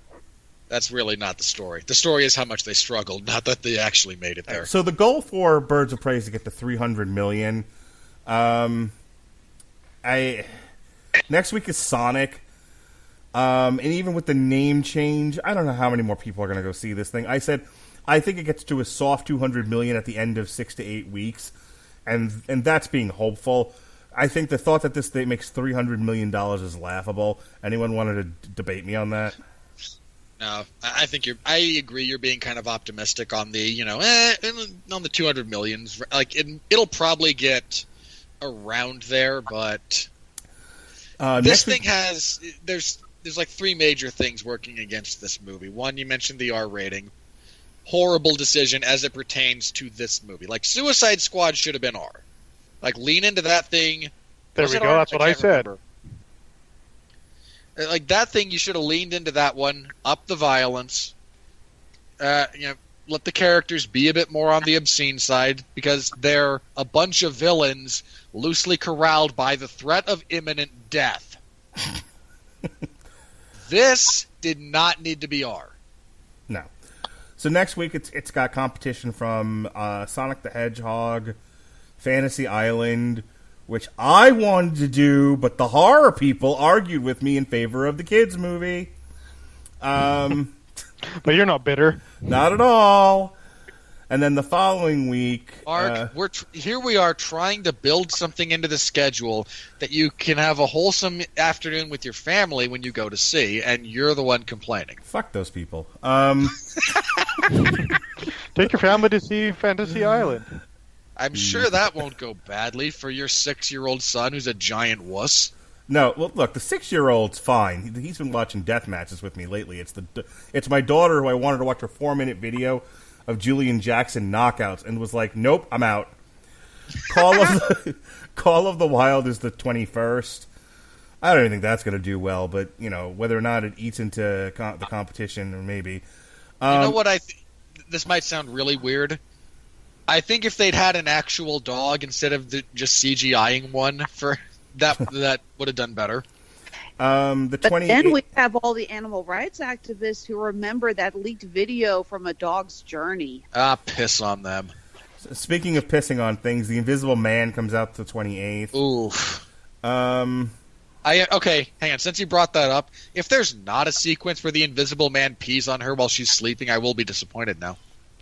That's really not the story. The story is how much they struggled, not that they actually made it there. So the goal for Birds of Prey is to get to $300 million. Next week is Sonic. And even with the name change, I don't know how many more people are going to go see this thing. I said I think it gets to a soft $200 million at the end of 6 to 8 weeks, and that's being hopeful. I think the thought that this thing makes $300 million is laughable. Anyone wanted to debate me on that? No, I think I agree. You're being kind of optimistic on the on the 200 millions. It'll probably get around there, but this thing has there's like 3 major things working against this movie. One, you mentioned the R rating. Horrible decision as it pertains to this movie. Like Suicide Squad should have been R. Like lean into that thing. There we go. That's what I said. Like that thing, you should have leaned into that one. Up the violence. Let the characters be a bit more on the obscene side because they're a bunch of villains loosely corralled by the threat of imminent death. This did not need to be R. No. So next week it's got competition from Sonic the Hedgehog, Fantasy Island, which I wanted to do, but the horror people argued with me in favor of the kids movie. But you're not bitter. Not at all. And then the following week... Mark, here we are trying to build something into the schedule that you can have a wholesome afternoon with your family when you go to see, and you're the one complaining. Fuck those people. Take your family to see Fantasy Island. I'm sure that won't go badly for your 6-year-old son who's a giant wuss. No, well, look, the 6-year-old's fine. He's been watching death matches with me lately. It's my daughter who I wanted to watch her 4-minute video of Julian Jackson knockouts and was like, nope, I'm out. Call of the Wild is the 21st. I don't even think that's going to do well, but, whether or not it eats into the competition, or maybe. You know what this might sound really weird. I think if they'd had an actual dog instead of just CGIing one for that would have done better. But then we have all the animal rights activists who remember that leaked video from A Dog's Journey. Piss on them. Speaking of pissing on things, The Invisible Man comes out the 28th. Oof. Okay, hang on. Since you brought that up, if there's not a sequence where the Invisible Man pees on her while she's sleeping, I will be disappointed now.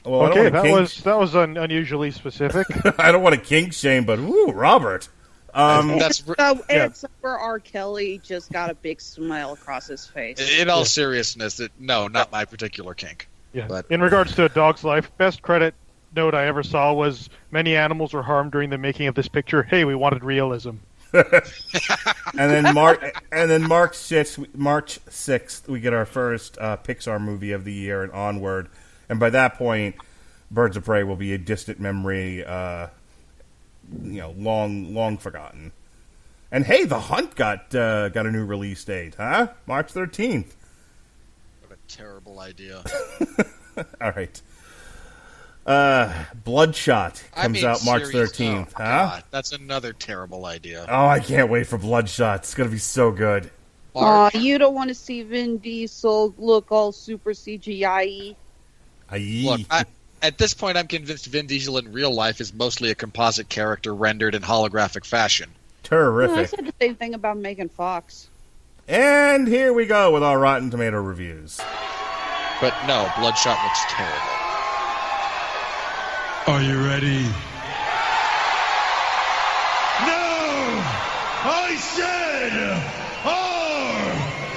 Well, Okay, I don't want to that was unusually specific. I don't want to kink shame, but ooh, Robert. That's Except for R. Kelly just got a big smile across his face. in all seriousness. No, not my particular kink. Yeah. But In regards to A Dog's Life, best credit note I ever saw was many animals were harmed during the making of this picture. Hey, we wanted realism. And then March 6th, we get our first Pixar movie of the year and onward. And by that point, Birds of Prey will be a distant memory, long forgotten. And hey, The Hunt got a new release date, huh? March 13th. what a terrible idea. All right. Bloodshot comes out March 13th, Oh, huh? God, that's another terrible idea. Oh, I can't wait for Bloodshot. It's going to be so good. Aw, you don't want to see Vin Diesel look all super CGI-y. Look, at this point, I'm convinced Vin Diesel in real life is mostly a composite character rendered in holographic fashion. I Terrific. said the same thing about Megan Fox. And here we go with our Rotten Tomato reviews. But no, Bloodshot looks terrible. Are you ready? No! I said, are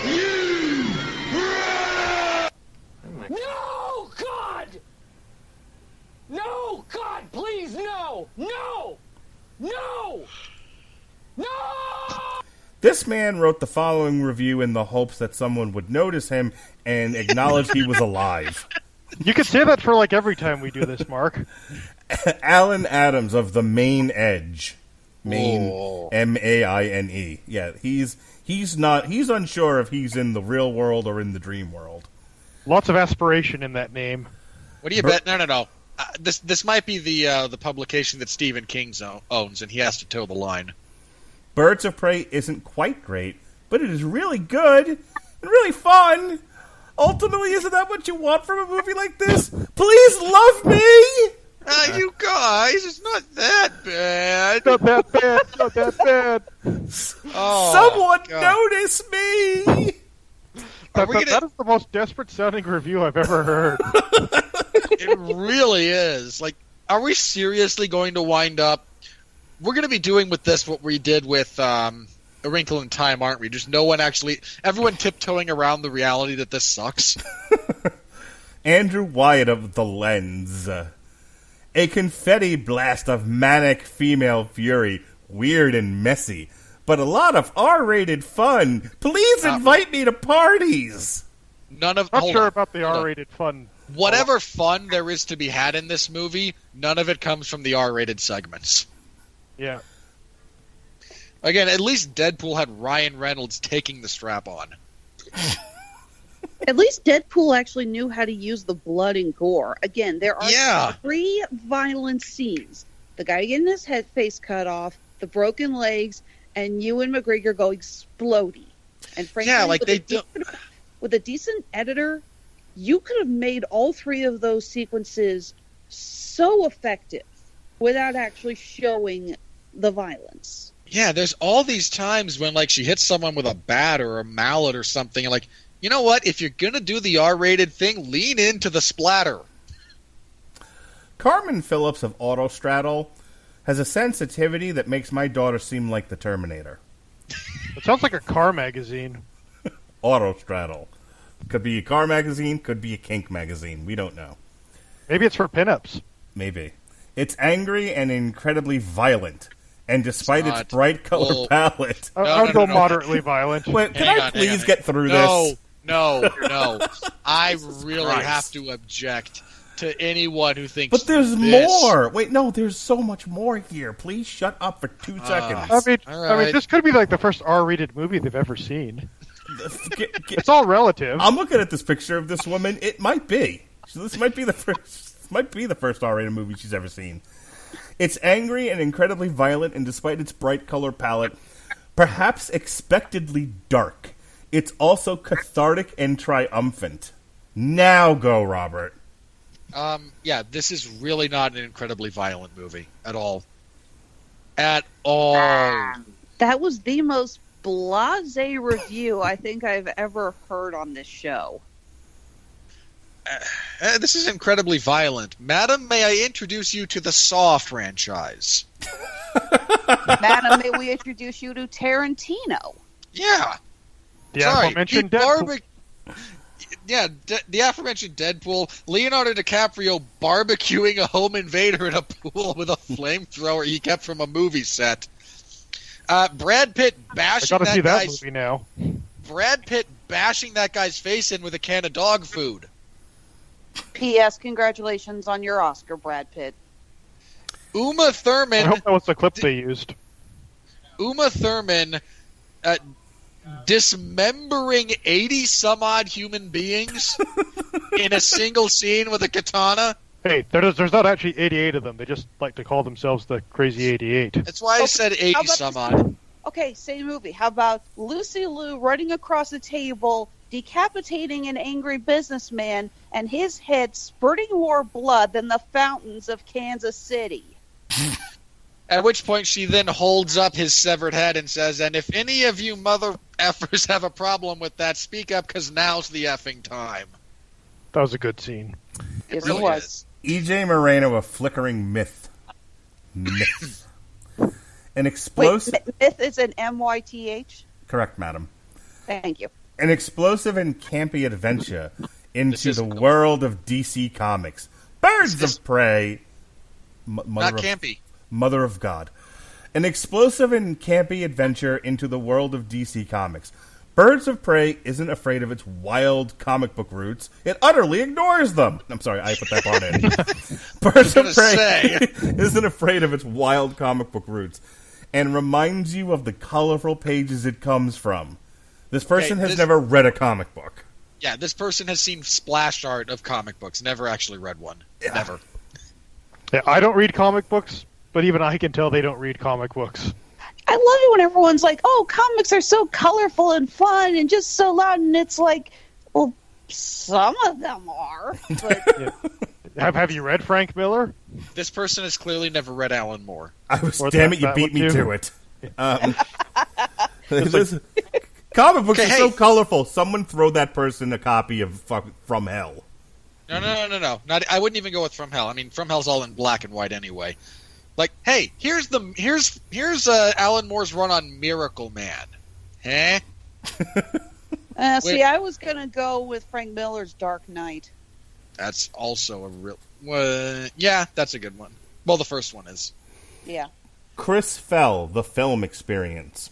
you ready? No, God! No, God, please, no! No! No! No! This man wrote the following review in the hopes that someone would notice him and acknowledge he was alive. You could say that for like every time we do this, Mark. Alan Adams of The Main Edge. Maine, Oh. Maine. Yeah, he's unsure if he's in the real world or in the dream world. Lots of aspiration in that name. What do you bet? No. This might be the publication that Stephen King owns, and he has to toe the line. Birds of Prey isn't quite great, but it is really good and really fun. Ultimately, isn't that what you want from a movie like this? Please love me! You guys, it's not that bad. Not that bad. Not that bad. Oh, Someone God. notice me! That is the most desperate sounding review I've ever heard. It really is. Like, are we seriously going to wind up? We're going to be doing with this what we did with A Wrinkle in Time, aren't we? Just everyone tiptoeing around the reality that this sucks. Andrew Wyatt of The Lens. A confetti blast of manic female fury, weird and messy, but a lot of R-rated fun. Please invite me to parties. None of Not hold sure on. about the Hold on. R-rated fun. Whatever fun there is to be had in this movie, none of it comes from the R-rated segments. Yeah. Again, at least Deadpool had Ryan Reynolds taking the strap on. At least Deadpool actually knew how to use the blood and gore. Again, there are 3 violent scenes. The guy getting his face cut off, the broken legs, and Ewan McGregor going explodey. And frankly, Yeah, like with a decent editor, you could have made all 3 of those sequences so effective without actually showing the violence. Yeah, there's all these times when, like, she hits someone with a bat or a mallet or something, and, like, you know what? If you're going to do the R-rated thing, lean into the splatter. Carmen Phillips of Autostraddle has a sensitivity that makes my daughter seem like the Terminator. It sounds like a car magazine. Autostraddle. Could be a car magazine, could be a kink magazine. We don't know. Maybe it's for pinups. Maybe. It's angry and incredibly violent. And despite its not. bright color Well, palette... I would go moderately violent. Wait, can Hang I on, please get through this? No. I really have to object to anyone who thinks But there's this. more! Wait, no, there's so much more here. Please shut up for 2 seconds. All right. This could be like the first R-rated movie they've ever seen. Get- It's all relative. I'm looking at this picture of this woman. It might be. This might be the first R-rated movie she's ever seen. It's angry and incredibly violent, and despite its bright color palette, perhaps expectedly dark, it's also cathartic and triumphant. Now go, Robert. Yeah, this is really not an incredibly violent movie at all. At all. That was the most blasé review I think I've ever heard on this show. This is incredibly violent. Madam, may I introduce you to the Saw franchise? Madam, may we introduce you to Tarantino? Yeah. The Sorry. aforementioned Deadpool. The aforementioned Deadpool. Leonardo DiCaprio barbecuing a home invader in a pool with a flamethrower he kept from a movie set. Brad Pitt I bashing gotta see that that guy's movie now. Brad Pitt bashing that guy's face in with a can of dog food. P.S. Congratulations on your Oscar, Brad Pitt. Uma I Thurman. hope that was the clip they used. Uma Thurman dismembering 80-some-odd human beings in a single scene with a katana. Hey, there's not actually 88 of them. They just like to call themselves the Crazy 88. That's why I said 80-some-odd. Okay, same movie. How about Lucy Liu running across the table, decapitating an angry businessman, and his head spurting more blood than the fountains of Kansas City? At which point she then holds up his severed head and says, and if any of you mother effers have a problem with that, speak up, because now's the effing time. That was a good scene. Yes, really it was. is. E.J. Moreno, a flickering myth. An explosive... Wait, myth is an M-Y-T-H? Correct, madam. Thank you. An explosive and campy adventure into is the cool. world of DC Comics. Birds This is- of Prey. Not campy. Mother of God. An explosive and campy adventure into the world of DC Comics. Birds of Prey isn't afraid of its wild comic book roots. It utterly ignores them. I'm sorry, I put that part in. Birds of Prey isn't afraid of its wild comic book roots and reminds you of the colorful pages it comes from. This person has never read a comic book. Yeah, this person has seen splash art of comic books, never actually read one. Yeah. Never. Yeah, I don't read comic books, but even I can tell they don't read comic books. I love it when everyone's like, oh, comics are so colorful and fun and just so loud. And it's like, well, some of them are. But Have you read Frank Miller? This person has clearly never read Alan Moore. Damn it, you beat me to it. Comic books are so colorful. Someone throw that person a copy of From Hell. No. I wouldn't even go with From Hell. I mean, From Hell's all in black and white anyway. Like, hey, here's Alan Moore's run on Miracle Man. Eh? See, I was going to go with Frank Miller's Dark Knight. That's also a real... yeah, that's a good one. Well, the first one is. Yeah. Chris Fell, The Film Experience.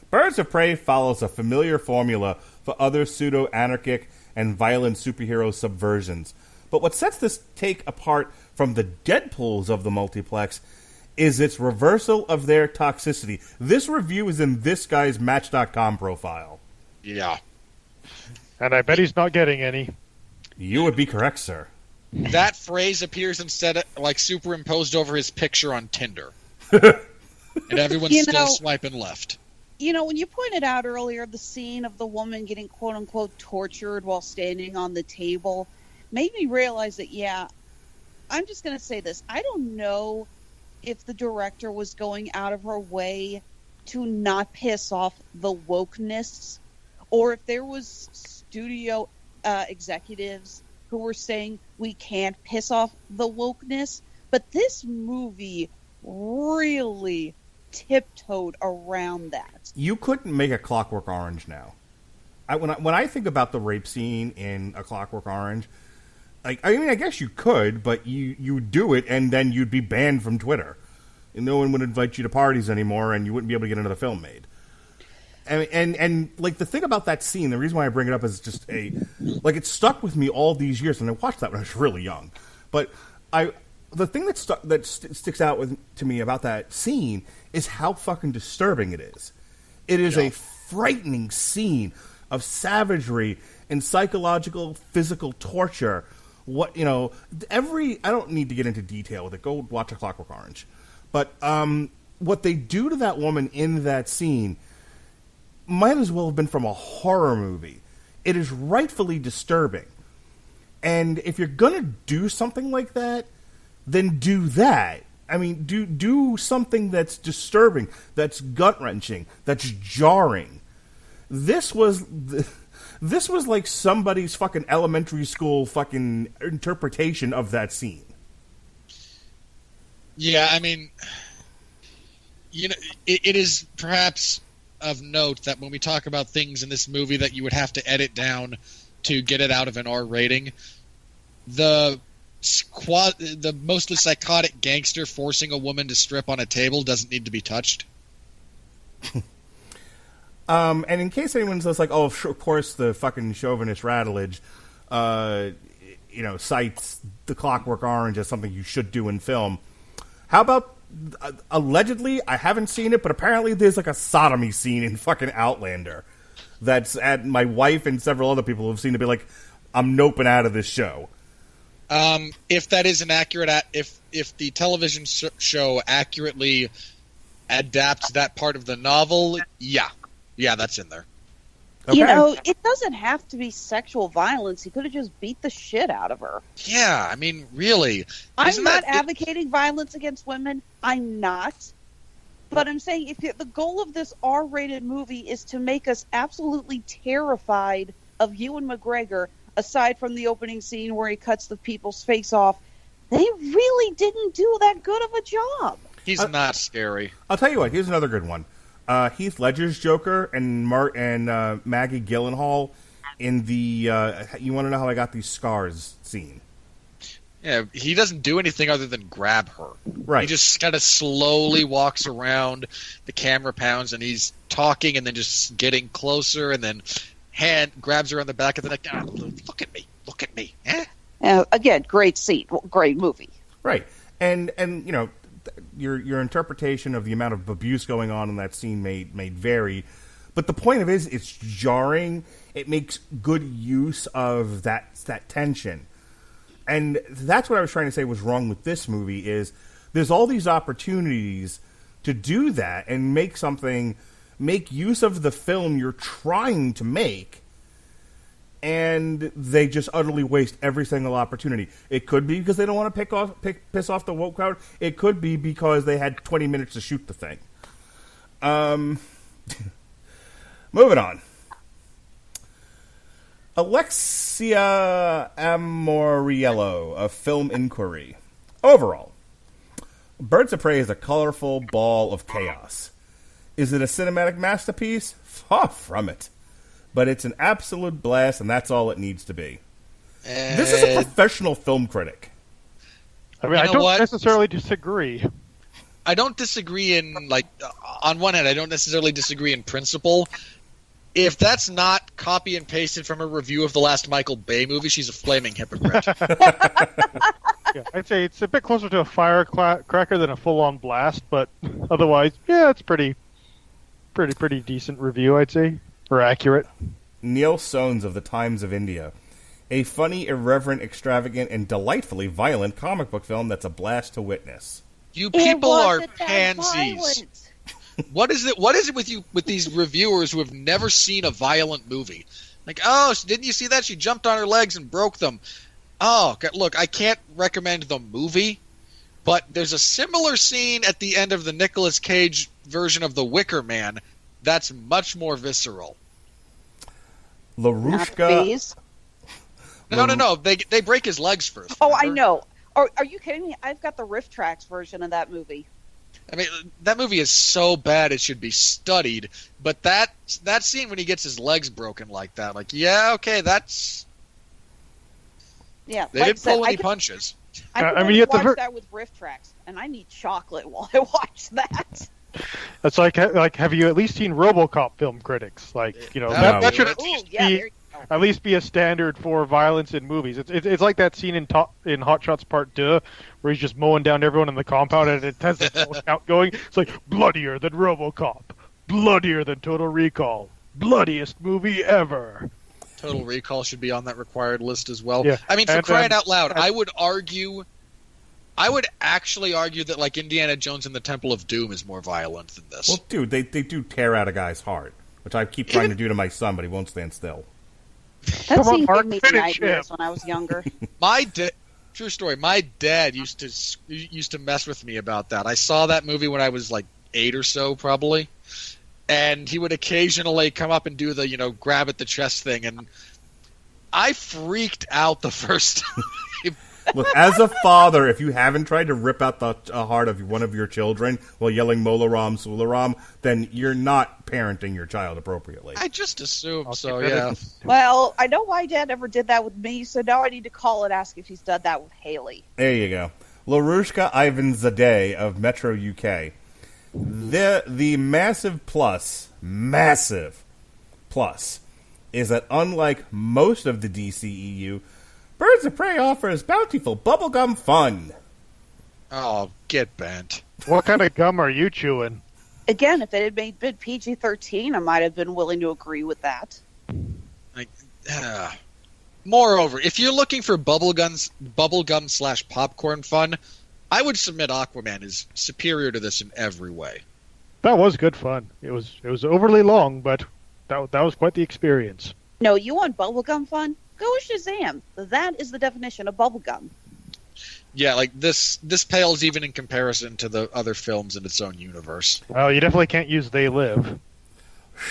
Birds of Prey follows a familiar formula for other pseudo-anarchic and violent superhero subversions. But what sets this take apart from the Deadpools of the multiplex is its reversal of their toxicity. This review is in this guy's Match.com profile. Yeah. And I bet he's not getting any. You would be correct, sir. That phrase appears instead like superimposed over his picture on Tinder. And everyone's still swiping left. You know, when you pointed out earlier the scene of the woman getting quote-unquote tortured while standing on the table made me realize that, yeah, I'm just going to say this. I don't know if the director was going out of her way to not piss off the wokeness, or if there was studio executives who were saying we can't piss off the wokeness. But this movie really tiptoed around that. You couldn't make a Clockwork Orange now. When I think about the rape scene in A Clockwork Orange, I mean, I guess you could, but you do it, and then you'd be banned from Twitter. And no one would invite you to parties anymore, and you wouldn't be able to get another film made. And like, the thing about that scene, the reason why I bring it up is just it stuck with me all these years, and I watched that when I was really young. But the thing that sticks out to me about that scene is how fucking disturbing it is. It is a frightening scene of savagery and psychological, physical torture. I don't need to get into detail with it. Go watch A Clockwork Orange. But what they do to that woman in that scene might as well have been from a horror movie. It is rightfully disturbing. And if you're going to do something like that, then do that. I mean, do something that's disturbing, that's gut-wrenching, that's jarring. This was This was like somebody's fucking elementary school fucking interpretation of that scene. Yeah, I mean, it is perhaps of note that when we talk about things in this movie that you would have to edit down to get it out of an R rating, the mostly psychotic gangster forcing a woman to strip on a table doesn't need to be touched. And in case anyone's just like, oh, sure, of course, the fucking chauvinist Radulich, cites The Clockwork Orange as something you should do in film. How about, allegedly, I haven't seen it, but apparently there's like a sodomy scene in fucking Outlander that's at my wife and several other people have seen to be like, I'm noping out of this show. If that is an accurate, if the television show accurately adapts that part of the novel, yeah, that's in there. Okay. It doesn't have to be sexual violence. He could have just beat the shit out of her. Yeah, I mean, really. I'm not advocating violence against women. I'm not. But I'm saying if the goal of this R-rated movie is to make us absolutely terrified of Ewan McGregor, aside from the opening scene where he cuts the people's face off, they really didn't do that good of a job. He's not scary. I'll tell you what, here's another good one. Heath Ledger's Joker and Maggie Gyllenhaal in the you want to know how I got these scars scene. Yeah, he doesn't do anything other than grab her. Right. He just kind of slowly walks around, the camera pounds, and he's talking and then just getting closer, and then grabs her on the back of the neck. Look at me. Again, great scene, great movie. Right. And your interpretation of the amount of abuse going on in that scene may vary, but the point of it is it's jarring. It makes good use of that tension, and that's what I was trying to say was wrong with this movie. Is there's all these opportunities to do that and make use of the film you're trying to make, and they just utterly waste every single opportunity. It could be because they don't want to piss off the woke crowd. It could be because they had 20 minutes to shoot the thing. Moving on. Alexia Amoriello of Film Inquiry. Overall, Birds of Prey is a colorful ball of chaos. Is it a cinematic masterpiece? Far from it. But it's an absolute blast, and that's all it needs to be. This is a professional film critic. I mean, I don't necessarily disagree. I don't disagree on one hand, I don't necessarily disagree in principle. If that's not copy and pasted from a review of the last Michael Bay movie, she's a flaming hypocrite. Yeah, I'd say it's a bit closer to a firecracker than a full-on blast, but otherwise, yeah, it's pretty decent review, I'd say. Or accurate. Neil Soanes of the Times of India. A funny, irreverent, extravagant, and delightfully violent comic book film that's a blast to witness. You people are pansies. What is it with these reviewers who have never seen a violent movie? Like, oh, didn't you see that? She jumped on her legs and broke them. Oh, look, I can't recommend the movie, but there's a similar scene at the end of the Nicolas Cage version of The Wicker Man that's much more visceral. LaRushka. No. They break his legs first. Oh, remember? I know. Are you kidding me? I've got the Riff Tracks version of that movie. I mean, that movie is so bad it should be studied. But that scene when he gets his legs broken like that, like, yeah, okay, that's... Yeah, they didn't pull any punches. I mean, you watch that with Riff Tracks, and I need chocolate while I watch that. That's like have you at least seen RoboCop film critics? Like, that should at least be a standard for violence in movies. It's like that scene in Hot Shots Part 2 where he's just mowing down everyone in the compound and it has the count going. It's like bloodier than RoboCop, bloodier than Total Recall, bloodiest movie ever. Total Recall should be on that required list as well. Yeah. I mean, for crying out loud, I would actually argue that like Indiana Jones and the Temple of Doom is more violent than this. Well, dude, they do tear out a guy's heart, which I keep trying to do to my son, but he won't stand still. That scene gave me nightmares when I was younger. True story. My dad used to mess with me about that. I saw that movie when I was like 8 or so, probably, and he would occasionally come up and do the, grab at the chest thing, and I freaked out the first time. Look, as a father, if you haven't tried to rip out the heart of one of your children while yelling Molaram Sularam, then you're not parenting your child appropriately. I just assumed so, keep it yeah. in. Well, I know my dad never did that with me, so now I need to call and ask if he's done that with Haley. There you go. Larushka Ivanzadeh of Metro UK. The massive plus, is that unlike most of the DCEU, Birds of Prey offers bountiful bubblegum fun. Oh, get bent. What kind of gum are you chewing? Again, if it had been PG-13, I might have been willing to agree with that. Moreover, if you're looking for bubblegum / popcorn fun, I would submit Aquaman is superior to this in every way. That was good fun. It was overly long, but that was quite the experience. No, you want bubblegum fun? Go with Shazam. That is the definition of bubblegum. Yeah, like this pales even in comparison to the other films in its own universe. Well, you definitely can't use They Live.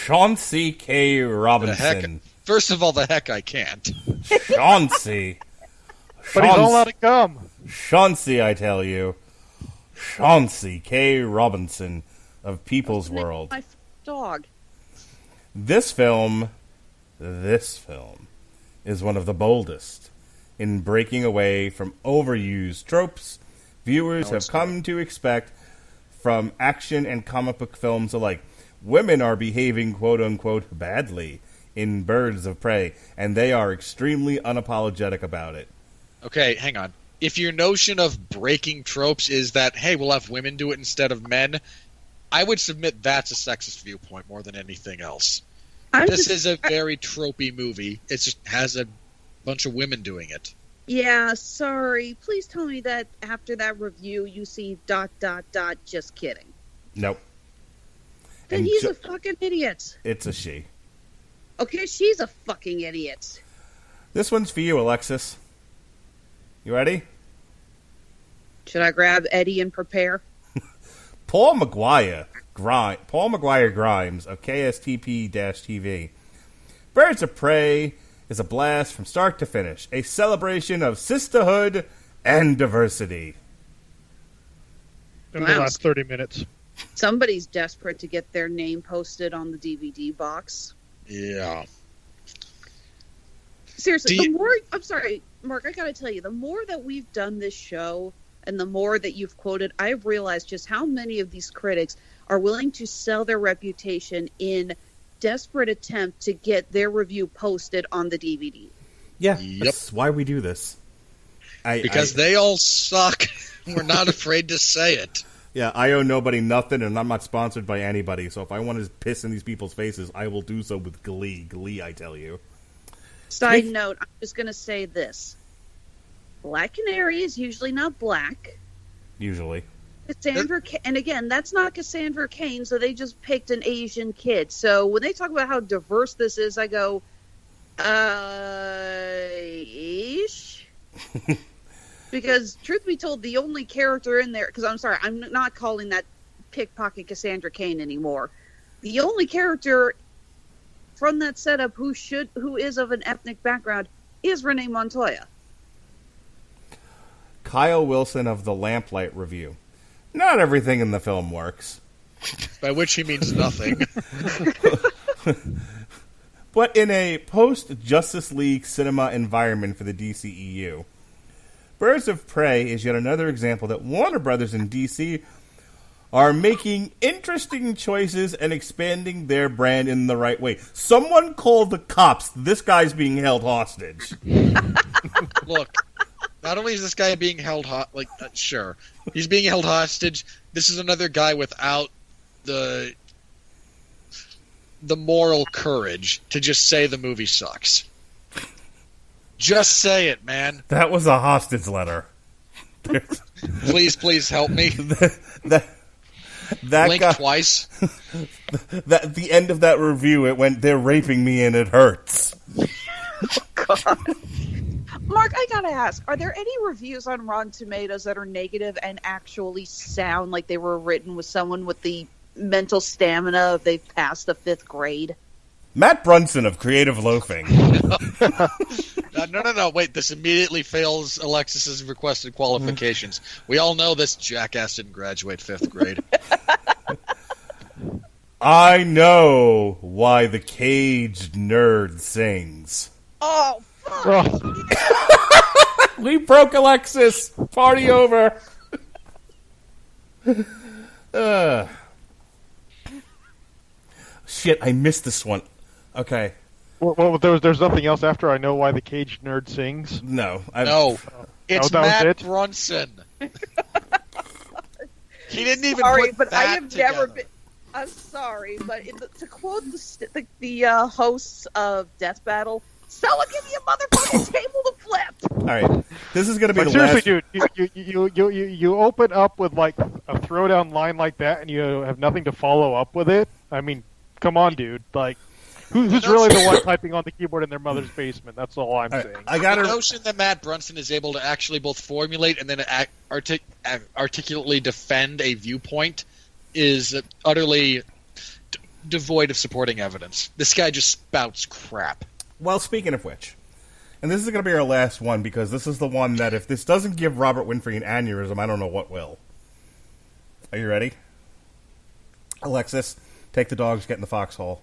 Chauncey K. The Robinson. heck, first of all, the heck I can't. Chauncey. But he's all out of gum. Chauncey, I tell you. Chauncey K. Robinson of People's World. My dog. This film is one of the boldest in breaking away from overused tropes viewers have come to expect from action and comic book films alike. Women are behaving quote-unquote badly in Birds of Prey, and they are extremely unapologetic about it. Okay, hang on. If your notion of breaking tropes is that, hey, we'll have women do it instead of men, I would submit that's a sexist viewpoint more than anything else. This is a very tropey movie. It just has a bunch of women doing it. Yeah, sorry. Please tell me that after that review you see ... Just kidding. Nope. Then And he's a fucking idiot. It's a she. Okay, she's a fucking idiot. This one's for you, Alexis. You ready? Should I grab Eddie and prepare? Paul Maguire Grimes of KSTP-TV. Birds of Prey is a blast from start to finish, a celebration of sisterhood and diversity. In Wow. the last 30 minutes. Somebody's desperate to get their name posted on the DVD box. Yeah. Seriously, I'm sorry, Mark, I gotta tell you, the more that we've done this show and the more that you've quoted, I've realized just how many of these critics are willing to sell their reputation in desperate attempt to get their review posted on the DVD. Yeah, Yep. that's why we do this. Because they all suck. We're not afraid to say it. Yeah, I owe nobody nothing, and I'm not sponsored by anybody, so if I want to piss in these people's faces, I will do so with glee. Glee, I tell you. Side note, I'm just going to say this. Black Canary is usually not black. Usually. Cassandra, and again, that's not Cassandra Cain, so they just picked an Asian kid. So when they talk about how diverse this is, I go, ish? Because, truth be told, the only character in there, because I'm sorry, I'm not calling that pickpocket Cassandra Cain anymore. The only character from that setup who is of an ethnic background is Renee Montoya. Kyle Wilson of the Lamplight Review. Not everything in the film works. By which he means nothing. But in a post-Justice League cinema environment for the DCEU, Birds of Prey is yet another example that Warner Brothers and DC are making interesting choices and expanding their brand in the right way. Someone call the cops. This guy's being held hostage. Look, not only is this guy being held sure, he's being held hostage. This is another guy without the moral courage to just say the movie sucks. Just say it, man. That was a hostage letter. Please help me. that Blink guy, twice. At the end of that review, it went, "They're raping me and it hurts." God. Mark, I gotta ask, are there any reviews on Rotten Tomatoes that are negative and actually sound like they were written with someone with the mental stamina if they've passed the 5th grade. Matt Brunson of Creative Loafing. No. Wait, this immediately fails Alexis's requested qualifications. We all know this jackass didn't graduate 5th grade. I know why the caged nerd sings. Oh, Oh, We broke Alexis. Party over. Shit, I missed this one. Okay. well, there's nothing else after I know why the caged nerd sings. No. No. It's that was Matt it? Brunson. He didn't even sorry, put but that I have together. never been. I'm sorry, but to quote the hosts of Death Battle, "Someone give me a motherfucking table to flip." All right. This is going to be Like, the last... seriously, dude, you open up with like a throwdown line like that, and you have nothing to follow up with it. I mean, come on, dude. Like, who's really the one typing on the keyboard in their mother's basement? That's all I'm saying. I got The to... notion that Matt Brunson is able to actually both formulate and then articulately defend a viewpoint is utterly devoid of supporting evidence. This guy just spouts crap. Well, speaking of which, and this is going to be our last one because this is the one that if this doesn't give Robert Winfree an aneurysm, I don't know what will. Are you ready? Alexis, take the dogs, get in the foxhole.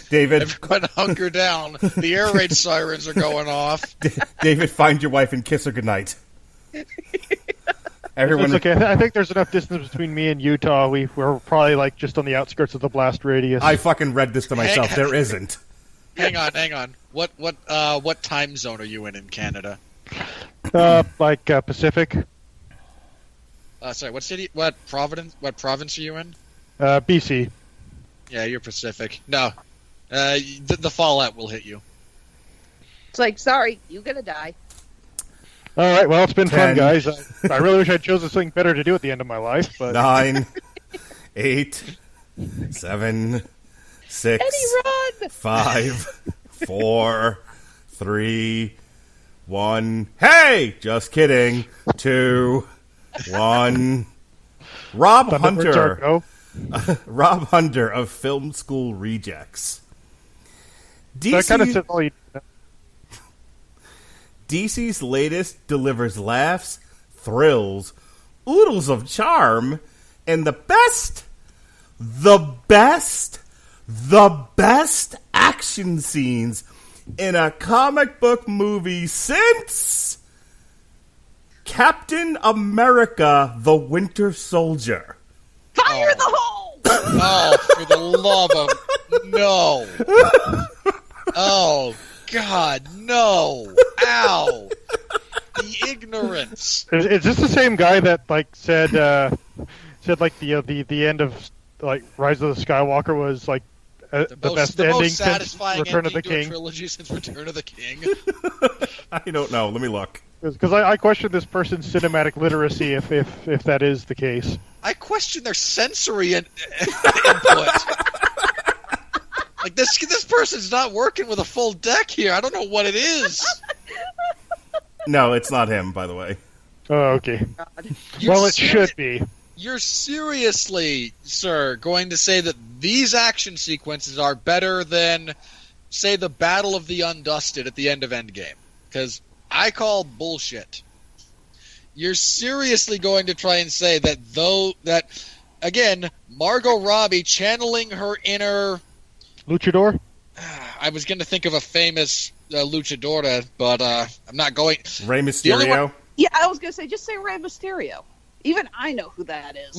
David, Everyone hunker down. The air raid sirens are going off. David, find your wife and kiss her goodnight. Everyone, It's okay. I think there's enough distance between me and Utah. We're probably like just on the outskirts of the blast radius. I fucking read this to myself. Hang on. There isn't. Hang on. What time zone are you in Canada? Pacific, Sorry, what city? What province are you in? BC. Yeah, you're Pacific. No, the fallout will hit you. It's like, sorry, you're gonna die. All right. Well, it's been 10. fun, guys. I really wish I'd chosen something better to do at the end of my life, but 9, 8, 7, 6, Eddie, run! 5, 4, 3, 1. Hey! Just kidding. 2, 1. Rob Thunderbirds Hunter. are go. Rob Hunter of Film School Rejects. That kind of says all you. DC's latest delivers laughs, thrills, oodles of charm, and the best action scenes in a comic book movie since Captain America: The Winter Soldier. Fire the hole! Oh, for the love of no! Oh God, no! Ow! The ignorance. Is this the same guy that like said like the end of like Rise of the Skywalker was like the best ending most since satisfying Return of the ending to a King? trilogy since Return of the King. I don't know. Let me look. Because I question this person's cinematic literacy if that is the case. I question their sensory input. Like this person's not working with a full deck here. I don't know what it is. No, it's not him, by the way. Oh, okay. You're Well, it seri- should be. You're seriously, sir, going to say that these action sequences are better than, say, the Battle of the Undusted at the end of Endgame? Because I call bullshit. You're seriously going to try and say that again, Margot Robbie channeling her inner... Luchador? I was going to think of a famous luchadora, but I'm not going... Rey The only Mysterio. one- Yeah, I was gonna say, just say Rey Mysterio. Even I know who that is.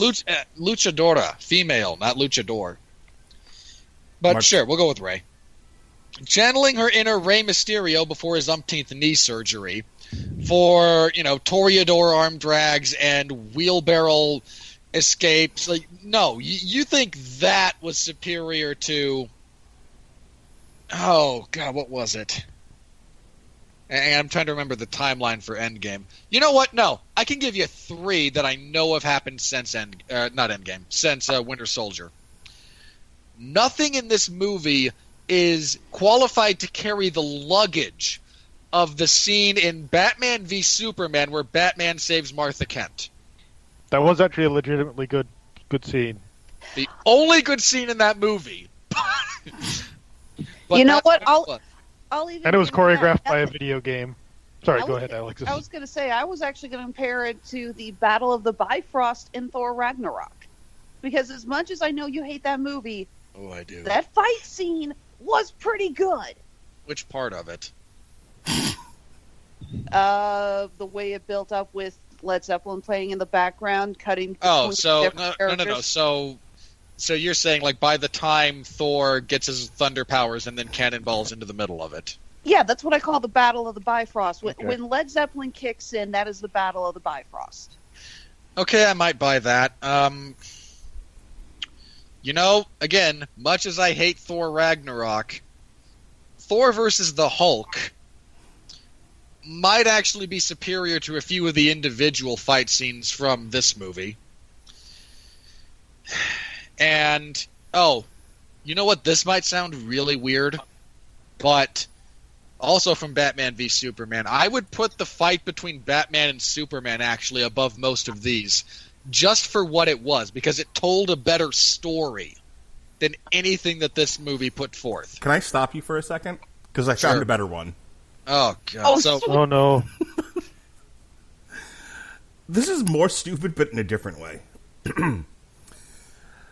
Luchadora, female, not luchador. But sure, we'll go with Rey. Channeling her inner Rey Mysterio before his umpteenth knee surgery for, Toreador arm drags and wheelbarrow escapes. Like, no, you think that was superior to... Oh, God, what was it? And I'm trying to remember the timeline for Endgame. You know what? No, I can give you 3 that I know have happened since since Winter Soldier. Nothing in this movie is qualified to carry the luggage of the scene in Batman v Superman where Batman saves Martha Kent. That was actually a legitimately good Good scene. The only good scene in that movie. But You know that's what? it was. I'll even And it was give you choreographed that. by a video game. Sorry, I go was- ahead, Alexis. I was going to say, I was actually going to compare it to the Battle of the Bifrost in Thor Ragnarok. Because as much as I know you hate that movie, Oh, I do. that fight scene was pretty good. Which part of it? The way it built up with Led Zeppelin playing in the background, cutting. Oh, between so different no. characters. So you're saying like by the time Thor gets his thunder powers and then cannonballs into the middle of it. Yeah, that's what I call the Battle of the Bifrost. Okay. When Led Zeppelin kicks in, that is the Battle of the Bifrost. Okay, I might buy that. You know, again, much as I hate Thor Ragnarok, Thor versus the Hulk might actually be superior to a few of the individual fight scenes from this movie. And, oh, you know what? This might sound really weird, but also from Batman v Superman, I would put the fight between Batman and Superman actually above most of these, just for what it was, because it told a better story than anything that this movie put forth. Can I stop you for a second? Because I found Sure. a better one. Oh, God. Oh, So, Oh, no. This is more stupid, but in a different way.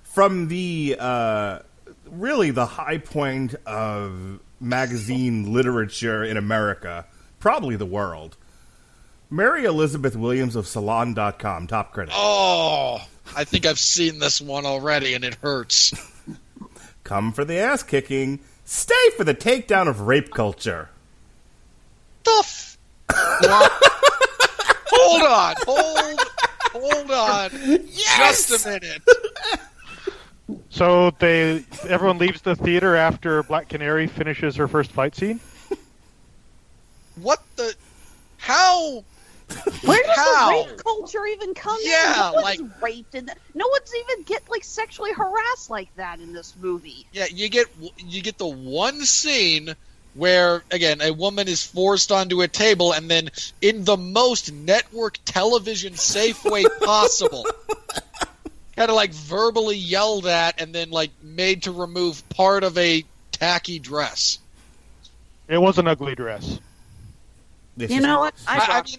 From the, really the high point of magazine literature in America, probably the world, Mary Elizabeth Williams of Salon.com, top critic. oh, I think I've seen this one already, and it hurts. Come for the ass kicking, stay for the takedown of rape culture. What? Hold on. Yes! Just a minute. So everyone leaves the theater after Black Canary finishes her first fight scene? What the? How? Where does How? the rape culture even come Yeah, in? No like- one's raped in that. No one's even get sexually harassed like that in this movie. Yeah, you get the one scene where, again, a woman is forced onto a table and then, in the most network television safe way possible, kind of like verbally yelled at and then like made to remove part of a tacky dress. It was an ugly dress. You know what? I mean,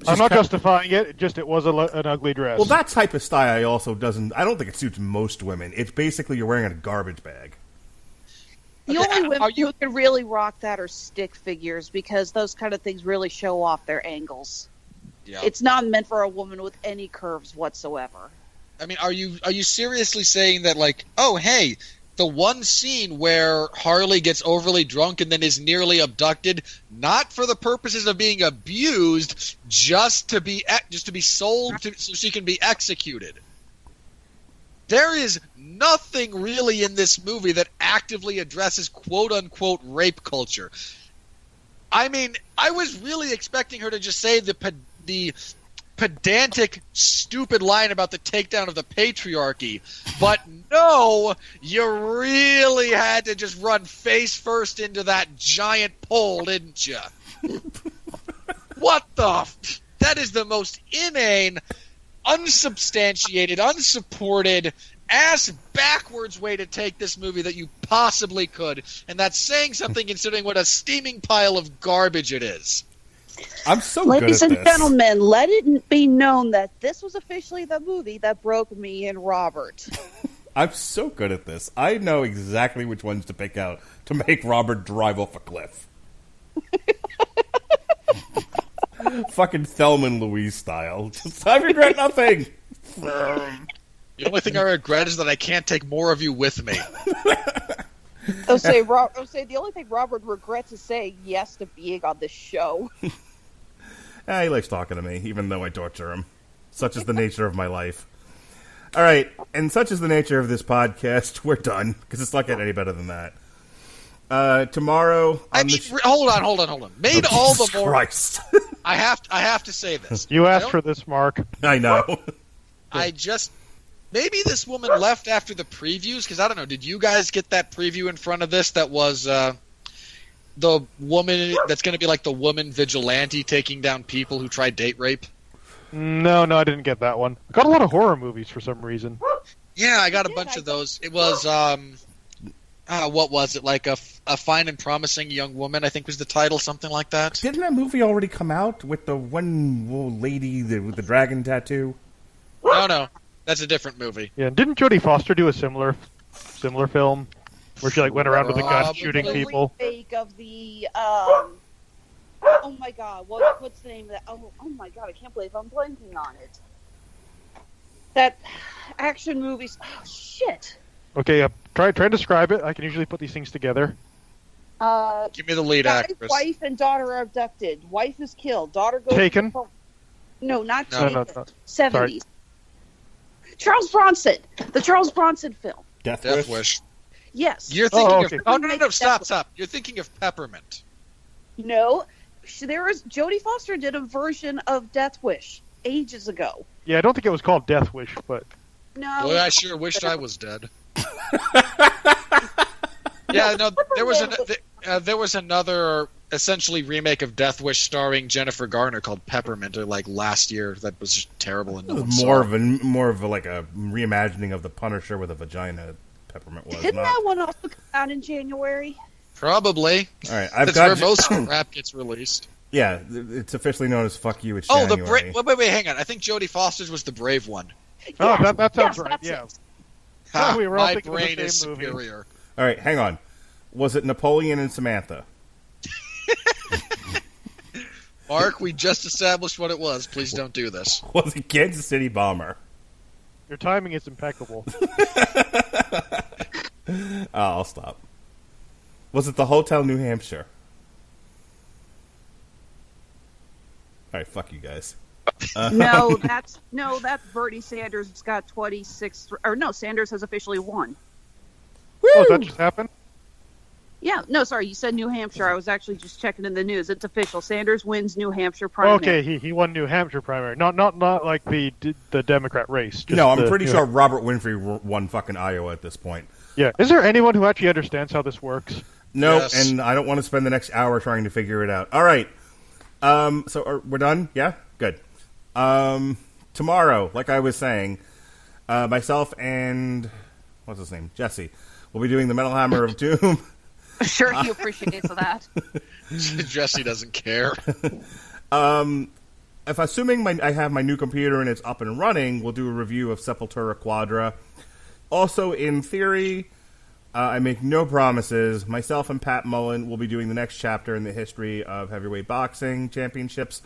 I'm not justifying it, just it was an ugly dress. Well, that type of style also doesn't... I don't think it suits most women. It's basically you're wearing a garbage bag. The Okay, only are women you- who can really rock that are stick figures because those kind of things really show off their angles. yeah. It's not meant for a woman with any curves whatsoever. I mean, are you seriously saying that, like, oh, hey, the one scene where Harley gets overly drunk and then is nearly abducted, not for the purposes of being abused, just to be sold so she can be executed? There is nothing really in this movie that actively addresses quote-unquote rape culture. I mean, I was really expecting her to just say the pedantic, stupid line about the takedown of the patriarchy. But no, you really had to just run face first into that giant pole, didn't you? What the... That is the most inane, unsubstantiated, unsupported, ass-backwards way to take this movie that you possibly could. And that's saying something considering what a steaming pile of garbage it is. I'm so Ladies good and at this. gentlemen, let it be known that this was officially the movie that broke me and Robert. I'm so good at this. I know exactly which ones to pick out to make Robert drive off a cliff. Fucking Thelma and Louise style. Just, I regret nothing. The only thing I regret is that I can't take more of you with me. I'll say the only thing Robert regrets is saying yes to being on this show. He likes talking to me, even though I torture him. Such is the nature of my life. All right, and such is the nature of this podcast. We're done, because it's not getting any better than that. Tomorrow... Hold on. Made all the Jesus more... Christ. I have to say this. You asked for this, Mark. I know. Maybe this woman left after the previews, because I don't know, did you guys get that preview in front of this that was the woman that's going to be like the woman vigilante taking down people who try date rape? No, I didn't get that one. I got a lot of horror movies for some reason. Yeah, I got a did, bunch I of those. It was what was it? Like a fine and promising young woman, I think was the title, something like that. Didn't that movie already come out with the one old lady with the dragon tattoo? No, that's a different movie. Yeah, didn't Jodie Foster do a similar film where she like went around with a gun shooting people? Remake of the oh my god, what's the name of that? Oh my god, I can't believe I'm blanking on it. That action movie. Oh shit. Okay, try and describe it. I can usually put these things together. Give me the lead Guy's actress. wife and daughter are abducted. Wife is killed. Daughter goes Taken? To the no, not No. Taken. No. 70s. Charles Bronson. The Charles Bronson film. Death Wish. Yes. You're thinking okay. of... Oh, no, stop. You're thinking of Peppermint. No. Jodie Foster did a version of Death Wish ages ago. Yeah, I don't think it was called Death Wish, but No. Boy, I sure wished I was dead. Yeah, no, there was another essentially remake of Death Wish starring Jennifer Garner called Peppermint, like last year. That was just terrible and no one saw it. More of a like a reimagining of the Punisher with a vagina. Peppermint was. Didn't not. that one also come out in January? Probably. All right, That's where most crap gets released. Yeah, it's officially known as "Fuck You." It's Oh, January. wait, hang on. I think Jodie Foster's was the brave one. oh, Yes, that sounds yes, right. that's Yeah. it. Oh, we were all My thinking of the brain is same movie. superior. All right, hang on. Was it Napoleon and Samantha? Mark, we just established what it was. Please don't do this. Was it Kansas City Bomber? Your timing is impeccable. I'll stop. Was it the Hotel New Hampshire? All right, fuck you guys. No, that's Bernie Sanders got 26. Or no, Sanders has officially won. Oh, that just happened? Yeah, no, sorry, you said New Hampshire. I was actually just checking in the news. It's official. Sanders wins New Hampshire primary. Okay, he won New Hampshire primary. Not like the Democrat race. Just No, I'm the- pretty sure Robert Winfree won fucking Iowa at this point. Yeah. Is there anyone who actually understands how this works? No, Yes. and I don't want to spend the next hour trying to figure it out. All right. So we're done? Yeah? Good. Tomorrow, like I was saying, myself and, what's his name? Jesse. We'll be doing the Metal Hammer of Doom. Sure, he appreciates that. Jesse doesn't care. If assuming I have my new computer and it's up and running, we'll do a review of Sepultura Quadra. Also, in theory, I make no promises. Myself and Pat Mullen will be doing the next chapter in the history of heavyweight boxing championships.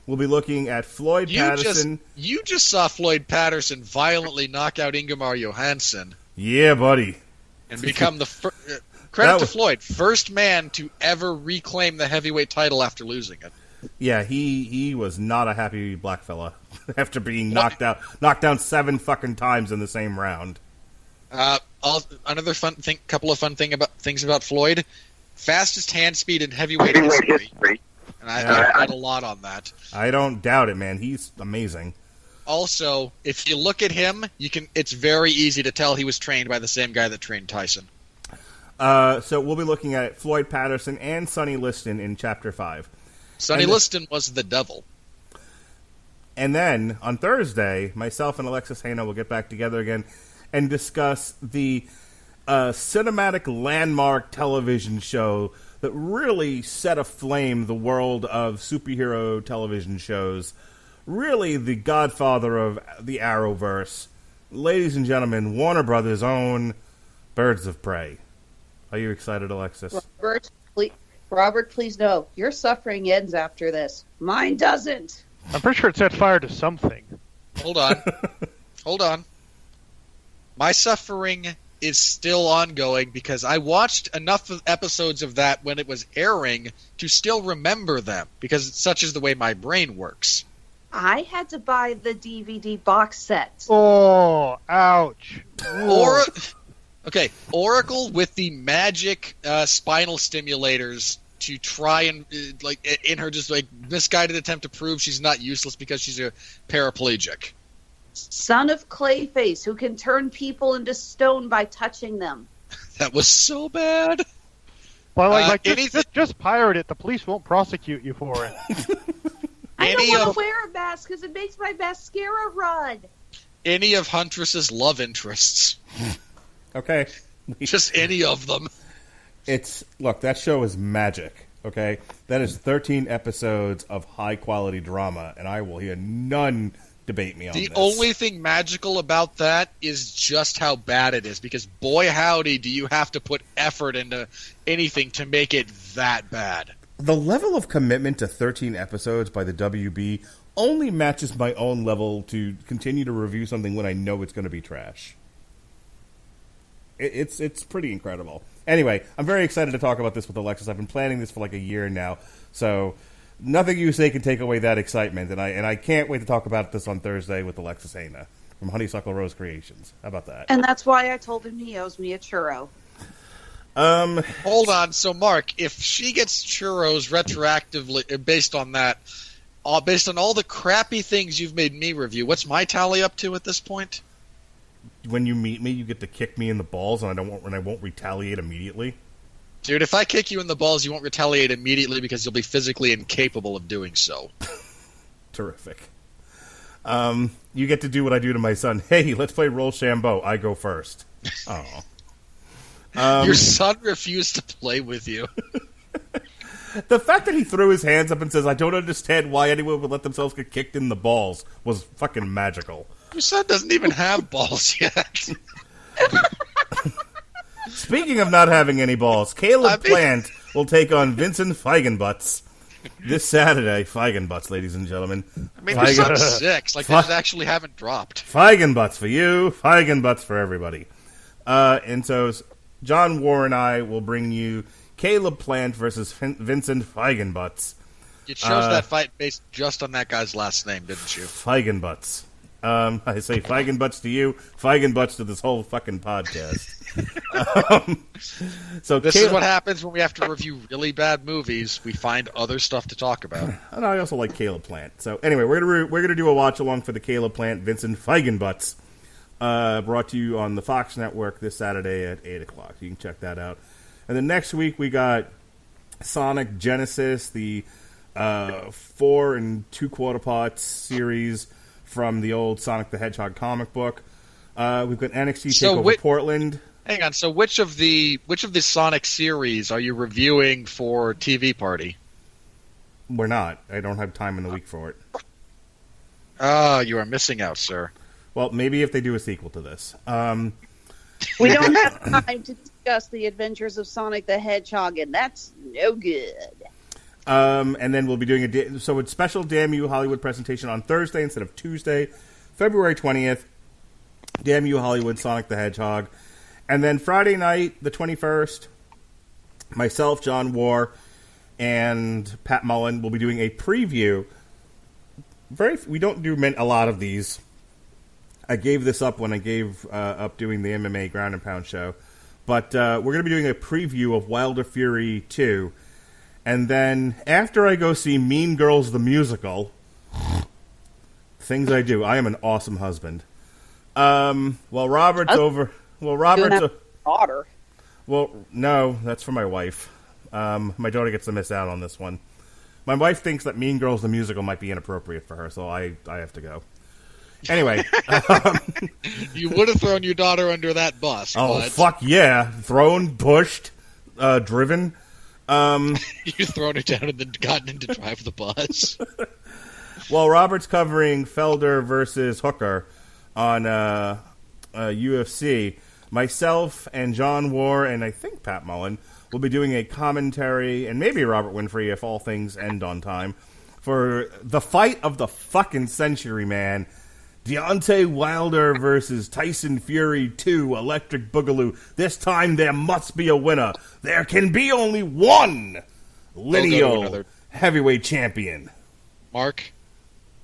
We'll be looking at Floyd Patterson. You just saw Floyd Patterson violently knock out Ingemar Johansson Yeah, buddy. and become the Floyd, first man to ever reclaim the heavyweight title after losing it. Yeah, he was not a happy black fella after being knocked down 7 fucking times in the same round. Another couple of fun things about Floyd: fastest hand speed in heavyweight history. And I bet a lot on that. I don't doubt it, man. He's amazing. Also, if you look at him, it's very easy to tell he was trained by the same guy that trained Tyson. So we'll be looking at Floyd Patterson and Sonny Liston in Chapter 5. Sonny Liston was the devil. And then, on Thursday, myself and Alexis Hejna will get back together again and discuss the cinematic landmark television show that really set aflame the world of superhero television shows. Really the godfather of the Arrowverse. Ladies and gentlemen, Warner Brothers' own Birds of Prey. Are you excited, Alexis? Robert, please know, your suffering ends after this. Mine doesn't. I'm pretty sure it set fire to something. Hold on. My suffering is still ongoing because I watched enough of episodes of that when it was airing to still remember them, because such is the way my brain works. I had to buy the DVD box set. Oh, ouch. Oracle with the magic spinal stimulators to try and in her just misguided attempt to prove she's not useless because she's a paraplegic. Son of Clayface, who can turn people into stone by touching them. That was so bad. Well, just pirate it. The police won't prosecute you for it. I don't want to wear a mask because it makes my mascara run. any of Huntress's love interests. Okay. Just any of them. Look, that show is magic, okay? That is 13 episodes of high-quality drama, and I will hear none debate me on this. The only thing magical about that is just how bad it is, because boy howdy do you have to put effort into anything to make it that bad. The level of commitment to 13 episodes by the WB only matches my own level to continue to review something when I know it's going to be trash. It's pretty incredible. Anyway, I'm very excited to talk about this with Alexis. I've been planning this for like a year now, so nothing you say can take away that excitement, and I can't wait to talk about this on Thursday with Alexis Hejna from Honeysuckle Rose Creations. How about that? And that's why I told him he owes me a churro. Hold on. So, Mark, if she gets churros retroactively based on that, based on all the crappy things you've made me review, what's my tally up to at this point? When you meet me, you get to kick me in the balls, and I won't retaliate immediately. Dude, if I kick you in the balls, you won't retaliate immediately because you'll be physically incapable of doing so. Terrific. You get to do what I do to my son. Hey, let's play Rochambeau. I go first. Oh. Your son refused to play with you. The fact that he threw his hands up and says, I don't understand why anyone would let themselves get kicked in the balls was fucking magical. Your son doesn't even have balls yet. Speaking of not having any balls, Caleb Plant will take on Vincent Feigenbutts this Saturday. Feigenbutts, ladies and gentlemen. I mean, your son's 6. Like, they just actually haven't dropped. Feigenbutts for you, Feigenbutts for everybody. And so John War and I will bring you Caleb Plant versus Vincent Feigenbutts. You chose that fight based just on that guy's last name, didn't you? Feigenbutts. I say Feigenbutts to you, Feigenbutts to this whole fucking podcast. So this is what happens when we have to review really bad movies. We find other stuff to talk about. And I also like Caleb Plant. So anyway, we're gonna do a watch along for the Caleb Plant Vincent Feigenbutts, brought to you on the Fox Network this Saturday at 8:00. You can check that out. And then next week we got Sonic Genesis, the 4 2/4 parts series from the old Sonic the Hedgehog comic book. We've got NXT TakeOver Portland. Hang on. So which of the Sonic series are you reviewing for TV Party? We're not. I don't have time in the week for it. You are missing out, sir. Well, maybe if they do a sequel to this. We don't have time to discuss the adventures of Sonic the Hedgehog, and that's no good. And then we'll be doing it's special Damn You Hollywood presentation on Thursday instead of Tuesday, February 20th. Damn You Hollywood, Sonic the Hedgehog. And then Friday night, the 21st, myself, John War, and Pat Mullen will be doing a preview. We don't do a lot of these. I gave this up when I gave up doing the MMA Ground and Pound show. But we're going to be doing a preview of Wilder Fury 2. And then after I go see Mean Girls the Musical, things I do. I am an awesome husband. Robert's over. Well, Robert's daughter. Well, no, that's for my wife. My daughter gets to miss out on this one. My wife thinks that Mean Girls the Musical might be inappropriate for her, so I have to go. Anyway. You would have thrown your daughter under that bus. Oh, but... fuck yeah. Thrown, pushed, driven. You've thrown her down and then gotten him to drive the bus. Well, Robert's covering Felder versus Hooker on UFC. Myself and John War and I think Pat Mullen will be doing a commentary, and maybe Robert Winfree if all things end on time, for the fight of the fucking century, man. Deontay Wilder versus Tyson Fury 2, Electric Boogaloo. This time there must be a winner. There can be only one lineal heavyweight champion. Mark,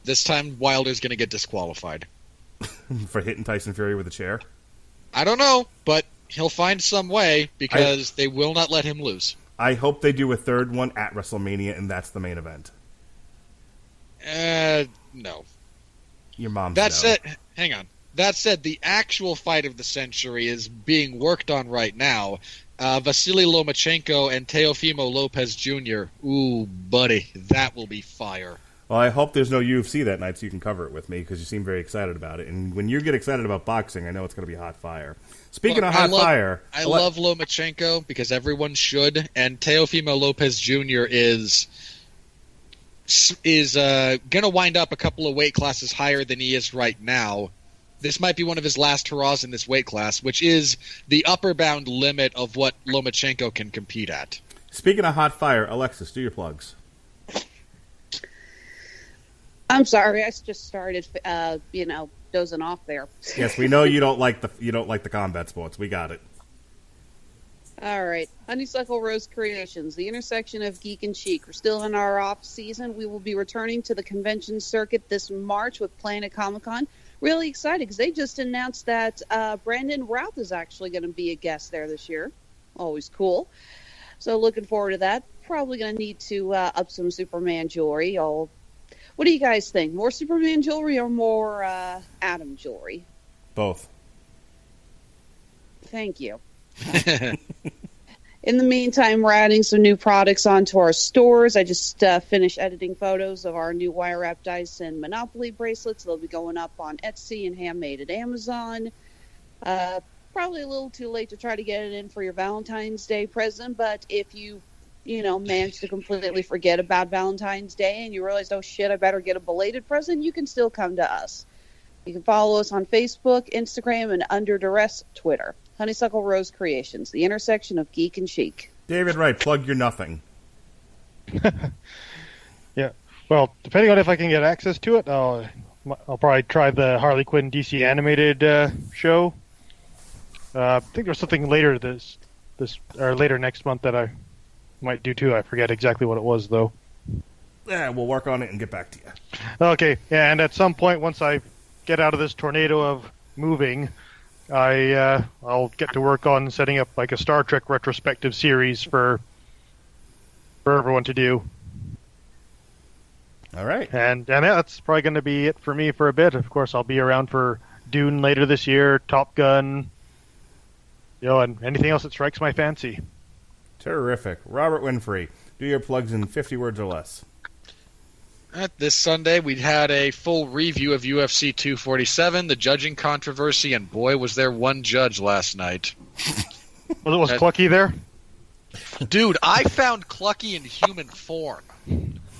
this time Wilder's going to get disqualified. For hitting Tyson Fury with a chair? I don't know, but he'll find some way because they will not let him lose. I hope they do a third one at WrestleMania, and that's the main event. No. Your mom's That said, hang on. That said, the actual fight of the century is being worked on right now. Vasily Lomachenko and Teofimo Lopez Jr. Ooh, buddy, that will be fire. Well, I hope there's no UFC that night so you can cover it with me because you seem very excited about it. And when you get excited about boxing, I know it's going to be hot fire. Speaking of hot fire... I love Lomachenko because everyone should, and Teofimo Lopez Jr. is going to wind up a couple of weight classes higher than he is right now. This might be one of his last hurrahs in this weight class, which is the upper bound limit of what Lomachenko can compete at. Speaking of hot fire, Alexis, do your plugs. I'm sorry, I just started, dozing off there. Yes, we know you don't like the combat sports. We got it. All right, Honeysuckle Rose Creations, the intersection of geek and chic. We're still in our off season. We will be returning to the convention circuit this March with Planet Comic Con. Really excited because they just announced that Brandon Routh is actually going to be a guest there this year. Always cool. So looking forward to that. Probably going to need to up some Superman jewelry. What do you guys think? More Superman jewelry or more Adam jewelry? Both. Thank you. In the meantime, we're adding some new products onto our stores. I just finished editing photos of our new wire wrap dice and Monopoly bracelets. They'll be going up on Etsy and Handmade at Amazon. Probably a little too late to try to get it in for your Valentine's Day present, but if you manage to completely forget about Valentine's Day and you realize, oh shit, I better get a belated present, you can still come to us. You can follow us on Facebook, Instagram, and Under Duress Twitter. Honeysuckle Rose Creations, the intersection of geek and chic. David Wright, plug your nothing. Yeah. Well, depending on if I can get access to it, I'll probably try the Harley Quinn DC animated show. I think there's something later this or later next month that I might do too. I forget exactly what it was though. Yeah, we'll work on it and get back to you. Okay. Yeah, and at some point once I get out of this tornado of moving, I'll get to work on setting up like a Star Trek retrospective series for everyone to do. All right. And that's probably going to be it for me for a bit. Of course, I'll be around for Dune later this year, Top Gun, and anything else that strikes my fancy. Terrific. Robert Winfree, do your plugs in 50 words or less. This Sunday, we had a full review of UFC 247, the judging controversy, and boy, was there one judge last night. Was Clucky there? Dude, I found Clucky in human form.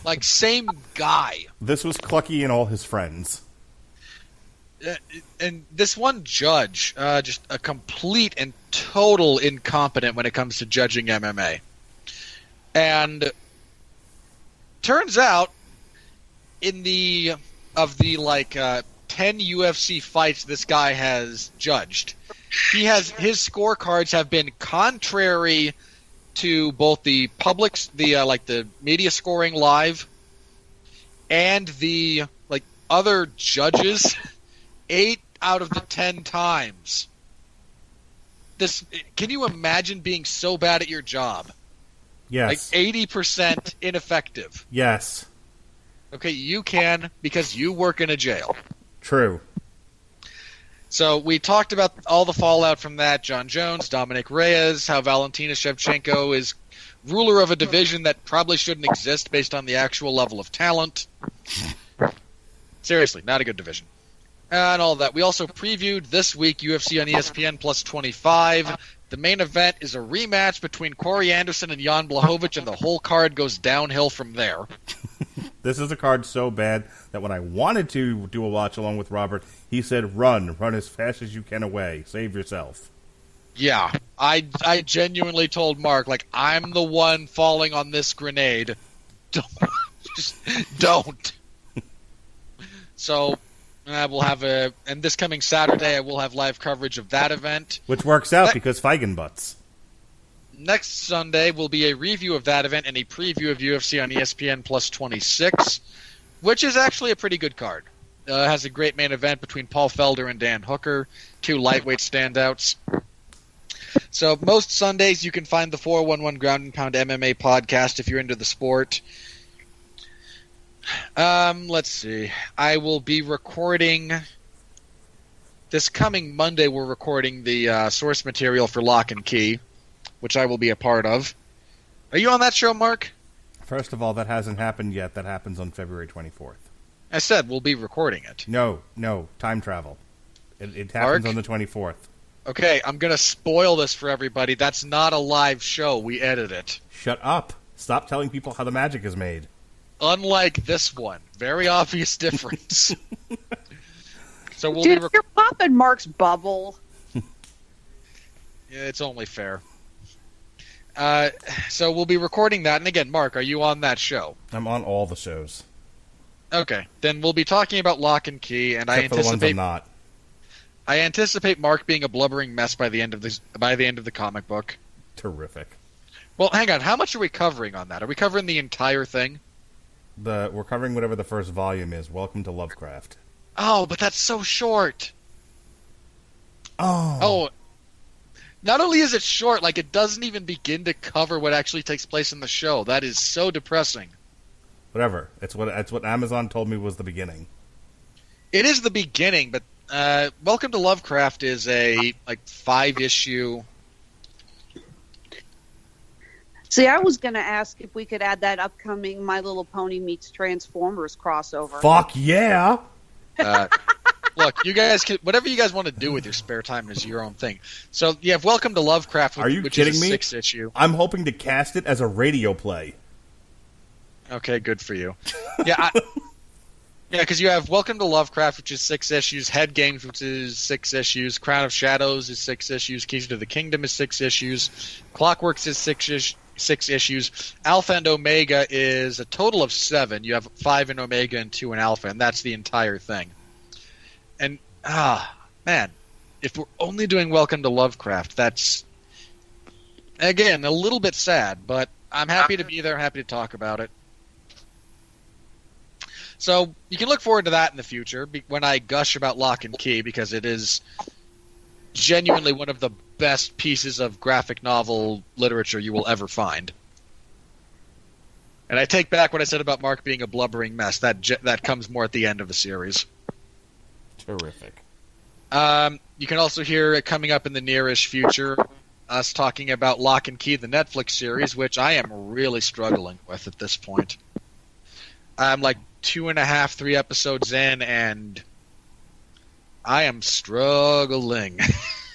Like, same guy. This was Clucky and all his friends. And this one judge, just a complete and total incompetent when it comes to judging MMA. And turns out, in the 10 UFC fights this guy has judged, his scorecards have been contrary to both the public's the media scoring live and the other judges 8 out of the 10 times. Can you imagine being so bad at your job? Yes. 80% ineffective. Yes. Okay, you can because you work in a jail. True. So we talked about all the fallout from that. John Jones, Dominic Reyes, how Valentina Shevchenko is ruler of a division that probably shouldn't exist based on the actual level of talent. Seriously, not a good division. And all that. We also previewed this week UFC on ESPN Plus 25. The main event is a rematch between Corey Anderson and Jan Blachowicz, and the whole card goes downhill from there. This is a card so bad that when I wanted to do a watch along with Robert, he said, run as fast as you can away. Save yourself. Yeah, I genuinely told Mark, I'm the one falling on this grenade. Don't. So, we'll have and this coming Saturday, I will have live coverage of that event. Which works out because Feigenbutts. Next Sunday will be a review of that event and a preview of UFC on ESPN Plus 26, which is actually a pretty good card. It has a great main event between Paul Felder and Dan Hooker, 2 lightweight standouts. So most Sundays you can find the 411 Ground and Pound MMA podcast if you're into the sport. Let's see. I will be recording... This coming Monday we're recording the source material for Lock and Key, which I will be a part of. Are you on that show, Mark? First of all, that hasn't happened yet. That happens on February 24th. I said we'll be recording it. No, time travel. It happens on the 24th. Okay, I'm going to spoil this for everybody. That's not a live show. We edit it. Shut up. Stop telling people how the magic is made. Unlike this one. Very obvious difference. So we'll Dude, be you're popping Mark's bubble. Yeah, it's only fair. So we'll be recording that. And again, Mark, are you on that show? I'm on all the shows. Okay. Then we'll be talking about Lock and Key, and Except for the ones I'm not. I anticipate Mark being a blubbering mess by the end of the comic book. Terrific. Well, hang on. How much are we covering on that? Are we covering the entire thing? We're covering whatever the first volume is. Welcome to Lovecraft. Oh, but that's so short. Oh. Not only is it short, like it doesn't even begin to cover what actually takes place in the show. That is so depressing. Whatever. It's what Amazon told me was the beginning. It is the beginning, but Welcome to Lovecraft is a 5-issue. See, I was going to ask if we could add that upcoming My Little Pony meets Transformers crossover. Fuck yeah! Look, you guys can, whatever you guys want to do with your spare time is your own thing. So you have Welcome to Lovecraft, Are you which kidding is a me? 6-issue. I'm hoping to cast it as a radio play. Okay, good for you. Yeah, because you have Welcome to Lovecraft, which is 6 issues, Head Games, which is 6 issues, Crown of Shadows is 6 issues, Keys to the Kingdom is 6 issues, Clockworks is 6 issues, Alpha and Omega is a total of 7. You have 5 in Omega and 2 in Alpha, and that's the entire thing. And, man, if we're only doing Welcome to Lovecraft, that's, again, a little bit sad, but I'm happy to be there, happy to talk about it. So you can look forward to that in the future when I gush about Lock and Key, because it is genuinely one of the best pieces of graphic novel literature you will ever find. And I take back what I said about Mark being a blubbering mess. That comes more at the end of the series. Terrific. You can also hear it coming up in the nearish future, us talking about Lock and Key, the Netflix series, which I am really struggling with at this point. I'm like 2.5, 3 episodes in, and I am struggling.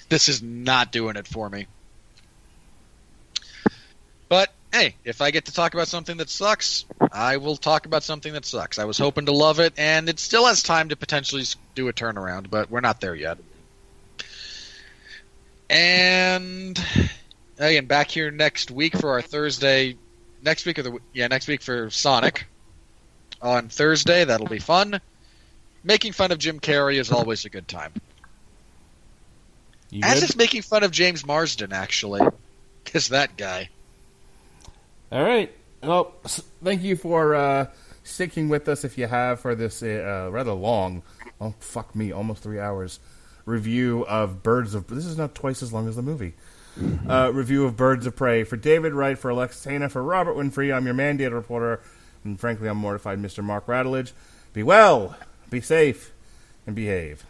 This is not doing it for me. But, hey, if I get to talk about something that sucks, I will talk about something that sucks. I was hoping to love it, and it still has time to potentially do a turnaround, but we're not there yet. And, again, back here next week for our Thursday... Next week for Sonic. On Thursday, that'll be fun. Making fun of Jim Carrey is always a good time. As is making fun of James Marsden, actually. Because that guy. All right. Well, thank you for sticking with us, if you have, for this rather long, oh, fuck me, almost 3 hours, review of Birds of... This is not twice as long as the movie. Review of Birds of Prey. For David Wright, for Alexis Hejna, for Robert Winfree, I'm your mandated reporter, and frankly, I'm mortified, Mr. Mark Radulich. Be well, be safe, and behave.